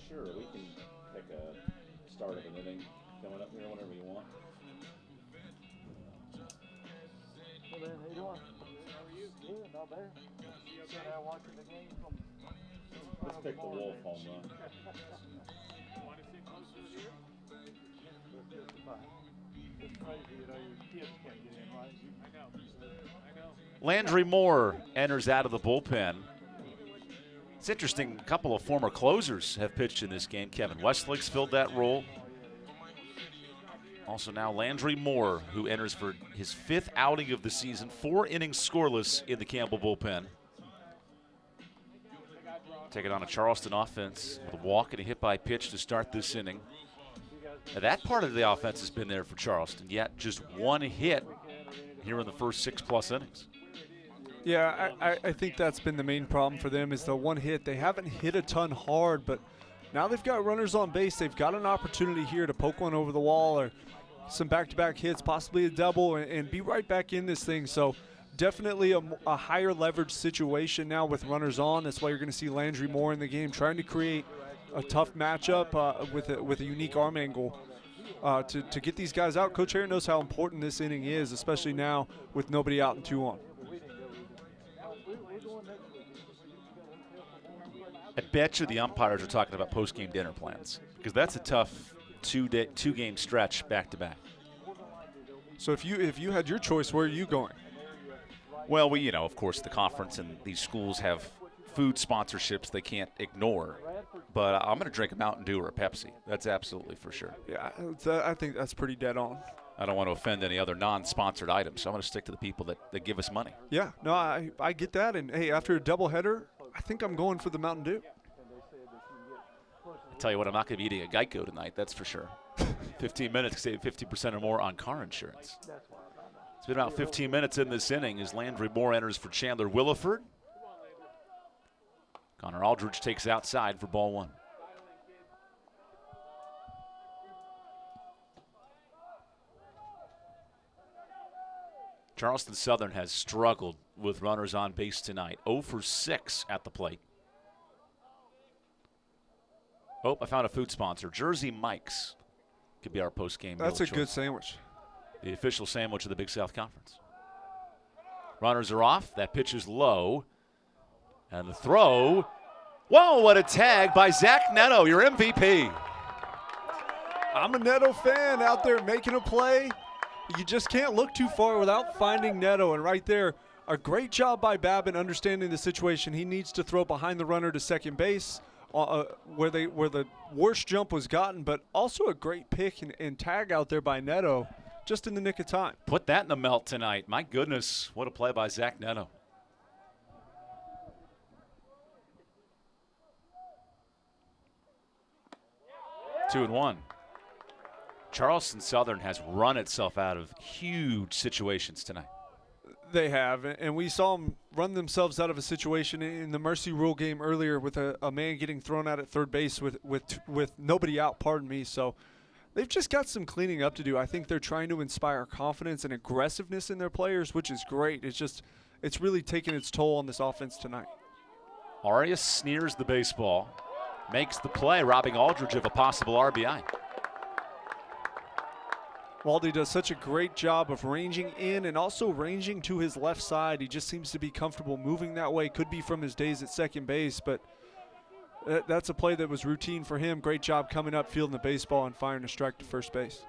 Sure, we can pick a start of an inning coming up here whenever you want. Hey man, how you doing? How are you? Good, not bad. Sitting there watching the game from. Let's pick the Wolf home run. Want to sit closer here? It's crazy, you know, your kids can't get in, right? I know. Landry Moore enters out of the bullpen. It's interesting, a couple of former closers have pitched in this game. Kevin Westlake's filled that role. Also now Landry Moore, who enters for his 5th outing of the season, 4 innings scoreless in the Campbell bullpen. Taking on a Charleston offense with a walk and a hit by pitch to start this inning. Now that part of the offense has been there for Charleston, yet just 1 hit here in the first 6+ innings. Yeah, I think that's been the main problem for them is the 1 hit. They haven't hit a ton hard, but now they've got runners on base. They've got an opportunity here to poke one over the wall or some back-to-back hits, possibly a double, and be right back in this thing. So definitely a higher leverage situation now with runners on. That's why you're going to see Landry Moore in the game, trying to create a tough matchup with a unique arm angle to get these guys out. Coach Aaron knows how important this inning is, especially now with nobody out and 2 on. I bet you the umpires are talking about post-game dinner plans because that's a tough 2-game stretch back-to-back. So if you had your choice, where are you going? Well, of course, the conference and these schools have food sponsorships they can't ignore. But I'm going to drink a Mountain Dew or a Pepsi. That's absolutely for sure. Yeah, I think that's pretty dead on. I don't want to offend any other non-sponsored items, so I'm going to stick to the people that give us money. Yeah, no, I get that. And, hey, after a doubleheader, I think I'm going for the Mountain Dew. I tell you what, I'm not going to be eating a Geico tonight, that's for sure. 15 minutes, save 50% or more on car insurance. It's been about 15 minutes in this inning as Landry Moore enters for Chandler Williford. Connor Aldridge takes outside for ball 1. Charleston Southern has struggled with runners on base tonight. 0 for 6 at the plate. Oh, I found a food sponsor. Jersey Mike's could be our post-game meal. That's a choice. good sandwich. The official sandwich of the Big South Conference. Runners are off. That pitch is low. And the throw. Whoa, what a tag by Zach Neto, your MVP. I'm a Neto fan out there making a play. You just can't look too far without finding Neto. And right there, A great job by Babin understanding the situation. He needs to throw behind the runner to second base where the worst jump was gotten, but also a great pick and tag out there by Neto just in the nick of time. Put that in the melt tonight. My goodness, what a play by Zach Neto. Two and one. Charleston Southern has run itself out of huge situations tonight. They have, and we saw them run themselves out of a situation in the Mercy Rule game earlier with a man getting thrown out at third base with nobody out, pardon me. So they've just got some cleaning up to do. I think they're trying to inspire confidence and aggressiveness in their players, which is great. It's really taking its toll on this offense tonight. Arias sneers the baseball, makes the play, robbing Aldridge of a possible RBI. Waldy does such a great job of ranging in and also ranging to his left side. He just seems to be comfortable moving that way. Could be from his days at second base, but that's a play that was routine for him. Great job coming up, fielding the baseball, and firing a strike to first base.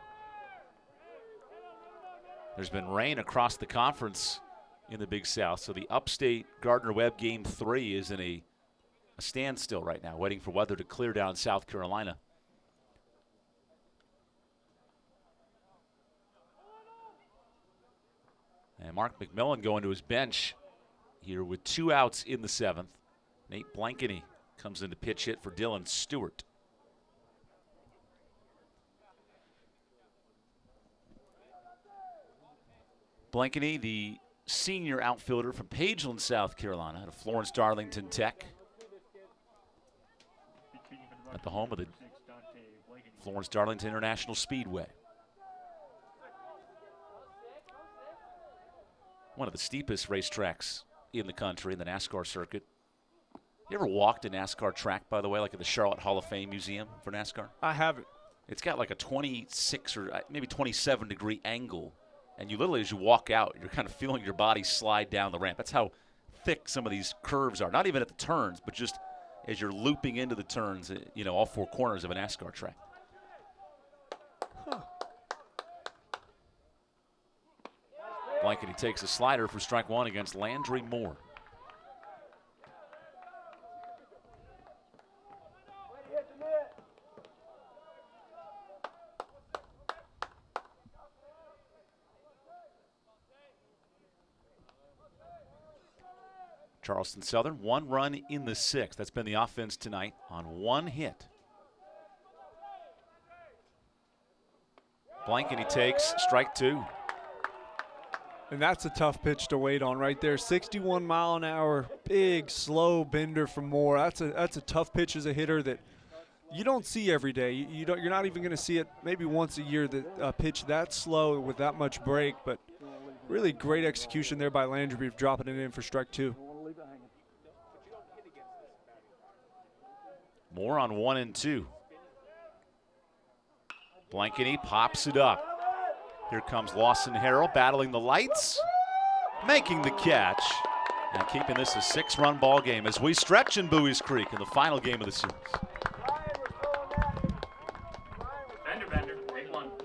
There's been rain across the conference in the Big South, so the upstate Gardner-Webb Game 3 is in a standstill right now, waiting for weather to clear down South Carolina. And Mark McMillan going to his bench here with 2 outs in the 7th. Nate Blankeny comes in to pitch hit for Dylan Stewart. Blankeny, the senior outfielder from Pageland, South Carolina, out of Florence Darlington Tech. At the home of the Florence Darlington International Speedway. One of the steepest racetracks in the country in the NASCAR circuit. You ever walked a NASCAR track, by the way, like at the Charlotte Hall of Fame Museum for NASCAR? I haven't. It's got like a 26 or maybe 27 degree angle. And you literally, as you walk out, you're kind of feeling your body slide down the ramp. That's how thick some of these curves are. Not even at the turns, but just as you're looping into the turns, you know, all 4 corners of a NASCAR track. Blankety takes a slider for strike 1 against Landry Moore. Charleston Southern, 1 run in the 6th. That's been the offense tonight on 1 hit. Blankety takes strike 2. And that's a tough pitch to wait on right there. 61 mile an hour, big, slow bender from Moore. That's a tough pitch as a hitter that you don't see every day. You're not even going to see it maybe once a year, that a pitch that slow with that much break. But really great execution there by Landry, dropping it in for strike 2. Moore on 1 and 2. Blankety pops it up. Here comes Lawson Harrell battling the lights, making the catch, and keeping this a 6-run ball game as we stretch in Bowie's Creek in the final game of the series.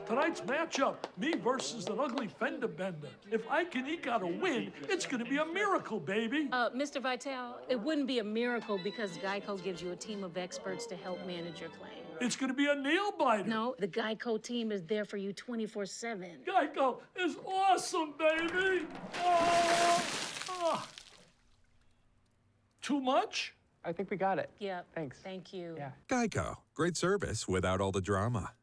Tonight's matchup, me versus an ugly fender bender. If I can eke out a win, it's going to be a miracle, baby. Mr. Vitale, it wouldn't be a miracle because Geico gives you a team of experts to help manage your claim. It's going to be a nail biter. No, the Geico team is there for you 24/7. Geico is awesome, baby. Too much? I think we got it. Yeah. Thanks. Thank you. Yeah. Geico. Great service without all the drama.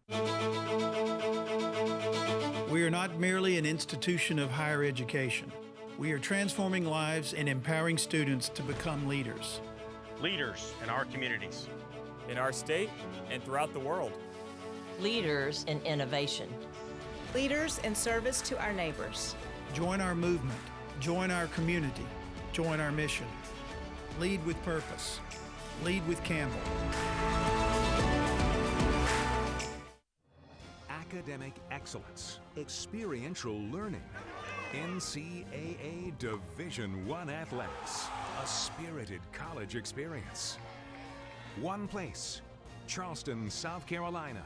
We are not merely an institution of higher education. We are transforming lives and empowering students to become leaders. Leaders in our communities, in our state, and throughout the world. Leaders in innovation. Leaders in service to our neighbors. Join our movement. Join our community. Join our mission. Lead with purpose. Lead with Campbell. Academic excellence, experiential learning, NCAA Division I athletics, a spirited college experience. One place, Charleston, South Carolina.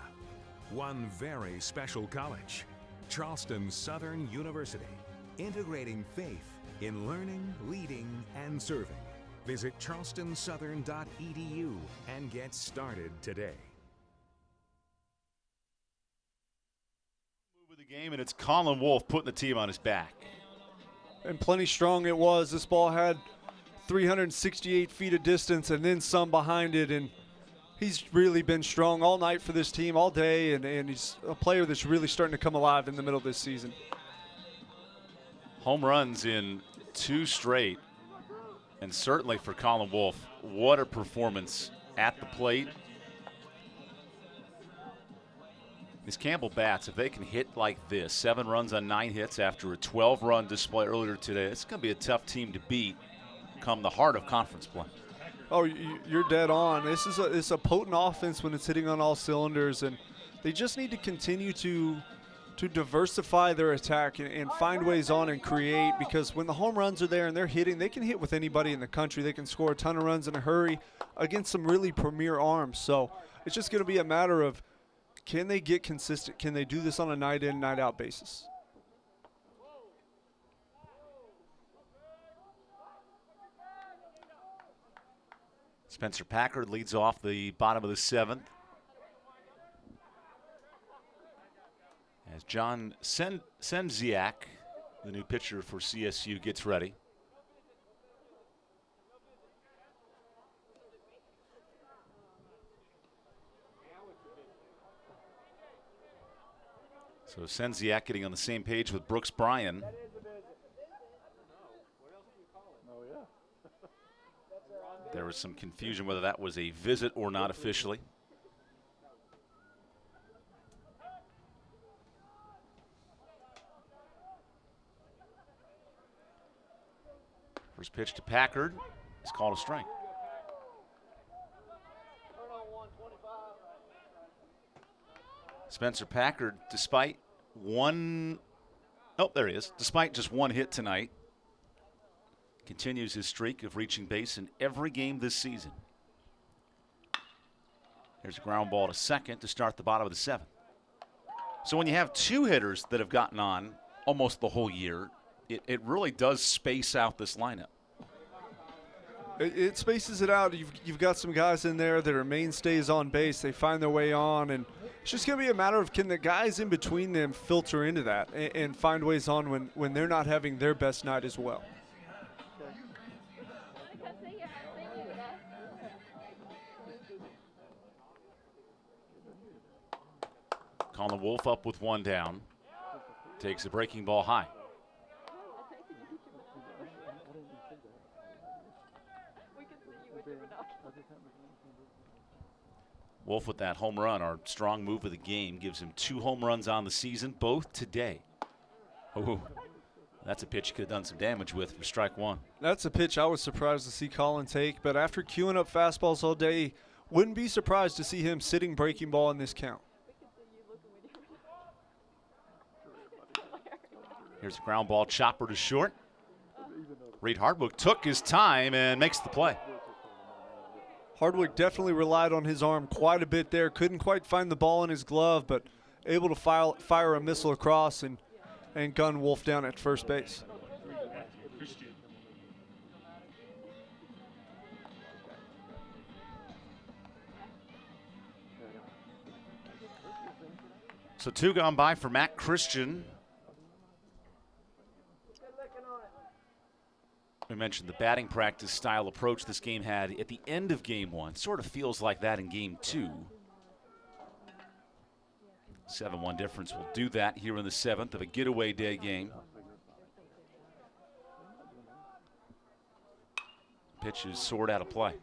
One very special college, Charleston Southern University, integrating faith, in learning, leading, and serving. Visit charlestonsouthern.edu and get started today. Move of the game, and it's Colin Wolf putting the team on his back. And plenty strong it was. This ball had 368 feet of distance and then some behind it, and he's really been strong all night for this team, all day, and he's a player that's really starting to come alive in the middle of this season. Home runs in 2 straight, and certainly for Colin Wolf, what a performance at the plate. These Campbell bats, if they can hit like this, 7 runs on 9 hits after a 12-run display earlier today, it's going to be a tough team to beat come the heart of conference play. Oh, you're dead on. It's a potent offense when it's hitting on all cylinders, and they just need to continue to diversify their attack and find ways on and create, because when the home runs are there and they're hitting, they can hit with anybody in the country. They can score a ton of runs in a hurry against some really premier arms. So it's just going to be a matter of, can they get consistent? Can they do this on a night in, night out basis? Spencer Packard leads off the bottom of the 7th. As John Senziak, the new pitcher for CSU, gets ready. So Senziak getting on the same page with Brooks Bryan. There was some confusion whether that was a visit or not officially. First pitch to Packard is called a strike. Spencer Packard, despite despite just 1 hit tonight, continues his streak of reaching base in every game this season. There's a ground ball to second to start the bottom of the 7th. So when you have 2 hitters that have gotten on almost the whole year, it really does space out this lineup. It spaces it out. You've got some guys in there that are mainstays on base. They find their way on, and it's just going to be a matter of, can the guys in between them filter into that and find ways on when they're not having their best night as well. Colin Wolf up with 1 down. Takes a breaking ball high. Wolf with that home run, our strong move of the game, gives him 2 home runs on the season, both today. Oh, that's a pitch he could have done some damage with for strike 1. That's a pitch I was surprised to see Colin take, but after queuing up fastballs all day, wouldn't be surprised to see him sitting breaking ball in this count. Here's a ground ball chopper to short. Reed Hardwick took his time and makes the play. Hardwick definitely relied on his arm quite a bit there. Couldn't quite find the ball in his glove, but able to fire a missile across and gun Wolf down at first base. So 2 gone by for Matt Christian. We mentioned the batting practice style approach this game had at the end of game 1. Sort of feels like that in game 2. 7-1 difference will do that here in the 7th of a getaway day game. Pitch is soared out of play.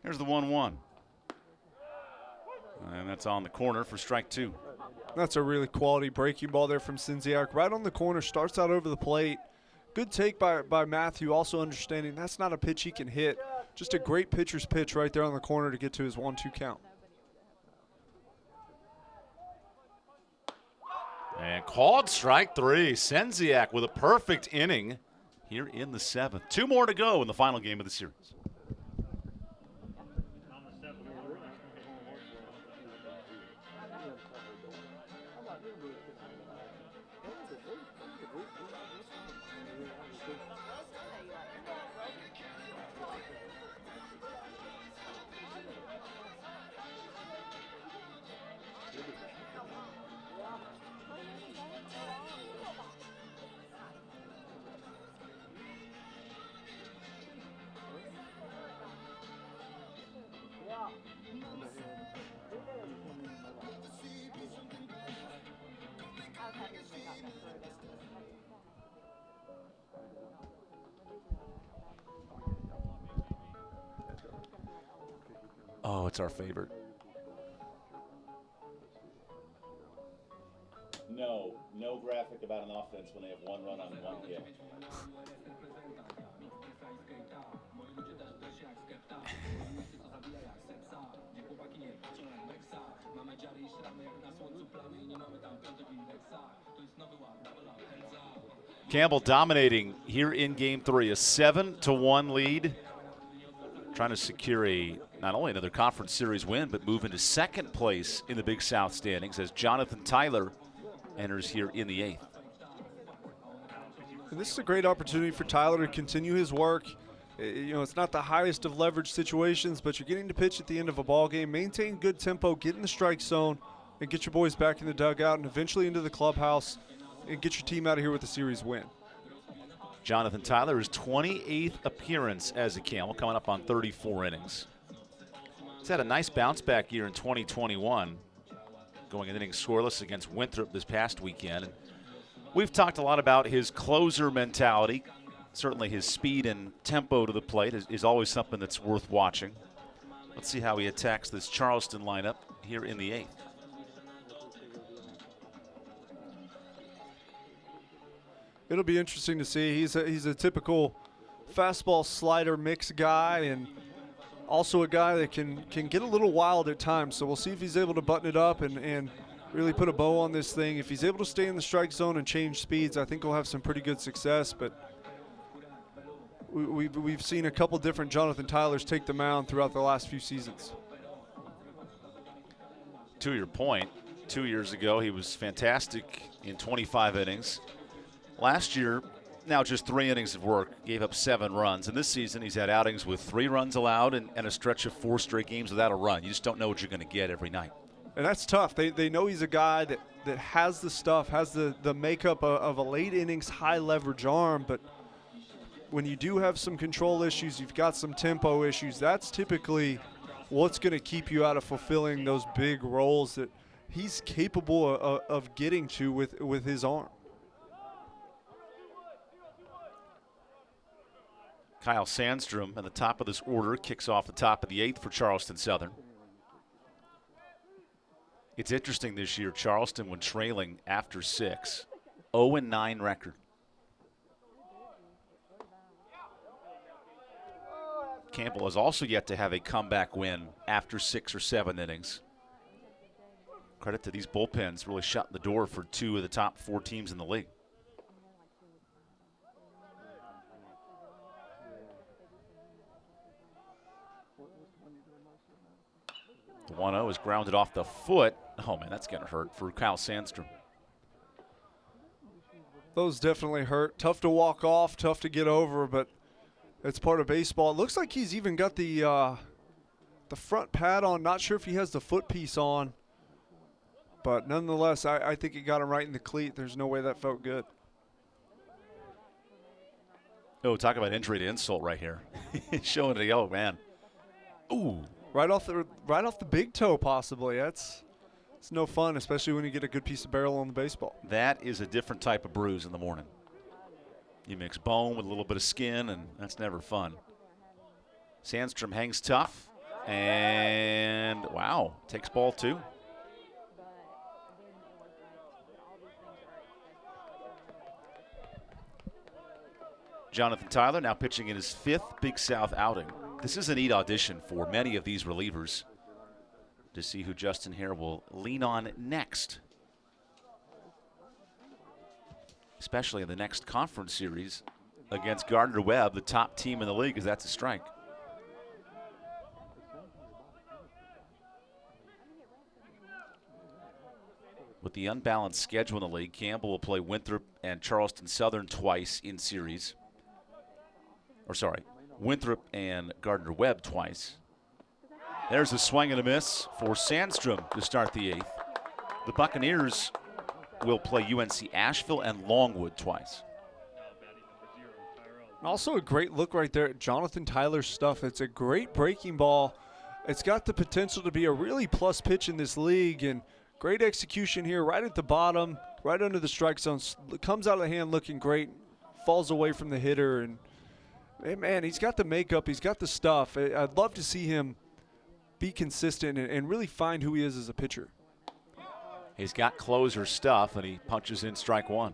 Here's the 1-1. And that's on the corner for strike 2. That's a really quality breaking ball there from Sinziak. Right on the corner, starts out over the plate. Good take by Matthew, also understanding that's not a pitch he can hit. Just a great pitcher's pitch right there on the corner to get to his 1-2 count. And called strike 3. Senziak with a perfect inning here in the 7th. 2 more to go in the final game of the series. Oh, it's our favorite. No graphic about an offense when they have 1 run on 1 hit. Campbell dominating here in Game 3, a 7-1 lead. Trying to secure not only another conference series win, but move into 2nd place in the Big South standings as Jonathan Tyler enters here in the 8th. And this is a great opportunity for Tyler to continue his work. You know, it's not the highest of leverage situations, but you're getting to pitch at the end of a ball game. Maintain good tempo, get in the strike zone, and get your boys back in the dugout and eventually into the clubhouse and get your team out of here with a series win. Jonathan Tyler, his 28th appearance as a Camel, coming up on 34 innings. He's had a nice bounce back year in 2021, going an inning scoreless against Winthrop this past weekend. And we've talked a lot about his closer mentality. Certainly his speed and tempo to the plate is always something that's worth watching. Let's see how he attacks this Charleston lineup here in the 8th. It'll be interesting to see. He's a typical fastball slider mix guy, and also a guy that can get a little wild at times. So we'll see if he's able to button it up and really put a bow on this thing. If he's able to stay in the strike zone and change speeds, I think we'll have some pretty good success. But we've seen a couple different Jonathan Tylers take the mound throughout the last few seasons. To your point, 2 years ago he was fantastic in 25 innings. Last year, now just 3 innings of work, gave up 7 runs. And this season, he's had outings with 3 runs allowed and a stretch of 4 straight games without a run. You just don't know what you're going to get every night. And that's tough. They know he's a guy that has the stuff, has the makeup of a late innings, high leverage arm. But when you do have some control issues, you've got some tempo issues, that's typically what's going to keep you out of fulfilling those big roles that he's capable of getting to with his arm. Kyle Sandstrom at the top of this order kicks off the top of the 8th for Charleston Southern. It's interesting this year, Charleston, when trailing after 6, 0-9 record. Campbell has also yet to have a comeback win after 6 or 7 innings. Credit to these bullpens, really shutting the door for 2 of the top 4 teams in the league. The 1-0 is grounded off the foot. Oh, man, that's going to hurt for Kyle Sandstrom. Those definitely hurt. Tough to walk off, tough to get over, but it's part of baseball. It looks like he's even got the front pad on. Not sure if he has the foot piece on, but nonetheless, I think he got him right in the cleat. There's no way that felt good. Oh, talk about injury to insult right here. Showing it, oh, man. Ooh. Right off the big toe, possibly. It's no fun, especially when you get a good piece of barrel on the baseball. That is a different type of bruise in the morning. You mix bone with a little bit of skin, and that's never fun. Sandstrom hangs tough, and wow, takes ball 2. Jonathan Tyler now pitching in his 5th Big South outing. This is a neat audition for many of these relievers to see who Justin Hare will lean on next. especially in the next conference series against Gardner-Webb, the top team in the league, because that's a strike. With the unbalanced schedule in the league, Campbell will play Winthrop and Charleston Southern twice in series. Or sorry, Winthrop and Gardner-Webb twice. There's a swing and a miss for Sandstrom to start the 8th. The Buccaneers will play UNC Asheville and Longwood twice. Also a great look right there at Jonathan Tyler's stuff. It's a great breaking ball. It's got the potential to be a really plus pitch in this league, and great execution here right at the bottom, right under the strike zone. Comes out of the hand looking great, falls away from the hitter, and hey, man, he's got the makeup, he's got the stuff. I'd love to see him be consistent and really find who he is as a pitcher. He's got closer stuff, and he punches in strike 1.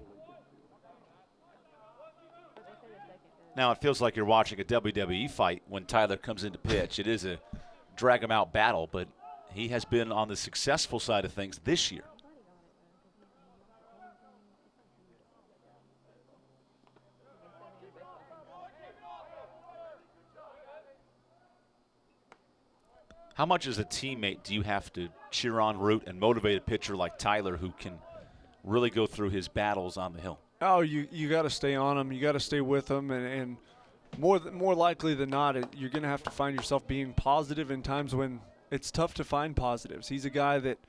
Now it feels like you're watching a WWE fight when Tyler comes in to pitch. It is a drag-him-out battle, but he has been on the successful side of things this year. How much as a teammate do you have to cheer on, root, and motivate a pitcher like Tyler who can really go through his battles on the hill? Oh, you got to stay on him. You got to stay with him, and more likely than not, you're going to have to find yourself being positive in times when it's tough to find positives. He's a guy that,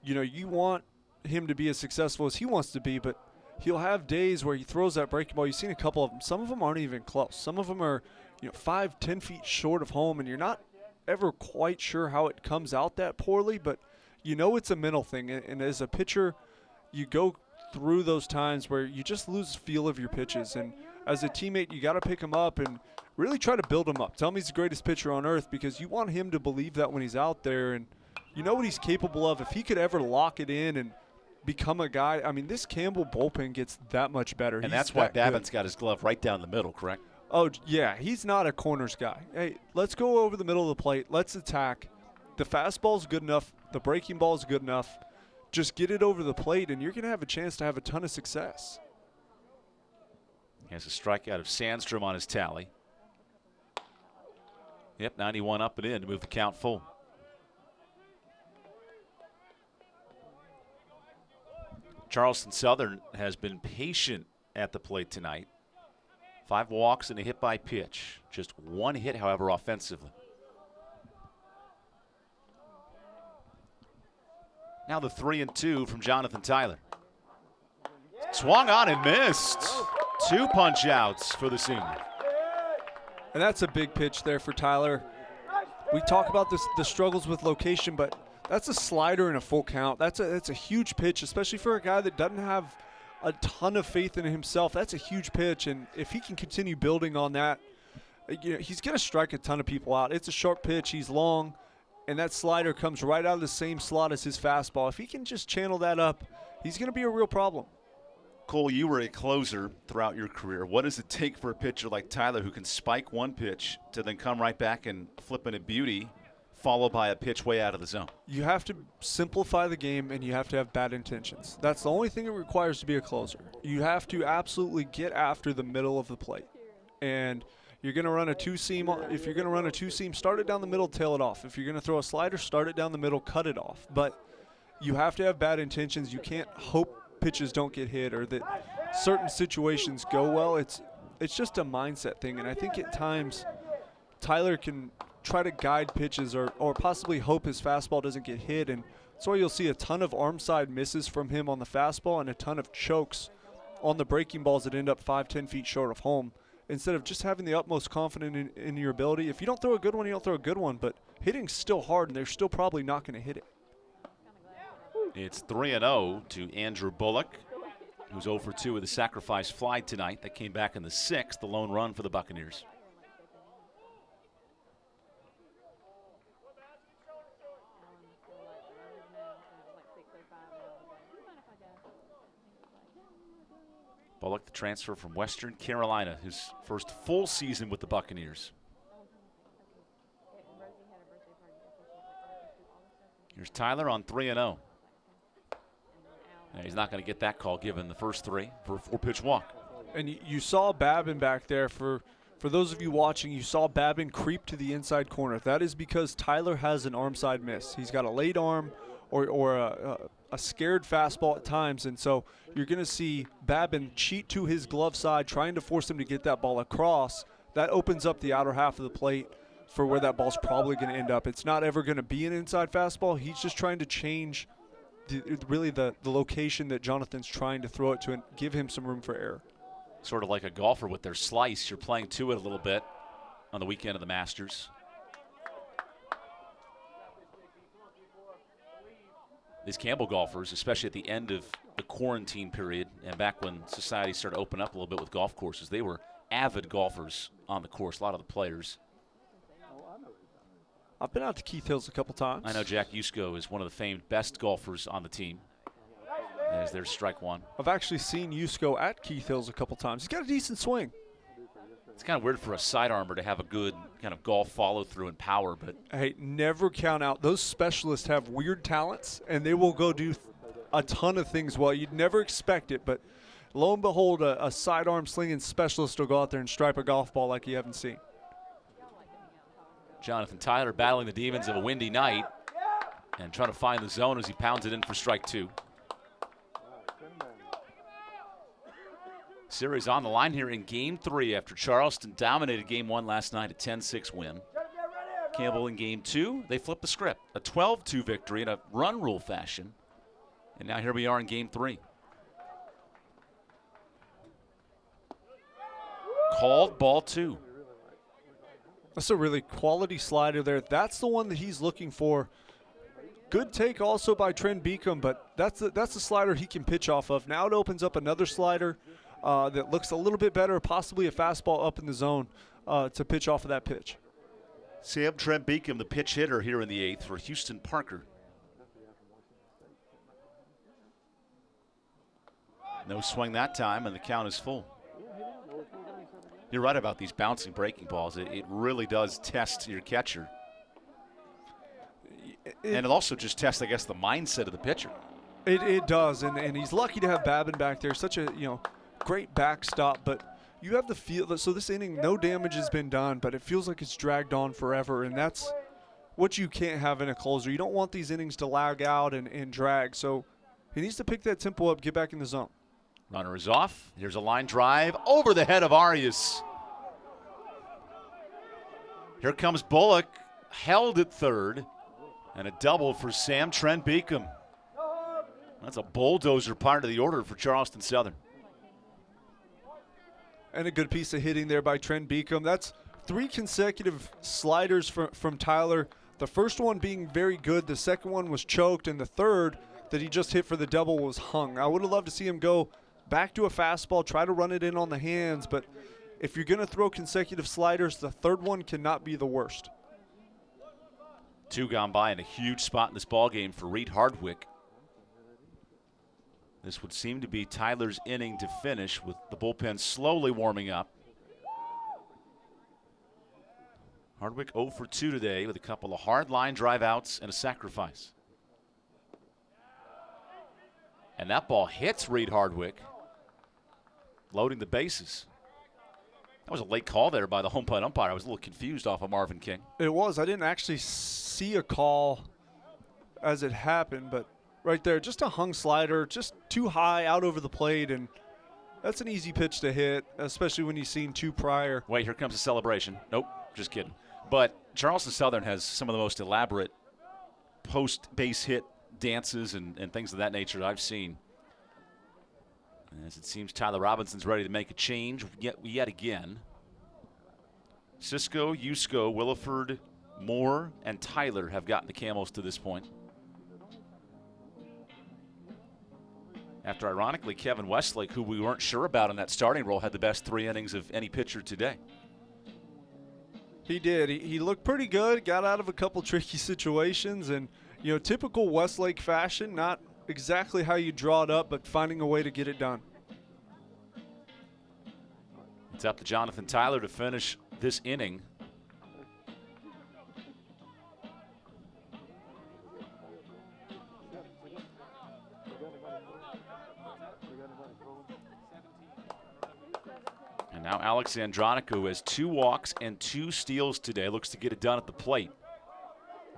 you want him to be as successful as he wants to be, but he'll have days where he throws that breaking ball. You've seen a couple of them. Some of them aren't even close. Some of them are, 5-10 feet short of home, and you're not ever quite sure how it comes out that poorly, but it's a mental thing. And as a pitcher, you go through those times where you just lose feel of your pitches, and as a teammate, you got to pick him up and really try to build him up. Tell him he's the greatest pitcher on earth, because you want him to believe that when he's out there, and you know what he's capable of. If he could ever lock it in and become a guy, this Campbell bullpen gets that much better. And that's why Babbitt's got his glove right down the middle, correct? Oh, yeah, he's not a corners guy. Hey, let's go over the middle of the plate. Let's attack. The fastball's good enough. The breaking ball's good enough. Just get it over the plate, and you're going to have a chance to have a ton of success. He has a strikeout of Sandstrom on his tally. Yep, 91 up and in to move the count full. Charleston Southern has been patient at the plate tonight. 5 walks and a hit by pitch. Just 1 hit, however, offensively. Now the 3-2 from Jonathan Tyler. Swung on and missed. 2 punch outs for the senior. And that's a big pitch there for Tyler. We talk about the struggles with location, but that's a slider in a full count. That's a huge pitch, especially for a guy that doesn't have a ton of faith in himself. That's a huge pitch, and if he can continue building on that, he's going to strike a ton of people out. It's a sharp pitch. He's long, and that slider comes right out of the same slot as his fastball. If he can just channel that up, he's going to be a real problem. Cole, you were a closer throughout your career. What does it take for a pitcher like Tyler who can spike 1 pitch to then come right back and flip in a beauty, followed by a pitch way out of the zone? You have to simplify the game, and you have to have bad intentions. That's the only thing it requires to be a closer. You have to absolutely get after the middle of the plate. And you're going to run a 2-seam. If you're going to run a 2-seam, start it down the middle, tail it off. If you're going to throw a slider, start it down the middle, cut it off. But you have to have bad intentions. You can't hope pitches don't get hit or that certain situations go well. It's just a mindset thing, and I think at times Tyler can try to guide pitches or possibly hope his fastball doesn't get hit, and that's why you'll see a ton of arm side misses from him on the fastball and a ton of chokes on the breaking balls that end up 5-10 feet short of home, instead of just having the utmost confidence in your ability. If you don't throw a good one, you don't throw a good one, but hitting's still hard, and they're still probably not going to hit it. It's 3-0 to Andrew Bullock, who's 0 for 2 with a sacrifice fly tonight. That came back in the 6th, the lone run for the Buccaneers. Bullock, the transfer from Western Carolina, his first full season with the Buccaneers. Here's Tyler on 3-0. He's not going to get that call given the first 3 for a 4-pitch walk. And you saw Babin back there. For those of you watching, you saw Babin creep to the inside corner. That is because Tyler has an arm side miss. He's got a late arm or a scared fastball at times, and so you're going to see Babin cheat to his glove side, trying to force him to get that ball across. That opens up the outer half of the plate for where that ball's probably going to end up. It's not ever going to be an inside fastball. He's just trying to change the location that Jonathan's trying to throw it to and give him some room for error. Sort of like a golfer with their slice. You're playing to it a little bit on the weekend of the Masters. These Campbell golfers, especially at the end of the quarantine period and back when society started to open up a little bit with golf courses, they were avid golfers on the course, a lot of the players. I've been out to Keith Hills a couple times. I know Jack Yusko is one of the famed best golfers on the team. As there's strike 1. I've actually seen Yusko at Keith Hills a couple times. He's got a decent swing. It's kind of weird for a sidearmer to have a good kind of golf follow-through and power, but hey, never count out. Those specialists have weird talents, and they will go do a ton of things well. You'd never expect it, but lo and behold, a sidearm slinging specialist will go out there and stripe a golf ball like you haven't seen. Jonathan Tyler battling the demons of a windy night and trying to find the zone as he pounds it in for strike 2. Series on the line here in Game 3 after Charleston dominated Game 1 last night, a 10-6 win. Campbell in Game 2, they flipped the script, a 12-2 victory in a run rule fashion. And now here we are in Game 3. Called ball 2. That's a really quality slider there. That's the one that he's looking for. Good take also by Trent Beacom, but that's the slider he can pitch off of. Now it opens up another slider that looks a little bit better, possibly a fastball up in the zone to pitch off of that pitch. Sam Trent Beacom, the pitch hitter here in the 8th for Houston Parker. No swing that time, and the count is full. You're right about these bouncing breaking balls. It really does test your catcher. And it also just tests, I guess, the mindset of the pitcher. It does, and he's lucky to have Babin back there. Such a great backstop, but you have the feel that so this inning, no damage has been done, but it feels like it's dragged on forever, and that's what you can't have in a closer. You don't want these innings to lag out and drag, so he needs to pick that tempo up, get back in the zone. Runner is off. Here's a line drive over the head of Arias. Here comes Bullock, held at third, and a double for Sam Trent Beacom. That's a bulldozer part of the order for Charleston Southern. And a good piece of hitting there by Trent Beacom. That's 3 consecutive sliders from Tyler. The first one being very good. The second one was choked, and the third that he just hit for the double was hung. I would have loved to see him go back to a fastball, try to run it in on the hands, but if you're going to throw consecutive sliders, the third one cannot be the worst. 2 gone by in a huge spot in this ballgame for Reed Hardwick. This would seem to be Tyler's inning to finish with the bullpen slowly warming up. Hardwick 0 for 2 today with a couple of hard line drive outs and a sacrifice. And that ball hits Reed Hardwick, loading the bases. That was a late call there by the home plate umpire. I was a little confused off of Marvin King. It was. I didn't actually see a call as it happened, but right there, just a hung slider, just too high out over the plate, and that's an easy pitch to hit, especially when you've seen 2 prior. Wait, here comes a celebration. Nope, just kidding. But Charleston Southern has some of the most elaborate post-base hit dances and things of that nature that I've seen. As it seems Tyler Robinson's ready to make a change yet again. Cisco, Yusko, Williford, Moore, and Tyler have gotten the Camels to this point. After, ironically, Kevin Westlake, who we weren't sure about in that starting role, had the best 3 innings of any pitcher today. He did. He looked pretty good, got out of a couple tricky situations, and, typical Westlake fashion, not exactly how you draw it up, but finding a way to get it done. It's up to Jonathan Tyler to finish this inning. Now Alex Andronica, who has 2 walks and 2 steals today, looks to get it done at the plate,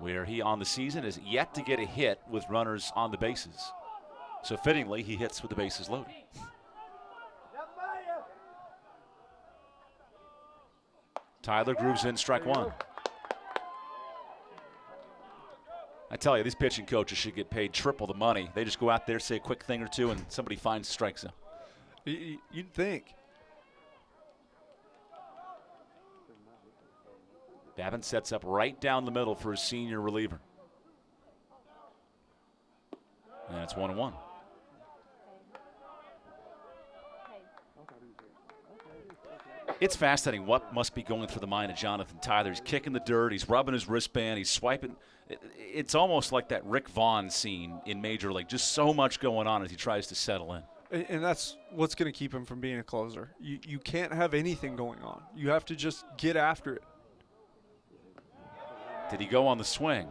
where he on the season has yet to get a hit with runners on the bases. So fittingly, he hits with the bases loaded. Tyler grooves in strike 1. I tell you, these pitching coaches should get paid triple the money. They just go out there, say a quick thing or two, and somebody finds the strike zone. You'd think. Babin sets up right down the middle for his senior reliever. And it's 1-1. It's fascinating what must be going through the mind of Jonathan Tyler. He's kicking the dirt. He's rubbing his wristband. He's swiping. It's almost like that Rick Vaughn scene in Major League. Just so much going on as he tries to settle in. And that's what's going to keep him from being a closer. You can't have anything going on. You have to just get after it. Did he go on the swing?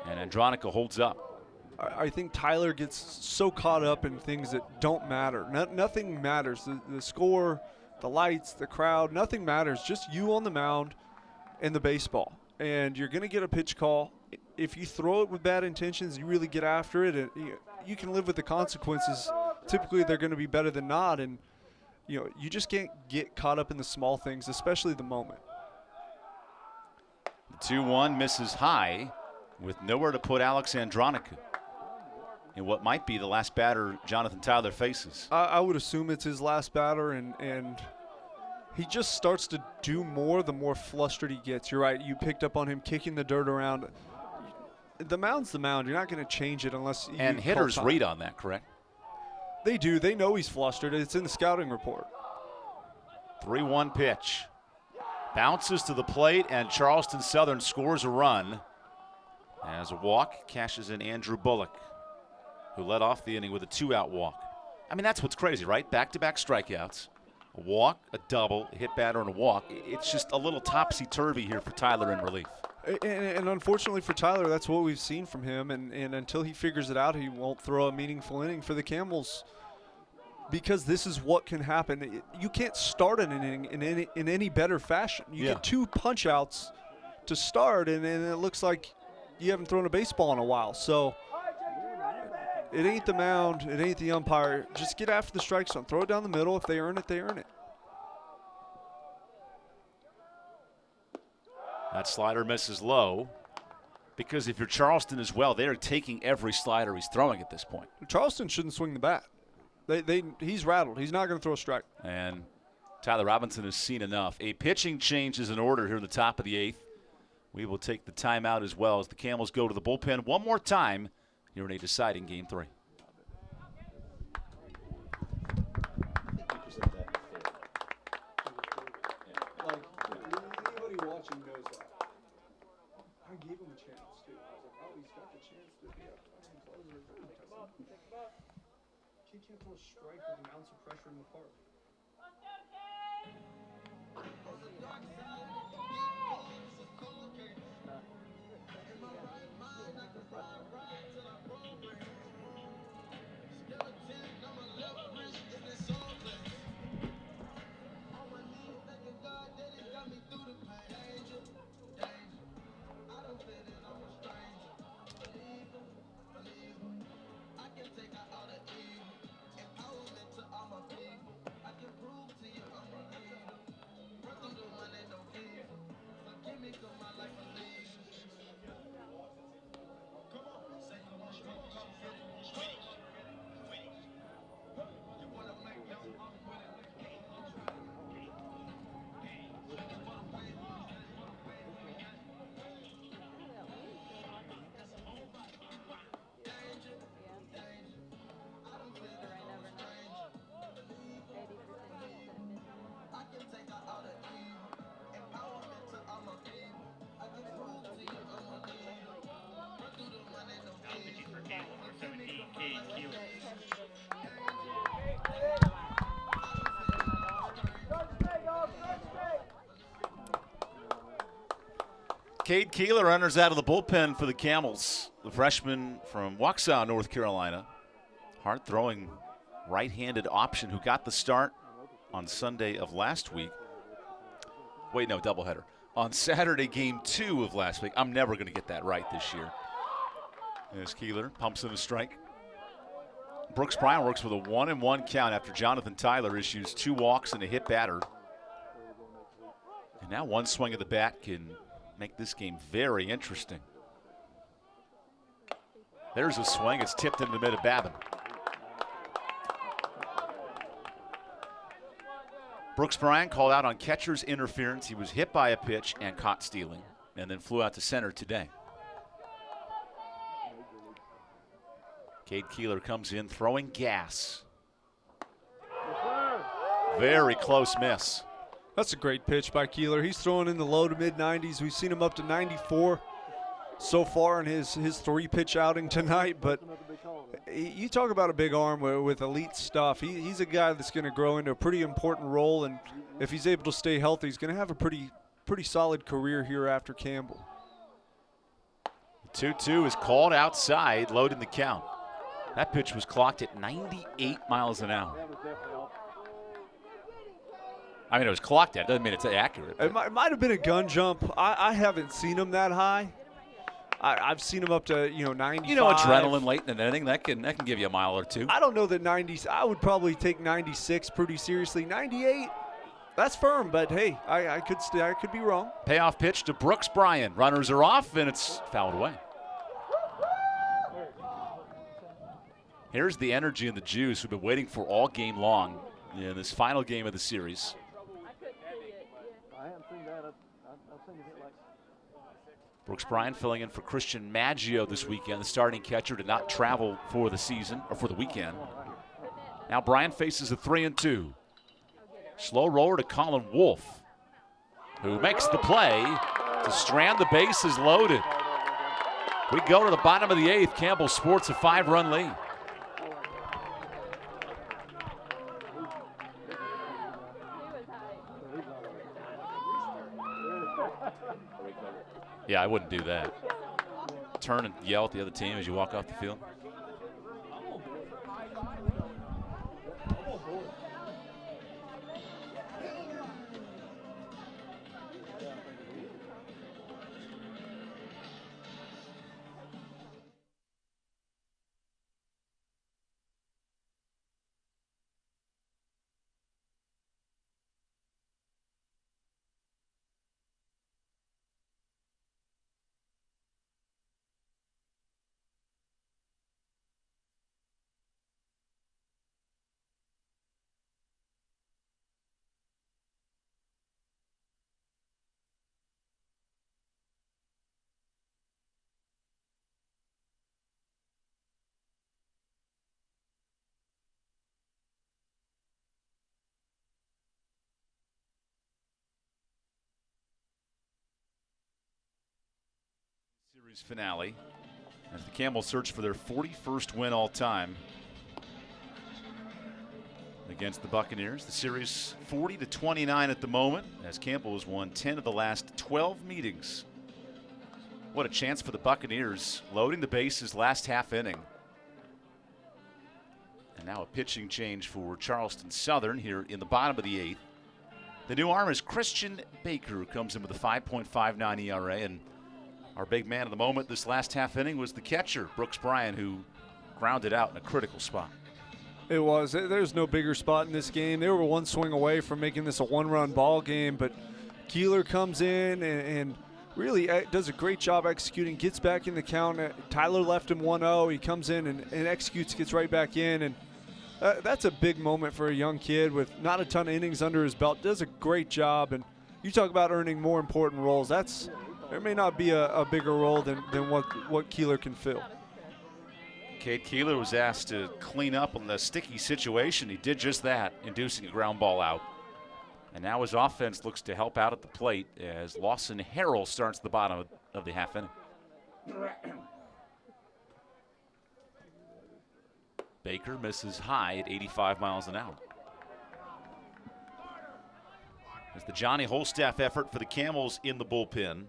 And Andronica holds up. I think Tyler gets so caught up in things that don't matter. Nothing matters. The score, the lights, the crowd, nothing matters. Just you on the mound and the baseball. And you're going to get a pitch call. If you throw it with bad intentions, you really get after it, and you can live with the consequences. Typically, they're going to be better than not, and you just can't get caught up in the small things, especially the moment. 2-1 misses high with nowhere to put Alex Andronica in what might be the last batter Jonathan Tyler faces. I would assume it's his last batter, and he just starts to do more the more flustered he gets. You're right. You picked up on him kicking the dirt around. The mound's the mound. You're not going to change it unless you And hitters read on that, correct? They do. They know he's flustered. It's in the scouting report. 3-1 pitch. Bounces to the plate, and Charleston Southern scores a run. As a walk, cashes in Andrew Bullock, who led off the inning with a 2-out walk. I mean, that's what's crazy, right? Back-to-back strikeouts. A walk, a double, a hit batter, and a walk. It's just a little topsy-turvy here for Tyler in relief. And unfortunately for Tyler, that's what we've seen from him. And until he figures it out, he won't throw a meaningful inning for the Camels. Because this is what can happen. You can't start an inning in any better fashion. You get 2 punch-outs to start, and it looks like you haven't thrown a baseball in a while. So it ain't the mound. It ain't the umpire. Just get after the strike zone. Throw it down the middle. If they earn it, they earn it. That slider misses low, because if you're Charleston as well, they're taking every slider he's throwing at this point. Charleston shouldn't swing the bat. He's rattled. He's not going to throw a strike. And Tyler Robinson has seen enough. A pitching change is in order here in the top of the 8th. We will take the timeout as well as the Camels go to the bullpen one more time here in a deciding Game 3. Anybody watching knows that. I gave him a chance, too. I was like, oh, he's got the chance to be a fucking closer. Kid can't throw a strike with an ounce of pressure in the park. Cade Keeler enters out of the bullpen for the Camels, the freshman from Waukesha, North Carolina. Hard-throwing right-handed option who got the start on Sunday of last week. Wait, no, doubleheader. On Saturday, game 2 of last week. I'm never going to get that right this year. As Keeler pumps in a strike. Brooks Bryant works with a 1-1 count after Jonathan Tyler issues 2 walks and a hit batter. And now one swing of the bat can make this game very interesting. There's a swing. It's tipped into the mid of Babin. Brooks Bryant called out on catcher's interference. He was hit by a pitch and caught stealing, and then flew out to center today. Cade Keeler comes in throwing gas. Very close miss. That's a great pitch by Keeler. He's throwing in the low to mid 90s. We've seen him up to 94 so far in his 3-pitch outing tonight. But you talk about a big arm with elite stuff. He's a guy that's going to grow into a pretty important role, and if he's able to stay healthy, he's going to have a pretty solid career here after Campbell. 2-2 is called outside, loading the count. That pitch was clocked at 98 miles an hour. I mean, it was clocked at. Doesn't mean it's accurate. It might have been a gun jump. I haven't seen him that high. I've seen him up to 95. You know, adrenaline late in an inning that can give you a mile or two. I don't know that 90s. I would probably take 96 pretty seriously. 98, that's firm. But hey, I could be wrong. Payoff pitch to Brooks Bryant. Runners are off, and it's fouled away. Here's the energy and the juice we've been waiting for all game long in this final game of the series. Brooks Bryant filling in for Christian Maggio this weekend. The starting catcher did not travel for the season, or for the weekend. Now Bryant faces a 3-2. Slow roller to Colin Wolfe, who makes the play to strand the bases loaded. We go to the bottom of the 8th. Campbell sports a 5-run lead. Yeah, I wouldn't do that. Turn and yell at the other team as you walk off the field. Series finale as the Campbell search for their 41st win all time against the Buccaneers. The series 40-29 at the moment, as Campbell has won 10 of the last 12 meetings. What a chance for the Buccaneers, loading the bases last half inning. And now a pitching change for Charleston Southern here in the bottom of the 8th. The new arm is Christian Baker, who comes in with a 5.59 ERA, and our big man of the moment this last half inning was the catcher, Brooks Bryant, who grounded out in a critical spot. It was. There's no bigger spot in this game. They were one swing away from making this a 1-run ball game, but Keeler comes in and really does a great job executing, gets back in the count. Tyler left him 1-0. He comes in and executes, gets right back in, and that's a big moment for a young kid with not a ton of innings under his belt. Does a great job, and you talk about earning more important roles. There may not be a bigger role than what Keeler can fill. Cade Keeler was asked to clean up on the sticky situation. He did just that, inducing a ground ball out. And now his offense looks to help out at the plate as Lawson Harrell starts the bottom of the half inning. Baker misses high at 85 miles an hour. There's the Johnny Holstaff effort for the Camels in the bullpen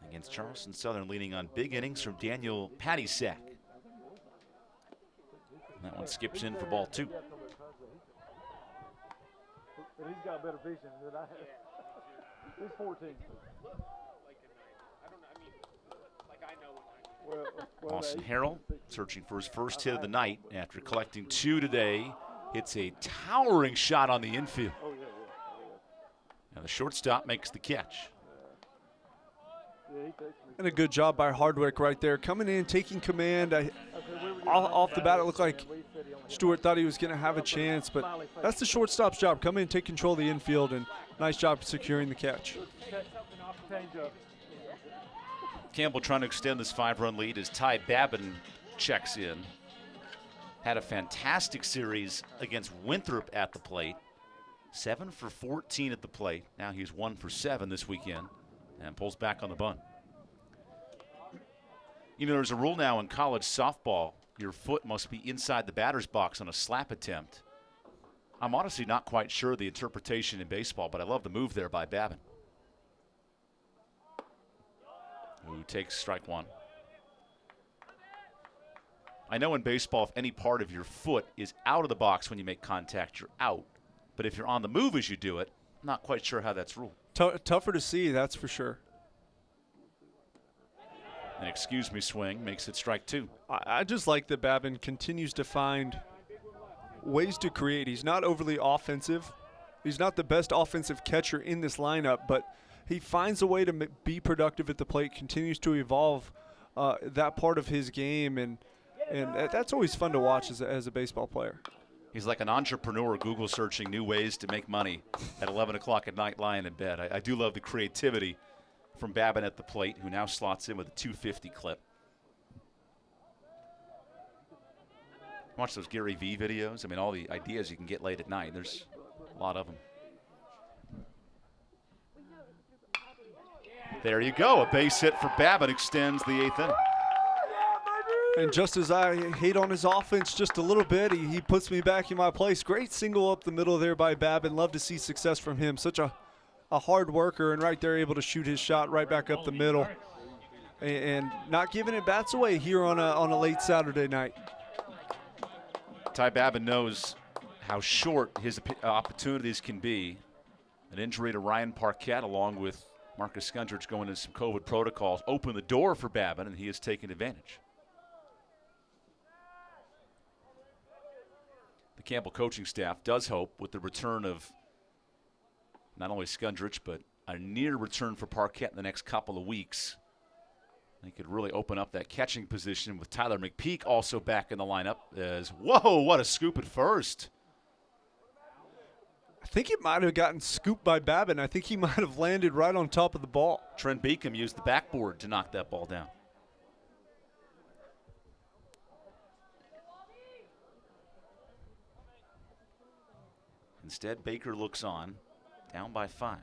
against Charleston Southern, leaning on big innings from Daniel Pattysack. That one skips in for ball 2. but he's got better vision than I have. He's 14. Austin Harrell searching for his first hit of the night after collecting 2 today. Hits a towering shot on the infield. And the shortstop makes the catch. And a good job by Hardwick right there. Coming in, taking command. Off the bat, it looked like Stewart thought he was going to have a chance, but that's the shortstop's job. Come in, take control of the infield, and nice job securing the catch. Campbell trying to extend this 5-run lead as Ty Babin checks in. Had a fantastic series against Winthrop at the plate. 7 for 14 at the plate. Now he's 1 for 7 this weekend and pulls back on the bunt. You know, there's a rule now in college softball. Your foot must be inside the batter's box on a slap attempt. I'm honestly not quite sure the interpretation in baseball, but I love the move there by Babin, who takes strike 1. I know in baseball, if any part of your foot is out of the box when you make contact, you're out. But if you're on the move as you do it, I'm not quite sure how that's ruled. Tougher to see, that's for sure. An excuse me swing makes it strike 2. I just like that Babin continues to find ways to create. He's not overly offensive. He's not the best offensive catcher in this lineup, but he finds a way to be productive at the plate, continues to evolve that part of his game, and that's always fun to watch as a baseball player. He's like an entrepreneur Google searching new ways to make money at 11 o'clock at night lying in bed. I do love the creativity from Babin at the plate, who now slots in with a 250 clip. Watch those Gary V videos. I mean, all the ideas you can get late at night. There's a lot of them. There you go. A base hit for Babin extends the 8th inning. And just as I hate on his offense just a little bit, he puts me back in my place. Great single up the middle there by Babin. Love to see success from him. Such a hard worker, and right there able to shoot his shot right back up the middle. And not giving it bats away here on a late Saturday night. Ty Babin knows how short his opportunities can be. An injury to Ryan Parquette along with Marcus Skundrich going into some COVID protocols opened the door for Babin, and he has taken advantage. The Campbell coaching staff does hope with the return of not only Skundrich, but a near return for Parquette in the next couple of weeks. They could really open up that catching position with Tyler McPeak also back in the lineup. As whoa, what a scoop at first. I think it might have gotten scooped by Babin. I think he might have landed right on top of the ball. Trent Beacom used the backboard to knock that ball down. Instead, Baker looks on, down by 5.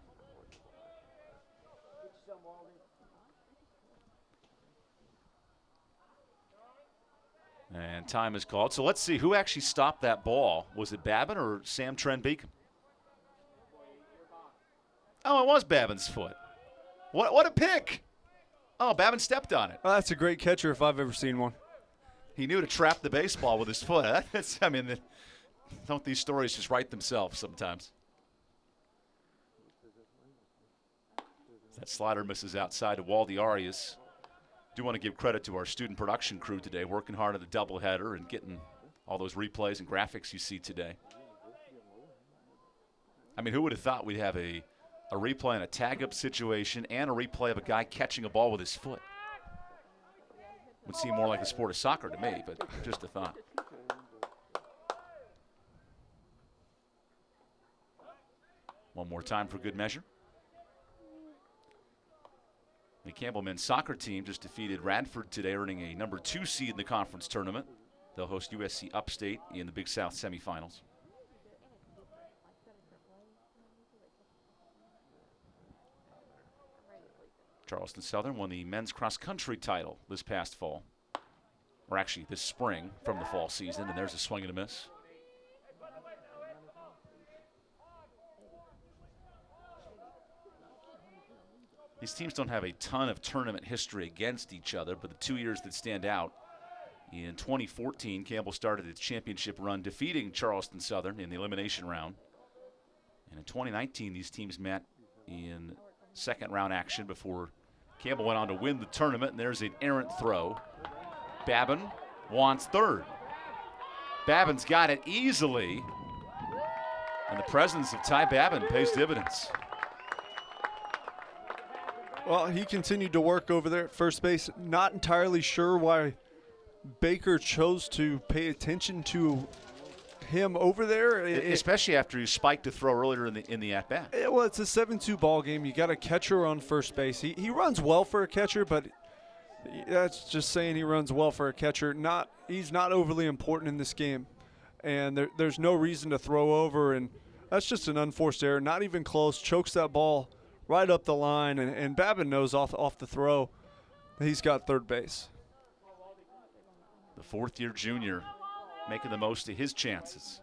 And time is called. So let's see who actually stopped that ball. Was it Babin or Sam Trent Beacom? Oh, it was Babin's foot. What a pick. Oh, Babin stepped on it. Well, that's a great catcher if I've ever seen one. He knew to trap the baseball with his foot. Don't these stories just write themselves sometimes? That slider misses outside to Waldy Arias. Do want to give credit to our student production crew today, working hard on the doubleheader and getting all those replays and graphics you see today. I mean, who would have thought we'd have a replay in a tag-up situation and a replay of a guy catching a ball with his foot? Would seem more like the sport of soccer to me, but just a thought. One more time for good measure. The Campbell men's soccer team just defeated Radford today, earning a number 2 seed in the conference tournament. They'll host USC Upstate in the Big South semifinals. Charleston Southern won the men's cross-country title this past fall, or actually this spring from the fall season, and there's a swing and a miss. These teams don't have a ton of tournament history against each other, but the 2 years that stand out, in 2014, Campbell started its championship run defeating Charleston Southern in the elimination round. And in 2019, these teams met in second-round action before Campbell went on to win the tournament, and there's an errant throw. Babin wants third. Babin's got it easily, and the presence of Ty Babin pays dividends. Well, he continued to work over there at first base. Not entirely sure why Baker chose to pay attention to him over there. Especially after he spiked a throw earlier in the at-bat. Well, it's a 7-2 ball game. You got a catcher on first base. He runs well for a catcher, but that's just saying he runs well for a catcher. He's not overly important in this game, and there's no reason to throw over, and that's just an unforced error. Not even close. Chokes that ball right up the line, and Babin knows off the throw he's got third base. The fourth-year junior making the most of his chances.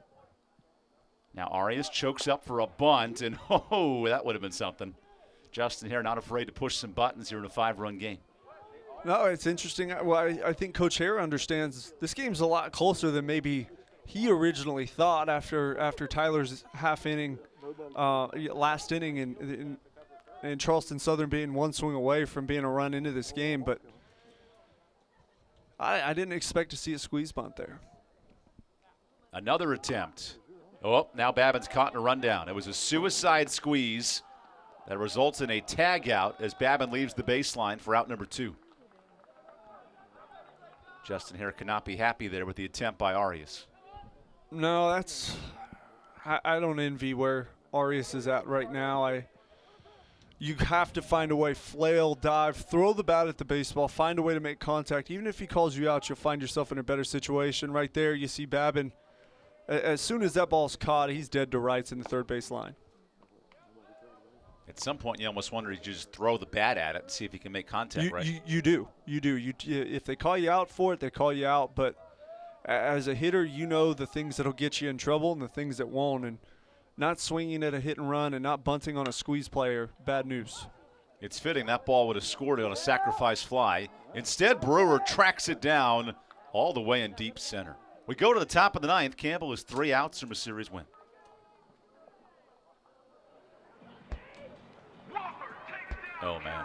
Now Arias chokes up for a bunt, and oh, that would have been something. Justin Hare not afraid to push some buttons here in a 5-run game. No, it's interesting. Well, I think Coach Hare understands this game's a lot closer than maybe he originally thought after Tyler's half inning, last inning, and Charleston Southern being one swing away from being a run into this game. But I didn't expect to see a squeeze bunt there. Another attempt. Oh, now Babin's caught in a rundown. It was a suicide squeeze that results in a tag out as Babin leaves the baseline for out number 2. Justin Hare cannot be happy there with the attempt by Arias. No, I don't envy where Arias is at right now. You have to find a way, flail, dive, throw the bat at the baseball, find a way to make contact. Even if he calls you out, you'll find yourself in a better situation. Right there, you see Babin. As soon as that ball's caught, he's dead to rights in the third base line. At some point, you almost wonder if you just throw the bat at it and see if he can make contact, right? You do. If they call you out for it, they call you out. But as a hitter, you know the things that'll get you in trouble and the things that won't. And not swinging at a hit and run and not bunting on a squeeze player, bad news. It's fitting that ball would have scored on a sacrifice fly. Instead, Brewer tracks it down all the way in deep center. We go to the top of the 9th. Campbell is 3 outs from a series win. Oh, man.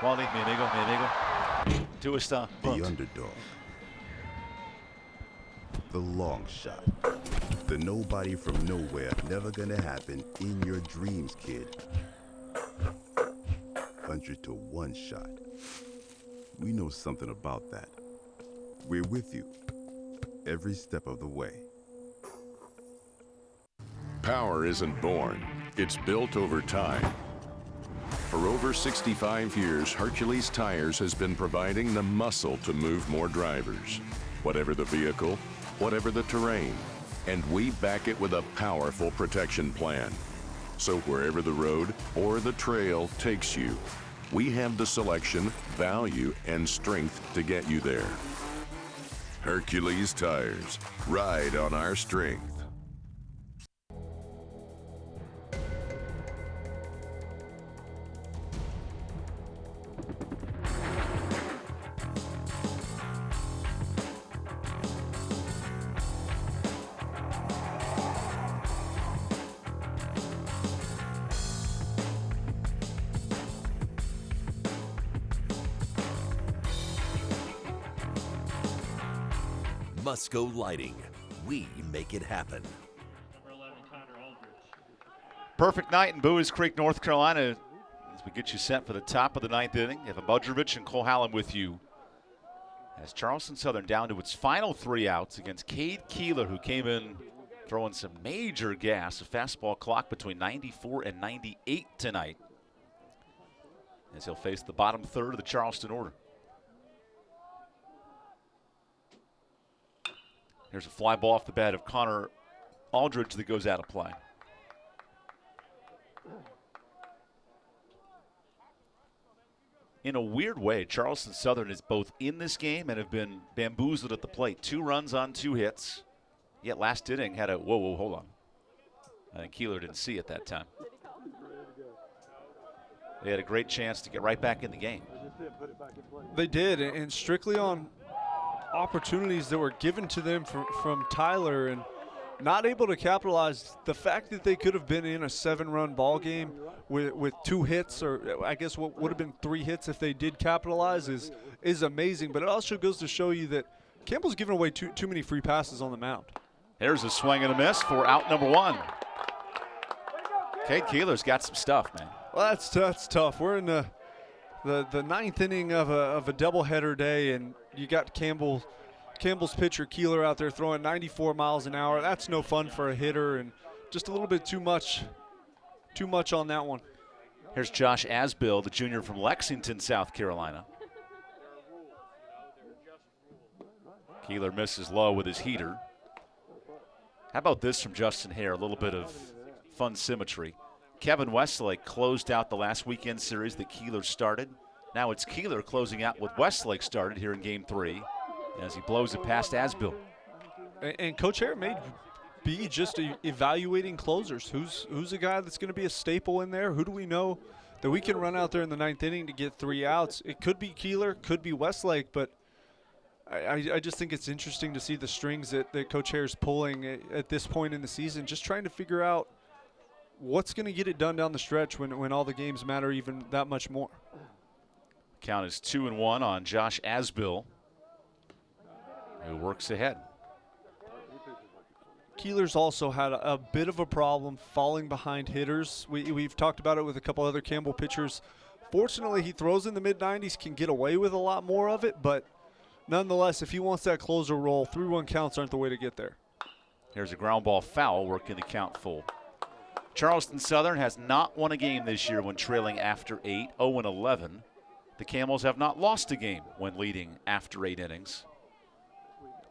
Wally, mi amigo. Do a stop. The underdog. The long shot. The nobody from nowhere, never gonna happen in your dreams, kid. 100 to 1 shot. We know something about that. We're with you every step of the way. Power isn't born, it's built over time. For over 65 years, Hercules Tires has been providing the muscle to move more drivers. Whatever the vehicle, whatever the terrain, and we back it with a powerful protection plan. So wherever the road or the trail takes you, we have the selection, value, and strength to get you there. Hercules Tires, ride on our strength. Musco Lighting. We make it happen. Perfect night in Bowies Creek, North Carolina, as we get you set for the top of the 9th inning. Evan Budrovich and Cole Hallam with you. As Charleston Southern down to its final 3 outs against Cade Keeler, who came in throwing some major gas, a fastball clock between 94 and 98 tonight, as he'll face the bottom third of the Charleston order. Here's a fly ball off the bat of Connor Aldridge that goes out of play. In a weird way, Charleston Southern is both in this game and have been bamboozled at the plate. 2 runs on 2 hits. Yet last inning had a, whoa, hold on. I think Keeler didn't see it that time. They had a great chance to get right back in the game. They did, and strictly on opportunities that were given to them from Tyler, and not able to capitalize. The fact that they could have been in a 7-run ball game with 2 hits, or I guess what would have been 3 hits if they did capitalize, is amazing. But it also goes to show you that Campbell's giving away too many free passes on the mound. There's a swing and a miss for out number 1. Cade Keeler's got some stuff, man. Well, that's tough. We're in the 9th inning of a doubleheader day, and you got Campbell's pitcher Keeler out there throwing 94 miles an hour. That's no fun for a hitter, and just a little bit too much on that one. Here's Josh Asbill, the junior from Lexington, South Carolina. Keeler misses low with his heater. How about this from Justin Hare? A little bit of fun symmetry. Kevin Westlake closed out the last weekend series that Keeler started. Now it's Keeler closing out what Westlake started here in Game 3 as he blows it past Asbill. And Coach Hare may be just evaluating closers. Who's a guy that's going to be a staple in there? Who do we know that we can run out there in the 9th inning to get 3 outs? It could be Keeler, could be Westlake, but I just think it's interesting to see the strings that Coach Hare's pulling at this point in the season, just trying to figure out what's going to get it done down the stretch when all the games matter even that much more. Count is 2-1 on Josh Asbill, who works ahead. Keeler's also had a bit of a problem falling behind hitters. We've talked about it with a couple other Campbell pitchers. Fortunately, he throws in the mid-90s, can get away with a lot more of it, but nonetheless, if he wants that closer role, 3-1 counts aren't the way to get there. Here's a ground ball foul, working the count full. Charleston Southern has not won a game this year when trailing after 8, 0-11. The Camels have not lost a game when leading after 8 innings.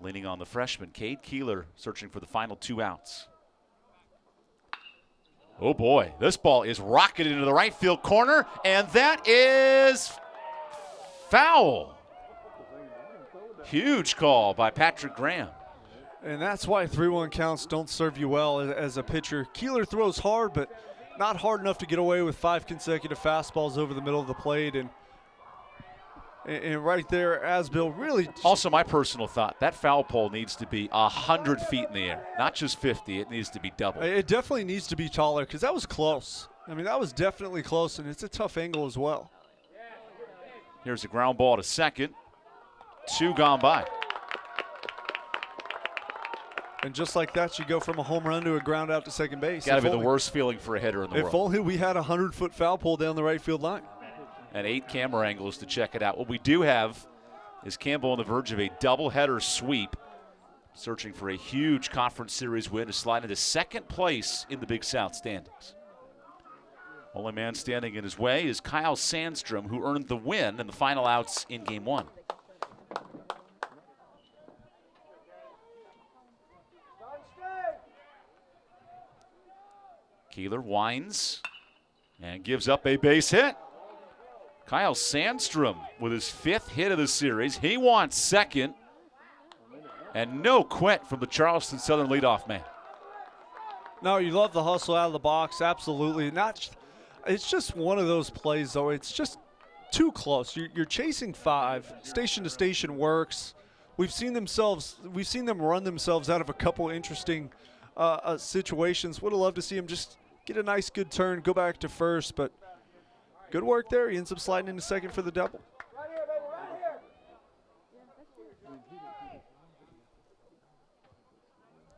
Leaning on the freshman, Cade Keeler, searching for the final 2 outs. Oh boy, this ball is rocketed into the right field corner, and that is foul. Huge call by Patrick Graham. And that's why 3-1 counts don't serve you well as a pitcher. Keeler throws hard, but not hard enough to get away with 5 consecutive fastballs over the middle of the plate. And right there, Asbill really. Also, my personal thought, that foul pole needs to be 100 feet in the air, not just 50. It needs to be double. It definitely needs to be taller because that was close. I mean, that was definitely close, and it's a tough angle as well. Here's a ground ball to second. 2 gone by. And just like that, you go from a home run to a ground out to second base. Got to be the worst feeling for a hitter in the world. If only we had a 100-foot foul pole down the right field line. And 8 camera angles to check it out. What we do have is Campbell on the verge of a doubleheader sweep, searching for a huge conference series win to slide into second place in the Big South standings. Only man standing in his way is Kyle Sandstrom, who earned the win in the final outs in Game 1. Keeler winds and gives up a base hit. Kyle Sandstrom with his 5th hit of the series. He wants second. And no quit from the Charleston Southern leadoff man. No, you love the hustle out of the box, absolutely. It's just one of those plays, though. It's just too close. You're chasing 5. Station to station works. We've seen them run themselves out of a couple interesting situations. Would have loved to see him just get a nice good turn, go back to first, but good work there. He ends up sliding into second for the double.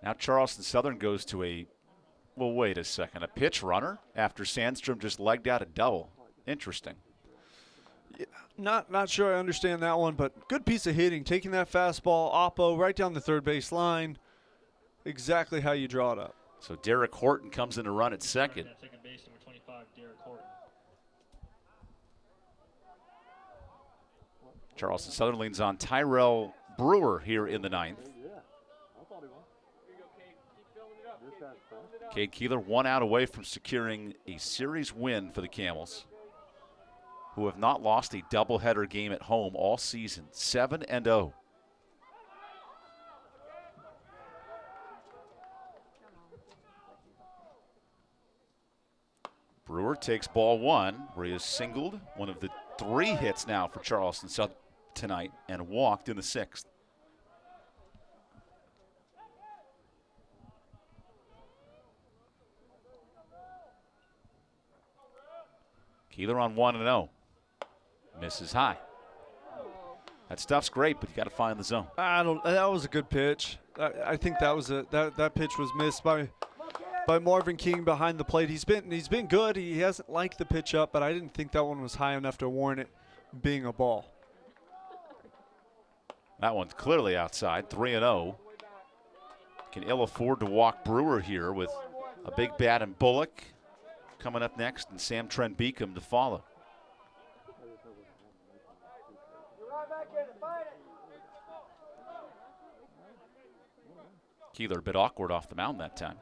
Now Charleston Southern goes to a pitch runner after Sandstrom just legged out a double. Interesting. Yeah, not sure I understand that one, but good piece of hitting. Taking that fastball, oppo, right down the third base line. Exactly how you draw it up. So Derek Horton comes in to run at second. Second base, number 25, Derek Horton. Charleston Southern leans on Tyrell Brewer here in the 9th. Cade Keeler 1 out away from securing a series win for the Camels, who have not lost a doubleheader game at home all season, 7-0. Brewer takes ball 1, where he has singled, one of the 3 hits now for Charleston Southern tonight, and walked in the 6th. Keeler on 1-0. Misses high. That stuff's great, but you got to find the zone. That was a good pitch. I think that pitch was missed by Marvin King behind the plate. He's been good. He hasn't liked the pitch up, but I didn't think that one was high enough to warrant it being a ball. That one's clearly outside. 3-0. Can ill afford to walk Brewer here with a big bat and Bullock coming up next, and Sam Trent Beacom to follow. Keeler a bit awkward off the mound that time.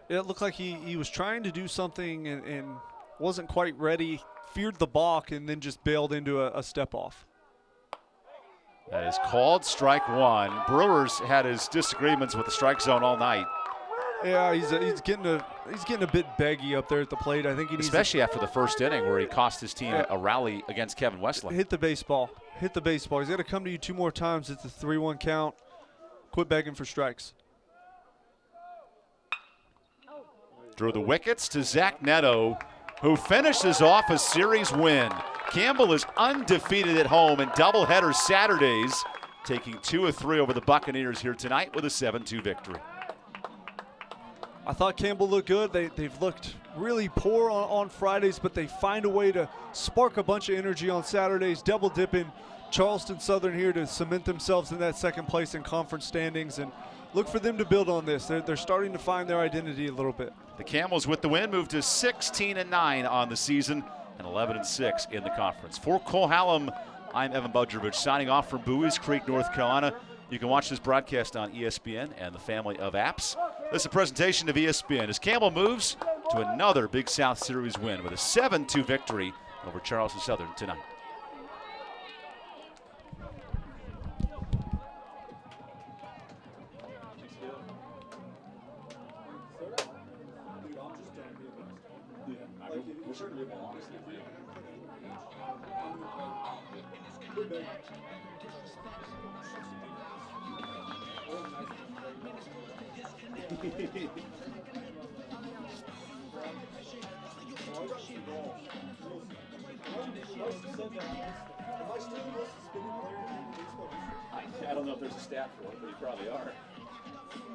It looked like he was trying to do something and wasn't quite ready, feared the balk, and then just bailed into a step off. That is called strike one. Brewers had his disagreements with the strike zone all night. Yeah, he's getting a bit beggy up there at the plate. I think he needs, especially after the first inning where he cost his team a rally against Kevin Westlake. Hit the baseball. Hit the baseball. He's got to come to you 2 more times. It's a 3-1 count. Quit begging for strikes. Drew the wickets to Zach Neto, who finishes off a series win. Campbell is undefeated at home in doubleheader Saturdays, taking 2 of 3 over the Buccaneers here tonight with a 7-2 victory. I thought Campbell looked good. They've looked really poor on Fridays, but they find a way to spark a bunch of energy on Saturdays, double dipping Charleston Southern here to cement themselves in that second place in conference standings, and look for them to build on this. They're starting to find their identity a little bit. The Camels with the win move to 16-9 on the season and 11-6 in the conference. For Cole Hallam, I'm Evan Budrovich signing off from Buies Creek, North Carolina. You can watch this broadcast on ESPN and the family of apps. This is a presentation of ESPN as Campbell moves to another Big South Series win with a 7-2 victory over Charleston Southern tonight. I don't know if there's a stat for it, but you probably are.